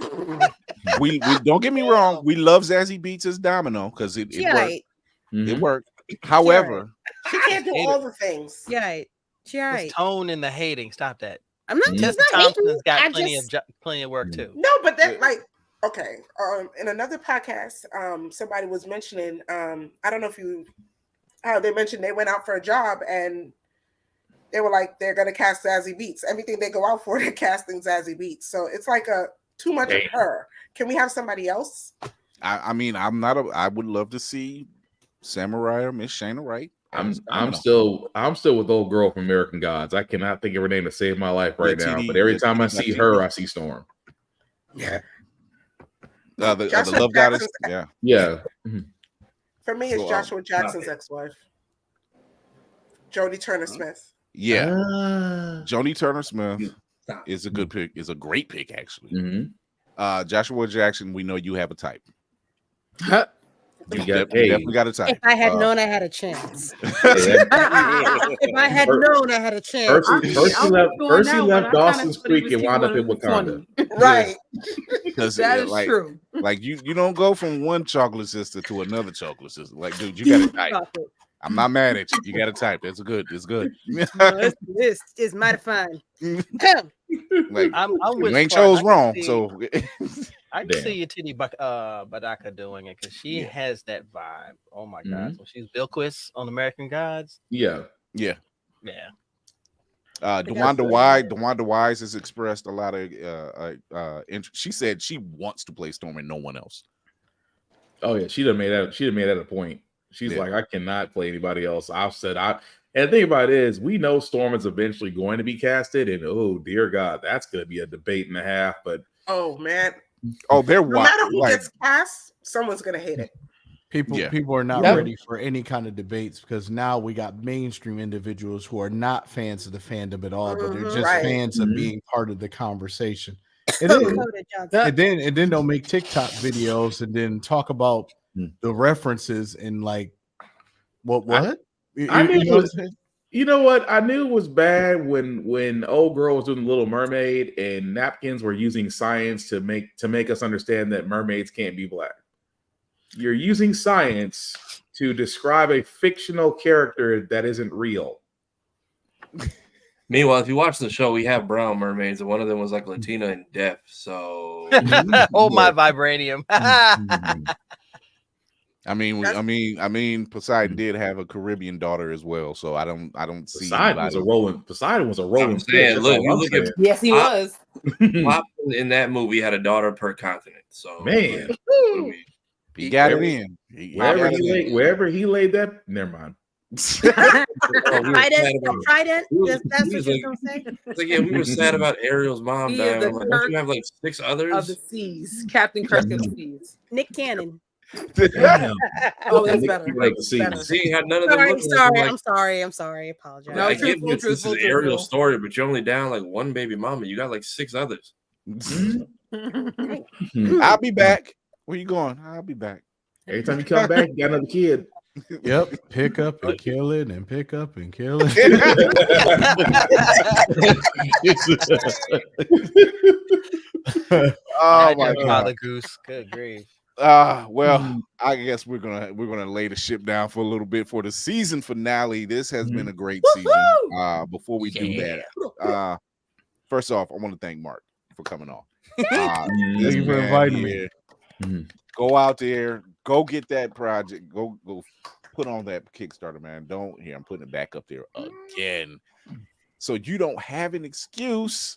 Speaker 1: We don't get me wrong. We love Zazie Beetz as Domino because it worked. It worked. However,
Speaker 7: she can't do all the things.
Speaker 2: Yeah, she all right.
Speaker 3: This tone and the hating. Stop that.
Speaker 2: I'm not.
Speaker 3: Tessa Thompson's got plenty of work too.
Speaker 7: No, but that okay. In another podcast, somebody was mentioning. I don't know if how they mentioned they went out for a job and they were like they're gonna cast Zazie Beetz. Everything they go out for, they're casting Zazie Beetz. So it's like too much of her. Can we have somebody else?
Speaker 1: I mean, I would love to see Samurai or Miss Shayna Wright.
Speaker 4: I'm still with old girl from American Gods. I cannot think of her name to save my life right now. But every time I see her, I see Storm.
Speaker 7: Yeah.
Speaker 1: The love goddess. Yeah.
Speaker 4: Yeah. Mm-hmm.
Speaker 7: For me, it's
Speaker 1: So,
Speaker 7: Joshua Jackson's ex-wife, Jodie Turner-Smith.
Speaker 1: Yeah, Jodie Turner-Smith is a good pick. Is a great pick, actually.
Speaker 4: Mm-hmm.
Speaker 1: Joshua Jackson, we know you have a type.
Speaker 4: You
Speaker 1: definitely got a type.
Speaker 2: If I had known I had a chance.
Speaker 4: Yeah,
Speaker 2: If I had known I had a chance.
Speaker 4: First he left Dawson's Creek and wound up in Wakanda.
Speaker 7: Right.
Speaker 1: Because
Speaker 8: that is
Speaker 1: like,
Speaker 8: true.
Speaker 1: Like you don't go from one chocolate sister to another chocolate sister. Like, dude, you got a type. I'm not mad at you. You got a type. That's good. It's good.
Speaker 2: No, it's mighty fine.
Speaker 1: Like,
Speaker 3: I'm
Speaker 1: you
Speaker 3: with
Speaker 1: ain't
Speaker 3: Clark.
Speaker 1: chose
Speaker 3: I can
Speaker 1: wrong.
Speaker 3: see-
Speaker 1: So
Speaker 3: I can see Tini Badaka doing it because she has that vibe. Oh my god! So she's Bilquis on American Gods.
Speaker 4: Yeah.
Speaker 1: DeWanda Wise has expressed a lot of interest. She said she wants to play Storm and no one else.
Speaker 4: Oh yeah, she done made that a point. She's like, I cannot play anybody else. I've said and the thing about it is, we know Storm is eventually going to be casted, and oh dear God, that's going to be a debate and a half. But
Speaker 7: oh man,
Speaker 1: they're
Speaker 7: no matter who gets cast, someone's gonna hate it.
Speaker 6: People are not ready for any kind of debates because now we got mainstream individuals who are not fans of the fandom at all, but they're just fans of being part of the conversation. And then they'll make TikTok videos and then talk about the references and like what?
Speaker 4: You know what? I knew it was bad when old girl was doing the Little Mermaid and napkins were using science to make us understand that mermaids can't be black. You're using science to describe a fictional character that isn't real.
Speaker 9: Meanwhile, if you watch the show, we have brown mermaids, and one of them was like Latina and deaf. So,
Speaker 3: oh my vibranium!
Speaker 1: I mean, Poseidon did have a Caribbean daughter as well, so I don't see.
Speaker 4: Poseidon was a rolling.
Speaker 9: Saying, look, you look at
Speaker 8: yes, he was.
Speaker 9: Pop in that movie had a daughter per continent. So
Speaker 4: man,
Speaker 1: he got it in.
Speaker 4: Wherever he laid that, never mind.
Speaker 2: Trident. That's what you're gonna say.
Speaker 9: It's like, yeah, we were sad about Ariel's mom dying. Like, don't you have like 6 others
Speaker 8: of the seas? Captain Kirk of the seas.
Speaker 2: Nick Cannon.
Speaker 8: Oh, that's better.
Speaker 9: Like,
Speaker 8: better.
Speaker 9: See, had none of them.
Speaker 2: I'm sorry. I apologize.
Speaker 9: No, I get this is Ariel's story, but you're only down like 1 baby mama. You got like 6 others.
Speaker 1: I'll be back. Where you going? I'll be back.
Speaker 4: Every time you come back, you got another kid.
Speaker 6: Yep, pick up and kill it, and pick up and kill it.
Speaker 1: Oh my God,
Speaker 3: the goose! Good grief.
Speaker 1: Well, I guess we're gonna lay the ship down for a little bit for the season finale. This has been a great season. Before we do that, first off, I want to thank Mark for coming on.
Speaker 6: Thank you for inviting me.
Speaker 1: Go out there, go get that project, go put on that Kickstarter, man. I'm putting it back up there again, so you don't have an excuse.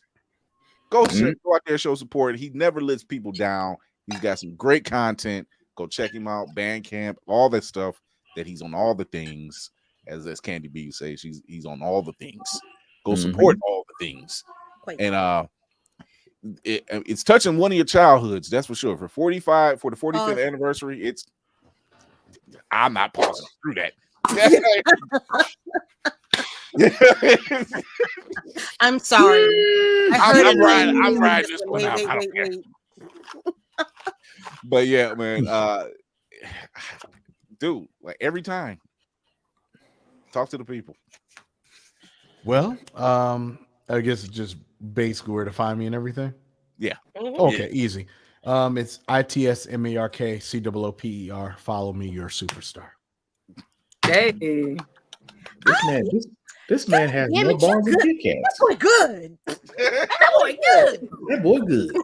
Speaker 1: Go out there, show support. He never lets people down. He's got some great content. Go check him out. Bandcamp, all that stuff. That he's on all the things, as Candy B says. He's on all the things. Go support all the things. And it's touching one of your childhoods. That's for sure. For the 45th anniversary, I'm not pausing through that.
Speaker 2: I'm sorry.
Speaker 1: I'm riding this one out.
Speaker 2: Wait.
Speaker 1: But yeah, man, dude, like every time, talk to the people.
Speaker 6: Well, I guess it's just basically where to find me and everything.
Speaker 1: Yeah.
Speaker 6: Okay, easy. It's ITSMARKCOOPER. Follow me, you're a superstar.
Speaker 8: Hey.
Speaker 4: This man has more balls than Kit Kats.
Speaker 2: That boy good. That boy good.
Speaker 4: That boy good.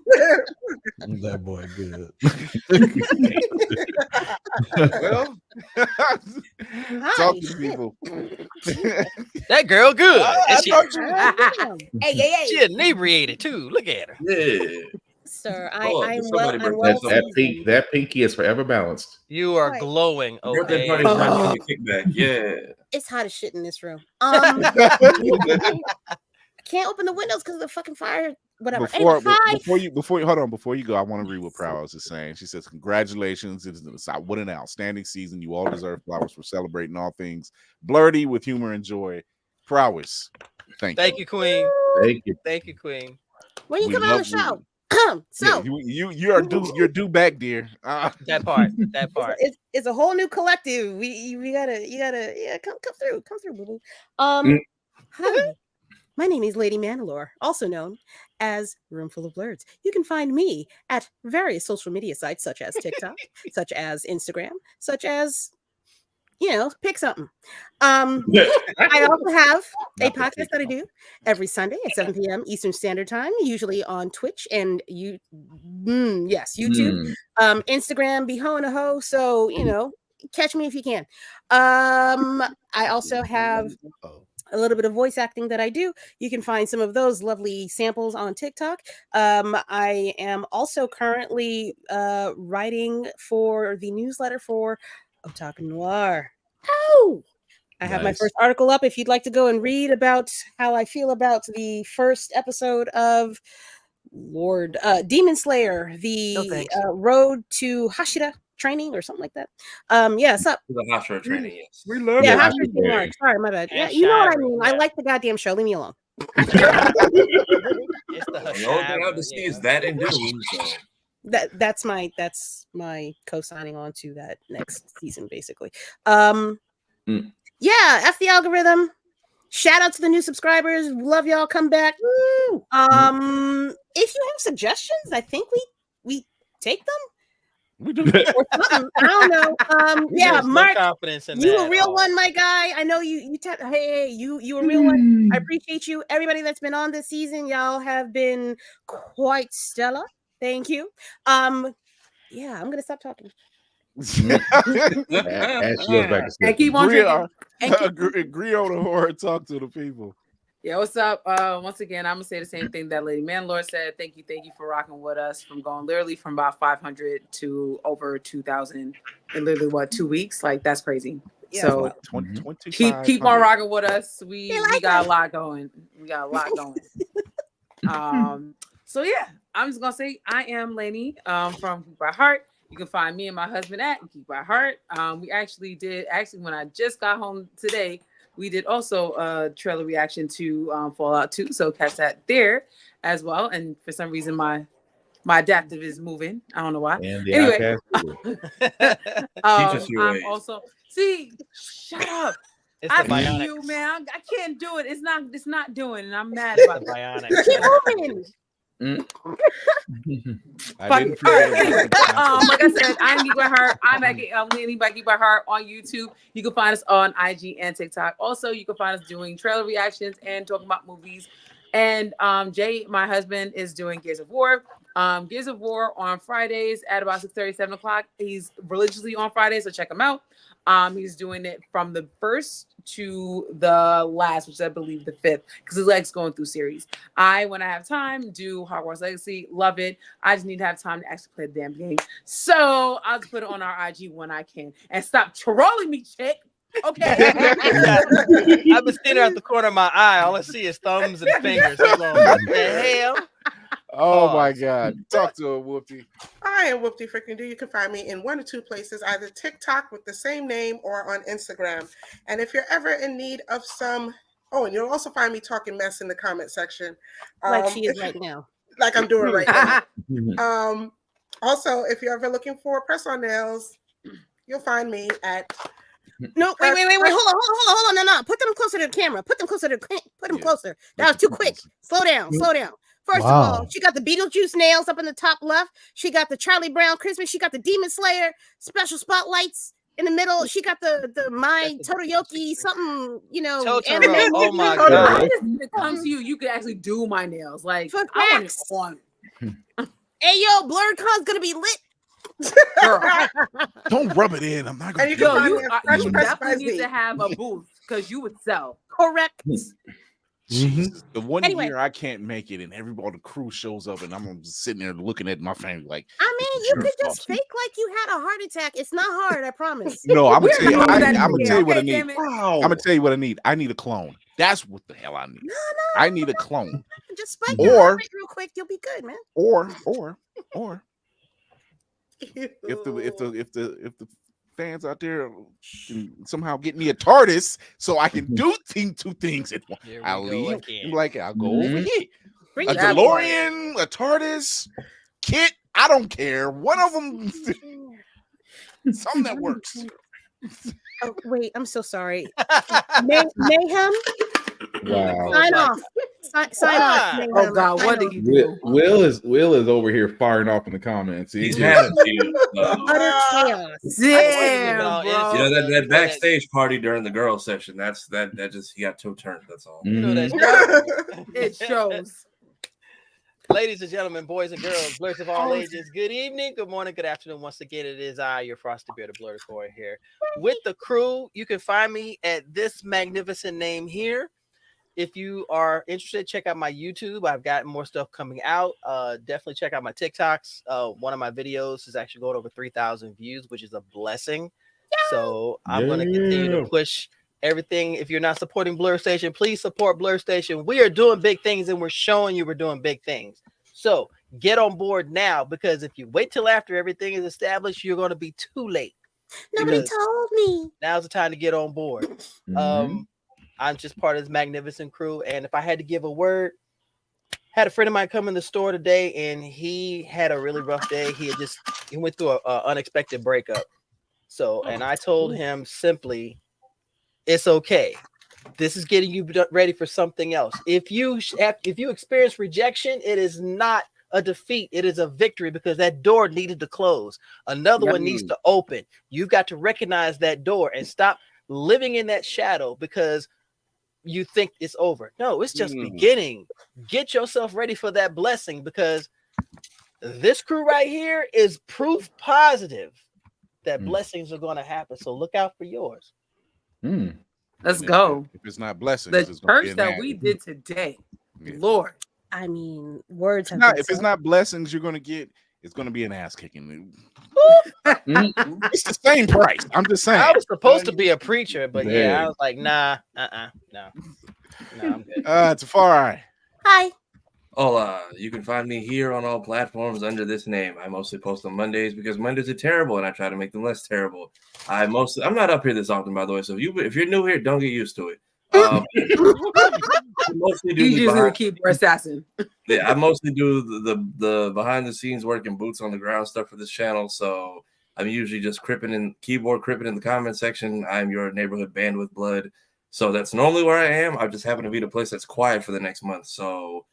Speaker 6: That boy good.
Speaker 1: Well, talk to people.
Speaker 3: That girl good.
Speaker 2: Hey.
Speaker 3: She inebriated too. Look at her.
Speaker 9: Yeah.
Speaker 2: Sir,
Speaker 4: That pinky is forever balanced.
Speaker 3: You are glowing. Okay.
Speaker 9: Yeah.
Speaker 2: It's hot as shit in this room. I can't open the windows because of the fucking fire whatever.
Speaker 1: Before
Speaker 2: Anyway, hi.
Speaker 1: before you go, I want to read what Prowess is saying. She says, "Congratulations! What an outstanding season! You all deserve flowers for celebrating all things blerdy with humor and joy." Prowess,
Speaker 3: Thank you, Queen.
Speaker 4: Thank
Speaker 3: you, Queen.
Speaker 2: When you
Speaker 1: We
Speaker 2: come on the
Speaker 1: love
Speaker 2: show.
Speaker 1: So you're due back, dear.
Speaker 3: That part.
Speaker 2: It's a whole new collective. You gotta come through, boo boo. Hi. My name is Lady Mandalore, also known as Roomful of Blerds. You can find me at various social media sites such as TikTok, such as Instagram, such as pick something. I also have a podcast that I do every Sunday at 7 p.m. Eastern Standard Time, usually on Twitch and YouTube, Instagram, be ho and a ho. So catch me if you can. I also have a little bit of voice acting that I do. You can find some of those lovely samples on TikTok. I am also currently writing for the newsletter for Otaku Noir. Oh, I have my first article up if you'd like to go and read about how I feel about the first episode of Demon Slayer, the road to Hashira training or something like that. It's up.
Speaker 9: The Hashira training, yes.
Speaker 1: We love
Speaker 2: Hashira. Sorry, my bad. Yeah, you know what I mean. I like the goddamn show. Leave me alone.
Speaker 3: It's the
Speaker 9: only thing I have to see is that in Dune. So.
Speaker 2: That's my co-signing on to that next season, basically. Yeah, F the algorithm. Shout out to the new subscribers. Love y'all. Come back. Woo! If you have suggestions, I think we take them.
Speaker 1: We do.
Speaker 2: Or something. I don't know. Yeah, Mark,
Speaker 3: confidence in
Speaker 2: you
Speaker 3: that
Speaker 2: a real one, my guy. I know you. Hey, you a real one. I appreciate you. Everybody that's been on this season, y'all have been quite stellar. Thank you. Yeah, I'm gonna stop talking.
Speaker 4: As she goes back to sleep.
Speaker 8: And keep on drinking.
Speaker 1: Agree on the horror. Talk to the people.
Speaker 8: Yeah, what's up? Once again, I'm gonna say the same thing that Lady Mandalore said. Thank you for rocking with us from going literally from about 500 to over 2,000 in literally 2 weeks. Like that's crazy.
Speaker 2: Yeah.
Speaker 8: So keep on rocking with us. We got a lot going. So yeah, I'm just gonna say I am Lainey from Geek by Heart. You can find me and my husband at Geek by Heart. We actually when I just got home today. We did also a trailer reaction to Fallout 2, so catch that there as well. And for some reason, my adaptive is moving. I don't know why. Anyway, I'm also shut up.
Speaker 3: It's
Speaker 8: I
Speaker 3: the
Speaker 8: feel
Speaker 3: bionic.
Speaker 8: you, man. I can't do it. It's not doing, and I'm mad about
Speaker 3: the
Speaker 8: it.
Speaker 3: bionic.
Speaker 2: Keep moving.
Speaker 8: Like I said, I'm Geek by Heart. I'm Leaning by Geek by Heart on YouTube. You can find us on IG and TikTok. Also, you can find us doing trailer reactions and talking about movies. And Jay, my husband, is doing Gears of War. Gears of War on Fridays at about 6:30, 7 o'clock. He's religiously on Fridays, so check him out. He's doing it from the first to the last, which is, I believe, the 5th, because his leg's going through series. When I have time, do Hogwarts Legacy. Love it. I just need to have time to actually play the damn game. So I'll just put it on our IG when I can. And stop trolling me, chick. Okay.
Speaker 3: I've been standing out the corner of my eye. All I see is thumbs and fingers. I'm going, what the hell?
Speaker 1: Oh my God. Talk to her, Whoopty.
Speaker 7: I am Whoopty freaking do. You can find me in one or two places, either TikTok with the same name or on Instagram. And if you're ever in need of some, and you'll also find me talking mess in the comment section.
Speaker 2: Like she is right now.
Speaker 7: Like I'm doing right now. Also, if you're ever looking for press-on nails, you'll find me at
Speaker 2: No, wait. Hold on. No. Put them closer to the camera. Put them closer. That was too quick. Slow down. First of all, she got the Beetlejuice nails up in the top left. She got the Charlie Brown Christmas. She got the Demon Slayer special spotlights in the middle. She got the my Todoroki something,
Speaker 3: Totoro. Oh my God.
Speaker 8: When it comes to you, you can actually do my nails. Like
Speaker 2: Fuck
Speaker 8: I want
Speaker 2: Max.
Speaker 8: it on.
Speaker 2: Hey yo, BlerdCon's gonna be lit.
Speaker 8: Girl.
Speaker 1: Don't rub it in. I'm not
Speaker 7: And
Speaker 1: gonna.
Speaker 7: you can find me
Speaker 8: You
Speaker 7: at Fresh Press by
Speaker 8: definitely need
Speaker 7: Z.
Speaker 8: to have a booth because you would sell.
Speaker 2: Correct.
Speaker 1: Jesus, the one
Speaker 2: Anyway.
Speaker 1: year I can't make it, and everybody, the crew shows up, and I'm just sitting there looking at my family like.
Speaker 2: I mean, you could just fake like you had a heart attack. It's not hard, I promise.
Speaker 1: No, I'm gonna tell you.
Speaker 8: not
Speaker 1: I'm gonna tell you what I
Speaker 8: okay,
Speaker 1: need.
Speaker 8: damn it.
Speaker 1: I'm gonna tell you what I need. I need a clone. That's what the hell I need.
Speaker 2: No,
Speaker 1: I need a clone.
Speaker 2: just spike your
Speaker 1: Or
Speaker 2: heart rate real quick. You'll be good, man.
Speaker 1: or if the fans out there can somehow get me a TARDIS so I can do two things at once. I'll leave. I'm like, I'll go over here.
Speaker 2: Bring
Speaker 1: A
Speaker 2: it up.
Speaker 1: DeLorean, a TARDIS, kit. I don't care. One of them. Something that works.
Speaker 2: Oh, wait, I'm so sorry. Mayhem.
Speaker 4: Wow.
Speaker 2: Sign off. Sign off. Mayhem.
Speaker 8: Oh God,
Speaker 2: Sign
Speaker 8: what
Speaker 2: off.
Speaker 8: did you do?
Speaker 4: Will is over here firing off in the comments.
Speaker 9: He's had a few.
Speaker 2: Utter chaos.
Speaker 8: Damn,
Speaker 3: bro.
Speaker 8: bro.
Speaker 9: You know that backstage party during the girls session. That just he got two turned. That's all.
Speaker 3: You know that's
Speaker 8: It shows.
Speaker 3: Ladies and gentlemen, boys and girls, blurs of all ages, good evening, good morning, good afternoon. Once again, it is I, your frosty bearded blur boy here with the crew. You can find me at this magnificent name here. If you are interested, check out my YouTube. I've got more stuff coming out. Definitely check out my TikToks. One of my videos is actually going over 3,000 views, which is a blessing. So I'm going to continue to push everything. If you're not supporting Blerd Station, please support Blerd Station. We are doing big things, and we're showing you we're doing big things. So get on board now, because if you wait till after everything is established, you're going to be too late.
Speaker 2: Nobody told me.
Speaker 3: Now's the time to get on board. I'm just part of this magnificent crew, and if I had to give a word, had a friend of mine come in the store today, and he had a really rough day. He went through a unexpected breakup. So, and I told him simply, it's okay. This is getting you ready for something else. If you experience rejection, it is not a defeat. It is a victory, because that door needed to close. Another one needs to open. You've got to recognize that door and stop living in that shadow because you think it's over. No, it's just beginning. Get yourself ready for that blessing, because this crew right here is proof positive that blessings are going to happen. So look out for yours.
Speaker 8: Let's go.
Speaker 1: If it's not blessings,
Speaker 8: The
Speaker 1: it's gonna be
Speaker 8: church
Speaker 1: an
Speaker 8: that
Speaker 1: ad.
Speaker 8: we did today, Lord.
Speaker 2: I mean, words have
Speaker 1: If it's not blessings, you're gonna get. It's gonna be an ass kicking. It's the same price. I'm just saying.
Speaker 3: I was supposed to be a preacher, but I was like, no, I'm good.
Speaker 1: Tafari.
Speaker 2: Hi.
Speaker 9: Hola, you can find me here on all platforms under this name. I mostly post on Mondays because Mondays are terrible, and I try to make them less terrible. I'm not up here this often, by the way. So if you're new here, don't get used to it. Mostly do
Speaker 8: You just need to keep your assassin.
Speaker 9: Yeah, I mostly do the behind the scenes work and boots on the ground stuff for this channel. So I'm usually just keyboard cripping in the comment section. I'm your neighborhood band with blood. So that's normally where I am. I just happen to be the place that's quiet for the next month. So,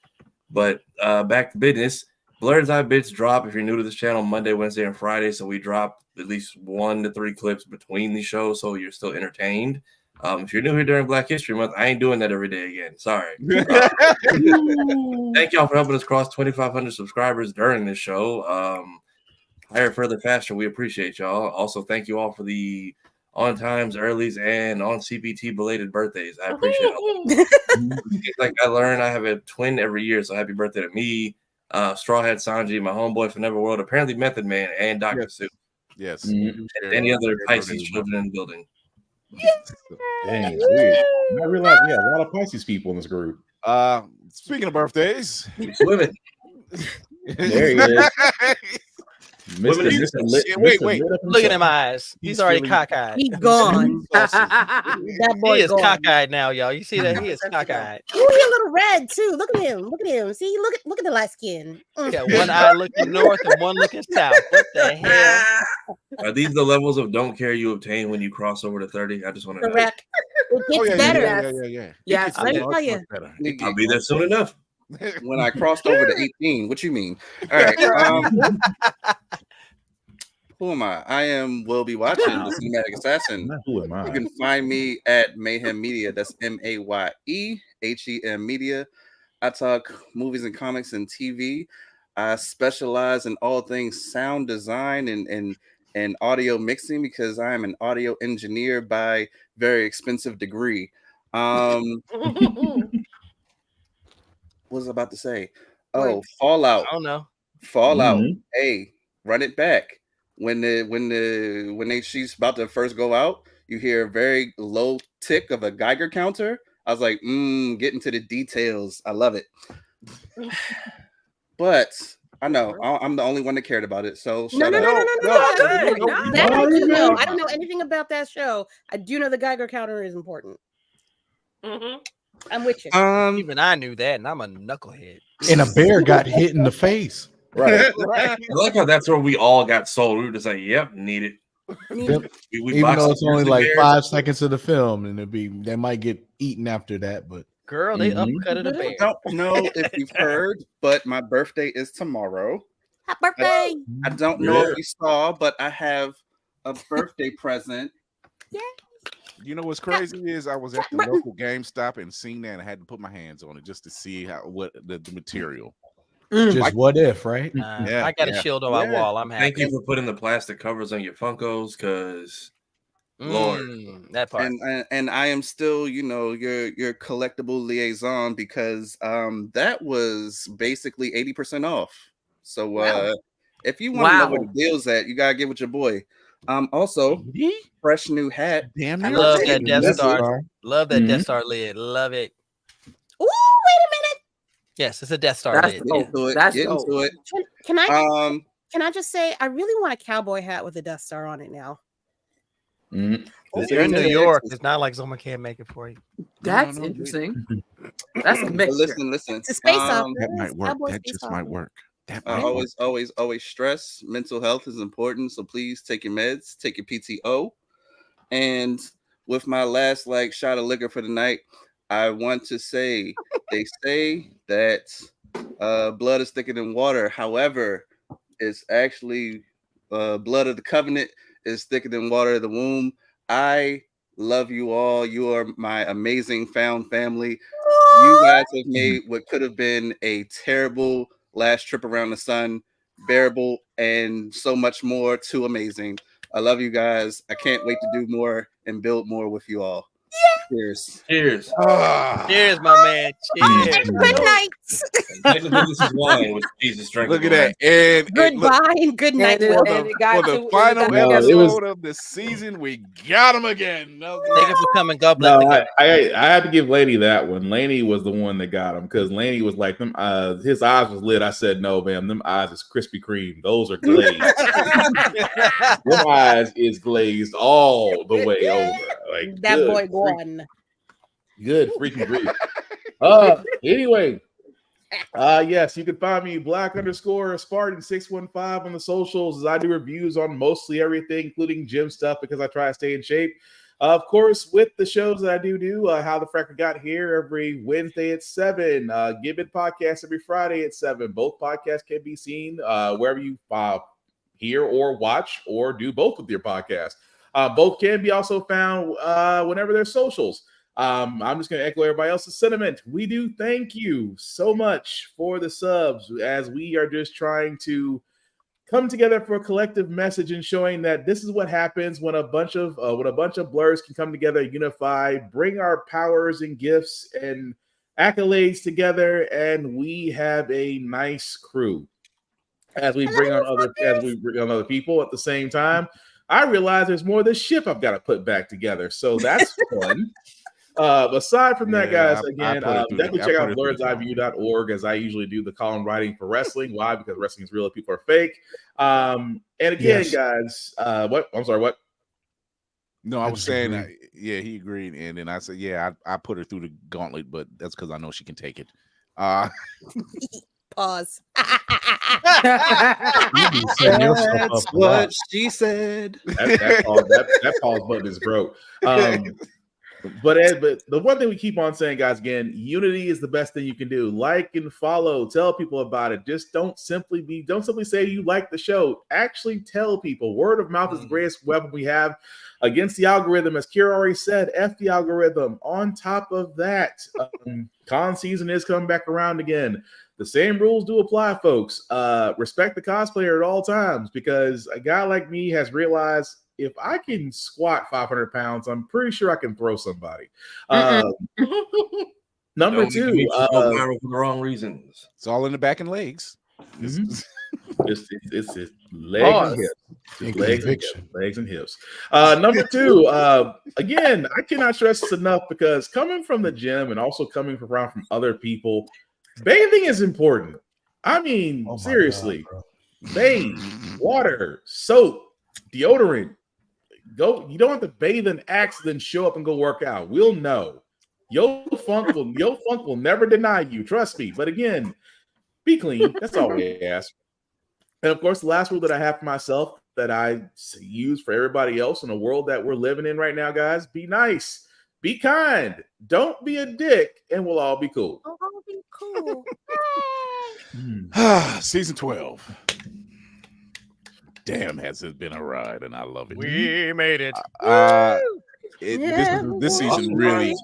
Speaker 9: but back to business. Blerd's Eye Bits drop, if you're new to this channel, Monday, Wednesday, and Friday. So we drop at least 1 to 3 clips between the shows, so you're still entertained. If you're new here during Black History Month, I ain't doing that every day again. Sorry. Thank y'all for helping us cross 2,500 subscribers during this show. Higher, further, faster. We appreciate y'all. Also, thank you all for the on times, earlies, and on CPT belated birthdays. I appreciate it. Like I learned, I have a twin every year, so happy birthday to me. Straw Hat Sanji, my homeboy from Neverworld, apparently Method Man, and Dr. Seuss.
Speaker 1: Yes.
Speaker 9: And any other Pisces children in the building.
Speaker 4: Dang, weird. I realized, a lot of Pisces people in this group.
Speaker 1: Speaking of birthdays,
Speaker 9: women.
Speaker 4: There he is.
Speaker 3: Wait, look at him eyes. He's already cockeyed.
Speaker 2: He's gone. That boy
Speaker 3: he is
Speaker 2: gone.
Speaker 3: cockeyed now, y'all. You see that? He is cockeyed.
Speaker 2: Ooh, he a little red too. Look at him. Look at him. See, look at the light skin.
Speaker 3: Yeah, one eye looking north and one looking south. What the hell?
Speaker 9: Are these the levels of don't care you obtain when you cross over to 30? I just want to know.
Speaker 2: Correct. It gets better.
Speaker 1: Yeah.
Speaker 2: Yes, let me tell you.
Speaker 9: I'll be there soon enough.
Speaker 5: When I crossed over to 18, what you mean? All right. Who am I? I will be watching the Cinematic Assassin.
Speaker 4: Who am I?
Speaker 5: You can find me at Mayhem Media. That's MAYEHEM Media. I talk movies and comics and TV. I specialize in all things sound design and audio mixing, because I am an audio engineer by very expensive degree. What was I about to say?
Speaker 2: Boy,
Speaker 5: Oh, Fallout.
Speaker 3: I don't know.
Speaker 5: Fallout.
Speaker 4: Mhm.
Speaker 5: Hey, run it back. When she's about to first go out, you hear a very low tick of a Geiger counter. I was like, getting to the details. I love it. But I know I'm the only one that cared about it. So
Speaker 2: No,
Speaker 5: shut
Speaker 2: no,
Speaker 5: up.
Speaker 2: no, no, no,
Speaker 8: It's
Speaker 2: no,
Speaker 8: all
Speaker 2: no.
Speaker 8: good.
Speaker 1: no,
Speaker 8: No,
Speaker 1: you
Speaker 2: That I
Speaker 4: No,
Speaker 2: do
Speaker 4: you
Speaker 2: know.
Speaker 4: good.
Speaker 2: I don't know anything about that show. I do know the Geiger counter is important. I'm with you.
Speaker 3: Even I knew that, and I'm a knucklehead.
Speaker 6: And a bear got hit in the face.
Speaker 4: Right.
Speaker 3: Right.
Speaker 9: I like how that's where we all got sold. We were just like, "Yep, need it."
Speaker 6: Yep.
Speaker 9: We
Speaker 6: Even
Speaker 9: boxed
Speaker 6: though
Speaker 9: up
Speaker 6: it's only
Speaker 9: grizzly
Speaker 6: like
Speaker 9: bears.
Speaker 6: 5 seconds of the film, and they might get eaten after that. But
Speaker 3: Girl, they
Speaker 4: Mhm.
Speaker 3: upcutted a bear.
Speaker 5: I don't know if you've heard, but my birthday is tomorrow.
Speaker 2: Happy birthday!
Speaker 5: I don't know
Speaker 4: Yeah.
Speaker 5: if you saw, but I have a birthday present.
Speaker 1: You know what's crazy is I was at the local GameStop and seen that and I had to put my hands on it just to see what the material.
Speaker 6: just what if, right?
Speaker 1: Yeah,
Speaker 3: I got a
Speaker 1: yeah.
Speaker 3: shield on my
Speaker 5: Yeah.
Speaker 3: wall. I'm happy.
Speaker 9: Thank you for putting the plastic covers on your Funkos, because Lord.
Speaker 3: That part.
Speaker 5: And I am still, your collectible liaison because that was basically 80% off. So
Speaker 2: Wow.
Speaker 5: if you want to know
Speaker 8: Wow.
Speaker 5: where the deal's at, you gotta get with your boy. Also, fresh new hat.
Speaker 1: Damn
Speaker 3: I
Speaker 1: near
Speaker 3: love
Speaker 1: a
Speaker 3: that Death
Speaker 4: That's
Speaker 3: Star. Love that
Speaker 4: Mhm.
Speaker 3: Death Star lid. Love it.
Speaker 2: Ooh, wait a minute.
Speaker 3: Yes, it's a Death Star
Speaker 8: That's
Speaker 3: lid.
Speaker 8: dope.
Speaker 5: Into it.
Speaker 8: That's
Speaker 5: Get
Speaker 8: dope.
Speaker 5: into it.
Speaker 2: Can
Speaker 5: Um,
Speaker 2: I just say I really want a cowboy hat with a Death Star on it now.
Speaker 4: Mhm.
Speaker 5: This
Speaker 3: You're in
Speaker 5: is
Speaker 3: New
Speaker 5: it.
Speaker 3: York. It's not like someone can't make it for you.
Speaker 8: That's
Speaker 1: no,
Speaker 8: interesting. That's a
Speaker 5: But
Speaker 8: mixture.
Speaker 5: listen.
Speaker 2: It's a space opera.
Speaker 1: That might work.
Speaker 2: Cowboy
Speaker 1: That
Speaker 2: space
Speaker 1: just
Speaker 2: opera.
Speaker 1: might work. That
Speaker 5: I
Speaker 1: might work.
Speaker 5: always stress mental health is important. So please take your meds, take your PTO. And with my last shot of liquor for the night, I want to say they say that blood is thicker than water. However, it's actually blood of the covenant is thicker than water of the womb. I love you all. You are my amazing found family. You guys have made what could have been a terrible last trip around the sun bearable and so much more too amazing. I love you guys. I can't wait to do more and build more with you all. Cheers.
Speaker 9: Cheers.
Speaker 3: Cheers, my man. Cheers.
Speaker 2: Good night.
Speaker 9: Technically, this is wine with Jesus drank.
Speaker 1: Look
Speaker 9: it
Speaker 1: at that. And look,
Speaker 2: Goodbye and good night.
Speaker 8: And
Speaker 1: for
Speaker 8: it got
Speaker 1: the
Speaker 8: to-
Speaker 1: final
Speaker 8: it
Speaker 4: got-
Speaker 1: episode
Speaker 4: it was-
Speaker 1: of the season, we got him again.
Speaker 3: Thank you for coming. God bless
Speaker 4: No,
Speaker 3: the
Speaker 4: I had to give Laney that one. Laney was the one that got him because Laney was like, them his eyes was lit. I said, no, man, them eyes is Krispy Kreme. Those are glazed. Them eyes is glazed all the way over. Like
Speaker 2: That
Speaker 4: good
Speaker 2: boy
Speaker 4: freak-
Speaker 2: gone.
Speaker 4: Good freaking grief. Anyway. Yes, you can find me Black_Spartan615 on the socials as I do reviews on mostly everything, including gym stuff, because I try to stay in shape. Of course, with the shows that I do, How the Fracker Got Here every Wednesday at 7, Gibbon Podcast every Friday at 7. Both podcasts can be seen wherever you hear or watch or do both with your podcast. Both can be also found whenever there's socials. I'm just going to echo everybody else's sentiment. We do thank you so much for the subs as we are just trying to come together for a collective message and showing that this is what happens when a bunch of blurs can come together, unify, bring our powers and gifts and accolades together, and we have a nice crew. As we bring on other people at the same time, I realize there's more of this ship I've got to put back together. So that's fun. Aside from that, guys, again, definitely check out blerdseyeview.org as I usually do the column writing for wrestling. Why? Because wrestling is real, people are fake. And again, guys, what? I'm sorry, what?
Speaker 1: No, I was saying, yeah, he agreed, and then I said, yeah, I put her through the gauntlet, but that's because I know she can take it.
Speaker 2: Pause.
Speaker 5: That's what she said.
Speaker 4: That pause button is broke. But the one thing we keep on saying, guys, again, unity is the best thing you can do. Like and follow, tell people about it. Just don't simply say you like the show. Actually tell people. Word of mouth is the greatest weapon we have against the algorithm. As Kira already said, F the algorithm. On top of that, con season is coming back around again. The same rules do apply, folks. Respect the cosplayer at all times, because a guy like me has realized if I can squat 500 pounds, I'm pretty sure I can throw somebody. Number
Speaker 9: Don't make
Speaker 4: two,
Speaker 9: me go viral for the wrong reasons.
Speaker 1: It's all in the back and legs.
Speaker 4: It's legs
Speaker 3: Pause.
Speaker 4: and hips.
Speaker 6: And
Speaker 4: Legs and
Speaker 6: conviction.
Speaker 4: hips. Legs and hips. Number two, again, I cannot stress this enough because coming from the gym and also coming around from other people, bathing is important. I mean,
Speaker 6: Oh my
Speaker 4: seriously,
Speaker 6: God,
Speaker 4: bathe, water, soap, deodorant. Go. You don't have to bathe in Axe, then show up and go work out. We'll know. Yo Funk will never deny you. Trust me. But again, be clean. That's all we ask. And of course, the last rule that I have for myself that I use for everybody else in the world that we're living in right now, guys: be nice, be kind, don't be a dick, and we'll all be cool.
Speaker 2: Oh, that would be cool.
Speaker 1: Season 12. Damn, has it been a ride, and I love it.
Speaker 3: We made it.
Speaker 1: This season really.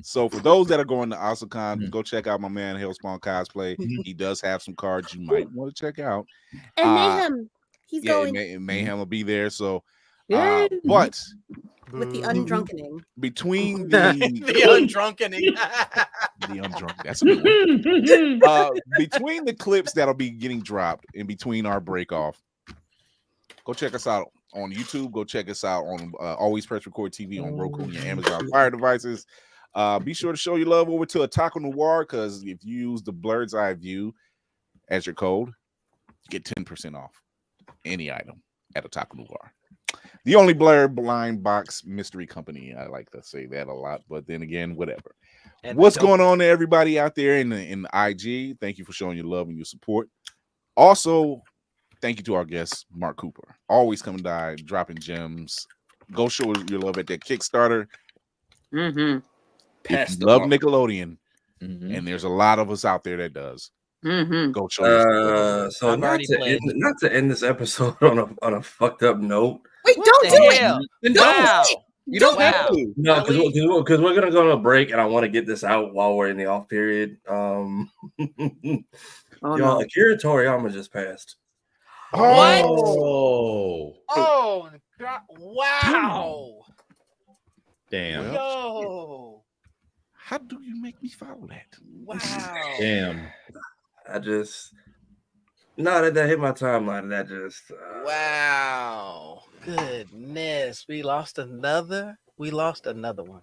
Speaker 1: So for those that are going to AwesomeCon, go check out my man Hellspawn Cosplay. He does have some cards you might want to check out.
Speaker 2: And Mayhem, he's going.
Speaker 1: Mayhem will be there. So, but
Speaker 2: with the undrunkening.
Speaker 1: Between the
Speaker 3: undrunkening.
Speaker 1: The undrunk. That's a good one. Between the clips that'll be getting dropped in between our break off, go check us out on YouTube. Go check us out on Always Press Record TV on Roku and your Amazon Fire devices. Be sure to show your love over to Otaku Noir, because if you use the Blerd's Eye View as your code, you get 10% off any item at Otaku Noir. The only blind box mystery company. I like to say that a lot, but then again, whatever. And what's going on to everybody out there in the IG? Thank you for showing your love and your support. Also, thank you to our guest, Mark Cooper. Always coming by, dropping gems. Go show your love at that Kickstarter. If you love Nickelodeon, and there's a lot of us out there that does. Go show your
Speaker 9: so not to end this episode on a fucked up note.
Speaker 2: Wait, don't do it.
Speaker 3: Wow.
Speaker 5: You don't have to.
Speaker 9: No, because we're gonna go on a break, and I want to get this out while we're in the off period. Y'all, Akira Toriyama just passed.
Speaker 3: What?
Speaker 4: Oh,
Speaker 3: God. Wow.
Speaker 4: Damn.
Speaker 3: Yo.
Speaker 1: How do you make me follow that?
Speaker 3: Wow.
Speaker 4: Damn.
Speaker 9: I just that hit my timeline. That just
Speaker 3: wow. Goodness. We lost another one.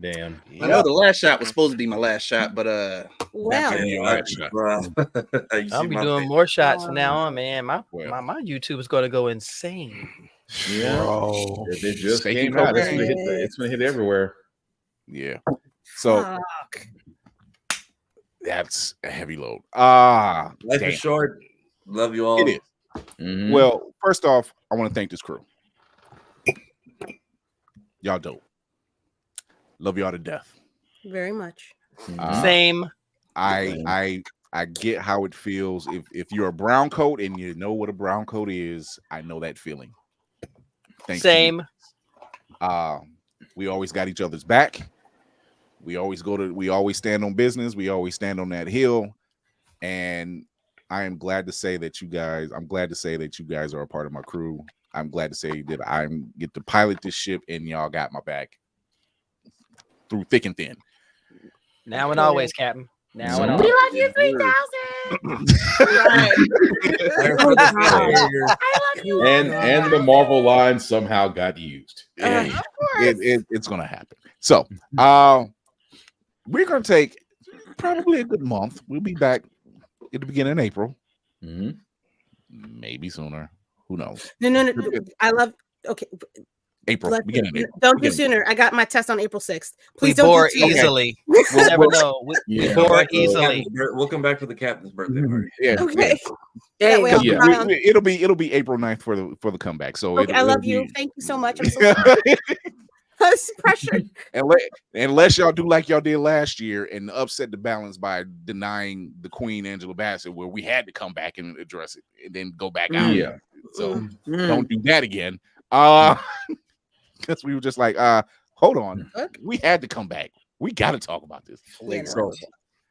Speaker 4: Damn.
Speaker 5: I know the last shot was supposed to be my last shot, but
Speaker 2: wow.
Speaker 3: I'll be doing more shots from now on, man. My YouTube is going to go insane.
Speaker 4: Yeah,
Speaker 1: bro.
Speaker 4: It just came out. It's gonna hit everywhere.
Speaker 1: Yeah. So that's a heavy load.
Speaker 9: Life is short. Love you all.
Speaker 1: It is. Well, first off, I want to thank this crew. Y'all dope. Love y'all to death.
Speaker 2: Very much.
Speaker 3: Same.
Speaker 1: I get how it feels. If you're a brown coat and you know what a brown coat is, I know that feeling.
Speaker 3: Same.
Speaker 1: We always got each other's back. We always stand on business. We always stand on that hill. And I am glad to say that you guys are a part of my crew. I'm glad to say that I get to pilot this ship and y'all got my back through thick and thin.
Speaker 3: Now and always, Captain. Now and
Speaker 2: we
Speaker 3: always.
Speaker 2: love you 3000.
Speaker 4: And the Marvel line somehow got used.
Speaker 1: It's gonna happen. So we're gonna take probably a good month. We'll be back at the beginning of April. Maybe sooner. Who knows?
Speaker 2: No. I love. Okay.
Speaker 1: April. Beginning of April.
Speaker 2: Don't do sooner. I got my test on April 6th. Please
Speaker 3: we
Speaker 2: don't
Speaker 3: bore
Speaker 2: do
Speaker 3: easily. You never know. We bore easily.
Speaker 9: We'll come back for the captain's birthday party.
Speaker 1: Yeah.
Speaker 2: Okay.
Speaker 1: It'll be April 9th for the comeback. So
Speaker 2: okay, I love you. Thank you so much. I'm so sorry. That's pressure.
Speaker 1: Unless y'all do like y'all did last year and upset the balance by denying the Queen Angela Bassett, where we had to come back and address it and then go back out.
Speaker 4: Yeah.
Speaker 1: So don't do that again. Because we were just like, hold on. We had to come back. We got to talk about this. So,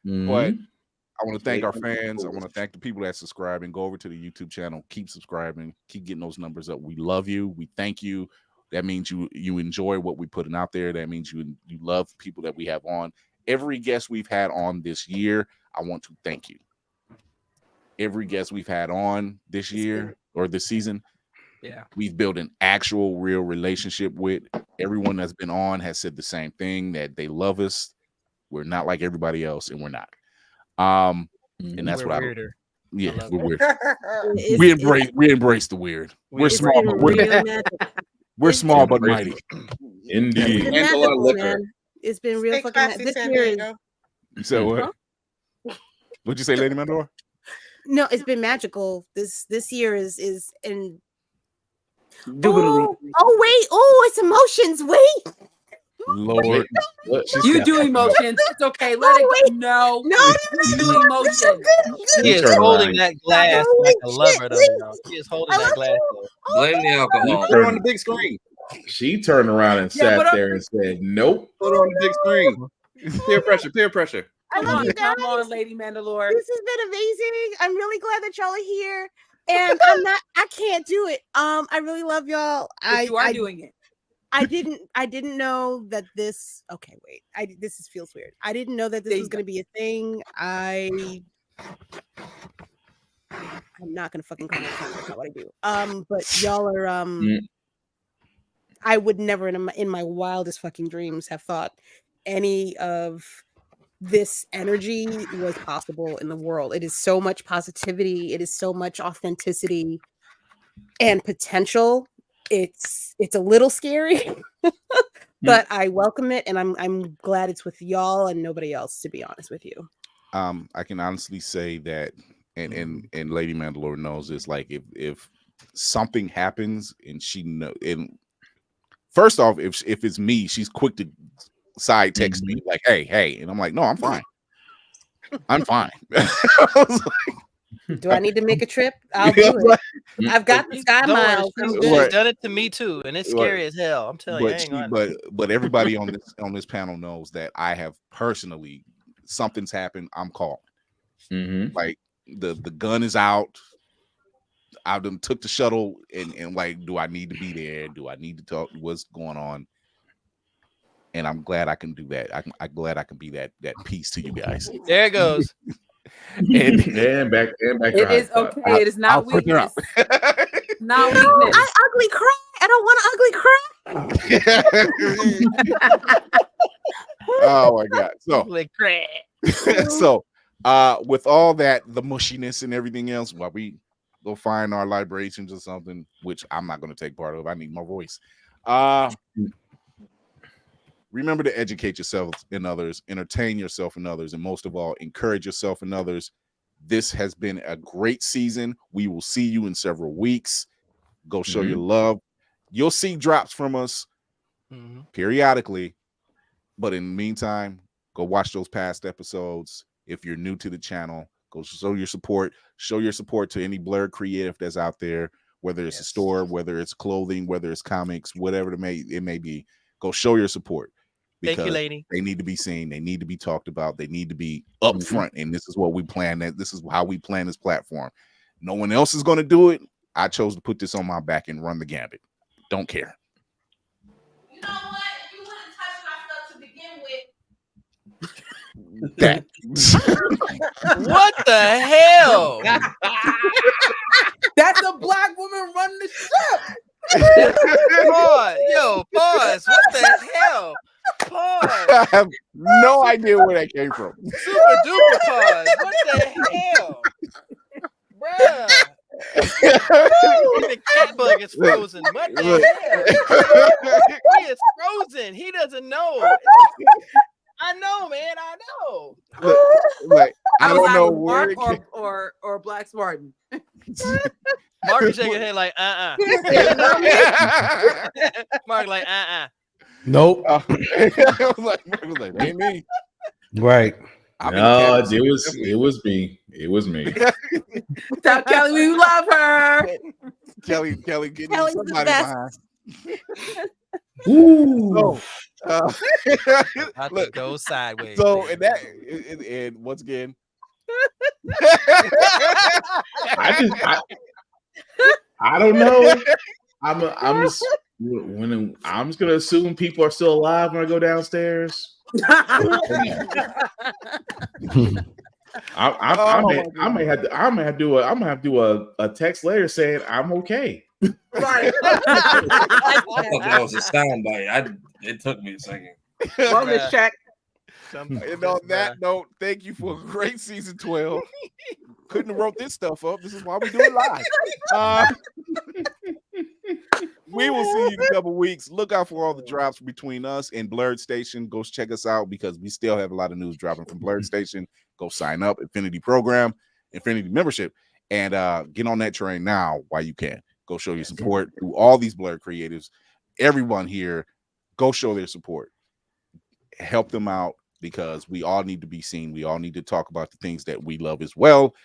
Speaker 1: but I want to thank our fans. I want to thank the people that subscribe and go over to the YouTube channel. Keep subscribing. Keep getting those numbers up. We love you. We thank you. That means you enjoy what we're putting out there. That means you love the people that we have on. every guest we've had on this year, I want to thank you. Every guest we've had on this year or this season, we've built an actual real relationship with. Everyone that's been on has said the same thing, that they love us. We're not like everybody else, and we're not. And that's what
Speaker 3: weirder.
Speaker 1: Yeah, we're weird.
Speaker 2: It's-
Speaker 1: we embrace the weird. We're
Speaker 2: It's
Speaker 1: small,
Speaker 2: been
Speaker 1: but
Speaker 2: real
Speaker 1: we're
Speaker 2: magic.
Speaker 1: small but mighty.
Speaker 4: Indeed.
Speaker 2: It's been magical, man. It's been real
Speaker 7: Stay
Speaker 2: fucking
Speaker 7: classy,
Speaker 2: this
Speaker 7: San
Speaker 2: year is,
Speaker 7: Diego.
Speaker 1: You said what? What'd you say, Lady Mandora?
Speaker 2: no, it's been magical. This year is and
Speaker 8: Doodly.
Speaker 2: it's emotions. Wait.
Speaker 1: Lord,
Speaker 8: You do emotions. It's okay. Let it go. No. You do emotions.
Speaker 3: She is holding that glass like a lover, though. Y'all. She is holding that glass. Though.
Speaker 9: Blame the alcohol.
Speaker 5: Put it on the big screen.
Speaker 4: She turned around and sat there and said, "Nope."
Speaker 5: Put it on the big screen. Peer pressure. Peer pressure.
Speaker 2: I love you guys.
Speaker 8: Come on, Lady Mandalore.
Speaker 2: This has been amazing. I'm really glad that y'all are here. And I can't do it. I really love y'all.
Speaker 8: You are doing it.
Speaker 2: I didn't know that this. Okay, wait. This feels weird. I didn't know that this was going to be a thing. I'm not going to fucking comment. That's not what I do. But y'all are. I would never in my wildest fucking dreams have thought any of this energy was possible in the world. It is so much positivity. It is so much authenticity and potential. It's a little scary, but I welcome it, and I'm glad it's with y'all and nobody else, to be honest with you.
Speaker 1: I can honestly say that, and Lady Mandalore knows this. Like, if something happens and she know, and first off, if it's me, she's quick to side text me like, hey, and I'm like, no, I'm fine. I'm fine. I was like,
Speaker 2: do I need to make a trip? I'll do it. I've got the sky miles.
Speaker 3: She's done it to me too, and it's scary as hell. I'm telling you.
Speaker 1: But everybody on this panel knows that I have personally, something's happened, I'm called. Like the gun is out. I done took the shuttle and like, do I need to be there? Do I need to talk? What's going on? And I'm glad I can do that. I'm glad I can be that piece to you guys.
Speaker 3: There it goes.
Speaker 4: and back.
Speaker 8: It is okay. It is not weakness. Not weakness.
Speaker 2: I ugly cry. I don't want to ugly cry.
Speaker 1: Oh my God. So
Speaker 3: Ugly cry.
Speaker 1: so with all that, the mushiness and everything else, while we go find our libations or something, which I'm not going to take part of. I need my voice. Remember to educate yourself and others, entertain yourself and others, and most of all, encourage yourself and others. This has been a great season. We will see you in several weeks. Go show your love. You'll see drops from us periodically, but in the meantime, go watch those past episodes. If you're new to the channel, go show your support. Show your support to any Blerd creative that's out there, whether it's a store, whether it's clothing, whether it's comics, whatever it may be. Go show your support. Because
Speaker 3: thank you, lady.
Speaker 1: They need to be seen. They need to be talked about. They need to be upfront. And this is what we plan. This is how we plan this platform. No one else is going to do it. I chose to put this on my back and run the gambit. Don't care.
Speaker 2: You know what? If you wouldn't touch my stuff to begin with.
Speaker 1: That.
Speaker 3: What the hell?
Speaker 8: That's a black woman running the ship.
Speaker 3: Pause. Yo, pause. What the hell? Pause.
Speaker 1: I have no idea where that came from.
Speaker 3: Super duper pause. What the hell? Bruh. The cat bug is frozen. What the hell? He is frozen. He doesn't know. I know, man. I know.
Speaker 1: Like, I don't know where
Speaker 8: Mark or Black Spartan.
Speaker 3: Mark is shaking his head like, Mark like,
Speaker 6: Nope.
Speaker 1: I was like, ain't me.
Speaker 6: Right.
Speaker 4: No, it was me. It was me.
Speaker 8: Tell Kelly we love her.
Speaker 1: Kelly getting
Speaker 2: Kelly's the
Speaker 1: somebody
Speaker 2: best.
Speaker 1: behind.
Speaker 4: Ooh.
Speaker 1: So,
Speaker 3: look, go sideways.
Speaker 1: So and once again,
Speaker 4: I don't know. When I'm just gonna assume people are still alive when I go downstairs. I may have to do a text later saying I'm okay.
Speaker 7: Right.
Speaker 9: I thought that was a soundbite. It took me a second.
Speaker 2: Wellness check.
Speaker 1: And on that note, thank you for a great season 12. Couldn't have wrote this stuff up. This is why we do it live. We will see you in a couple weeks. Look out for all the drops between us and Blerd Station. Go check us out because we still have a lot of news dropping from Blerd Station. Go sign up, Infinity Program, Infinity membership, and get on that train now while you can. Go show your support to all these Blerd creatives. Everyone here, go show their support. Help them out because we all need to be seen. We all need to talk about the things that we love as well.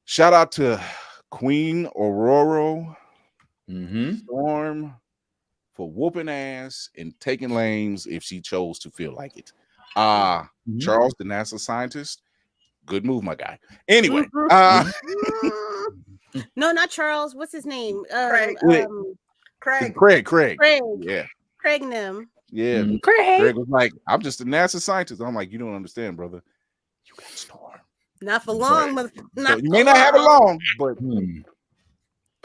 Speaker 1: Shout out to Queen Aurora. Storm for whooping ass and taking lanes if she chose to feel like it. Charles, the NASA scientist, good move, my guy. Anyway,
Speaker 2: no, not Charles. What's his name?
Speaker 7: Craig.
Speaker 2: Craig.
Speaker 1: Yeah.
Speaker 2: Craig and them.
Speaker 1: Yeah. Craig was like, I'm just a NASA scientist. I'm like, you don't understand, brother. You got Storm.
Speaker 2: Not for long, but
Speaker 1: so you may not have it long, but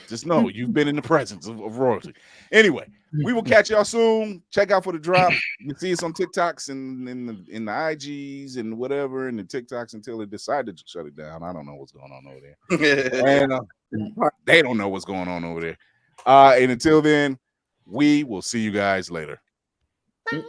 Speaker 1: just know you've been in the presence of royalty. Anyway, we will catch y'all soon. Check out for the drop. You can see us on TikToks and in the IGs and whatever, and the TikToks until they decide to shut it down. I don't know what's going on over there. And they don't know what's going on over there. And until then, we will see you guys later.
Speaker 2: Bye.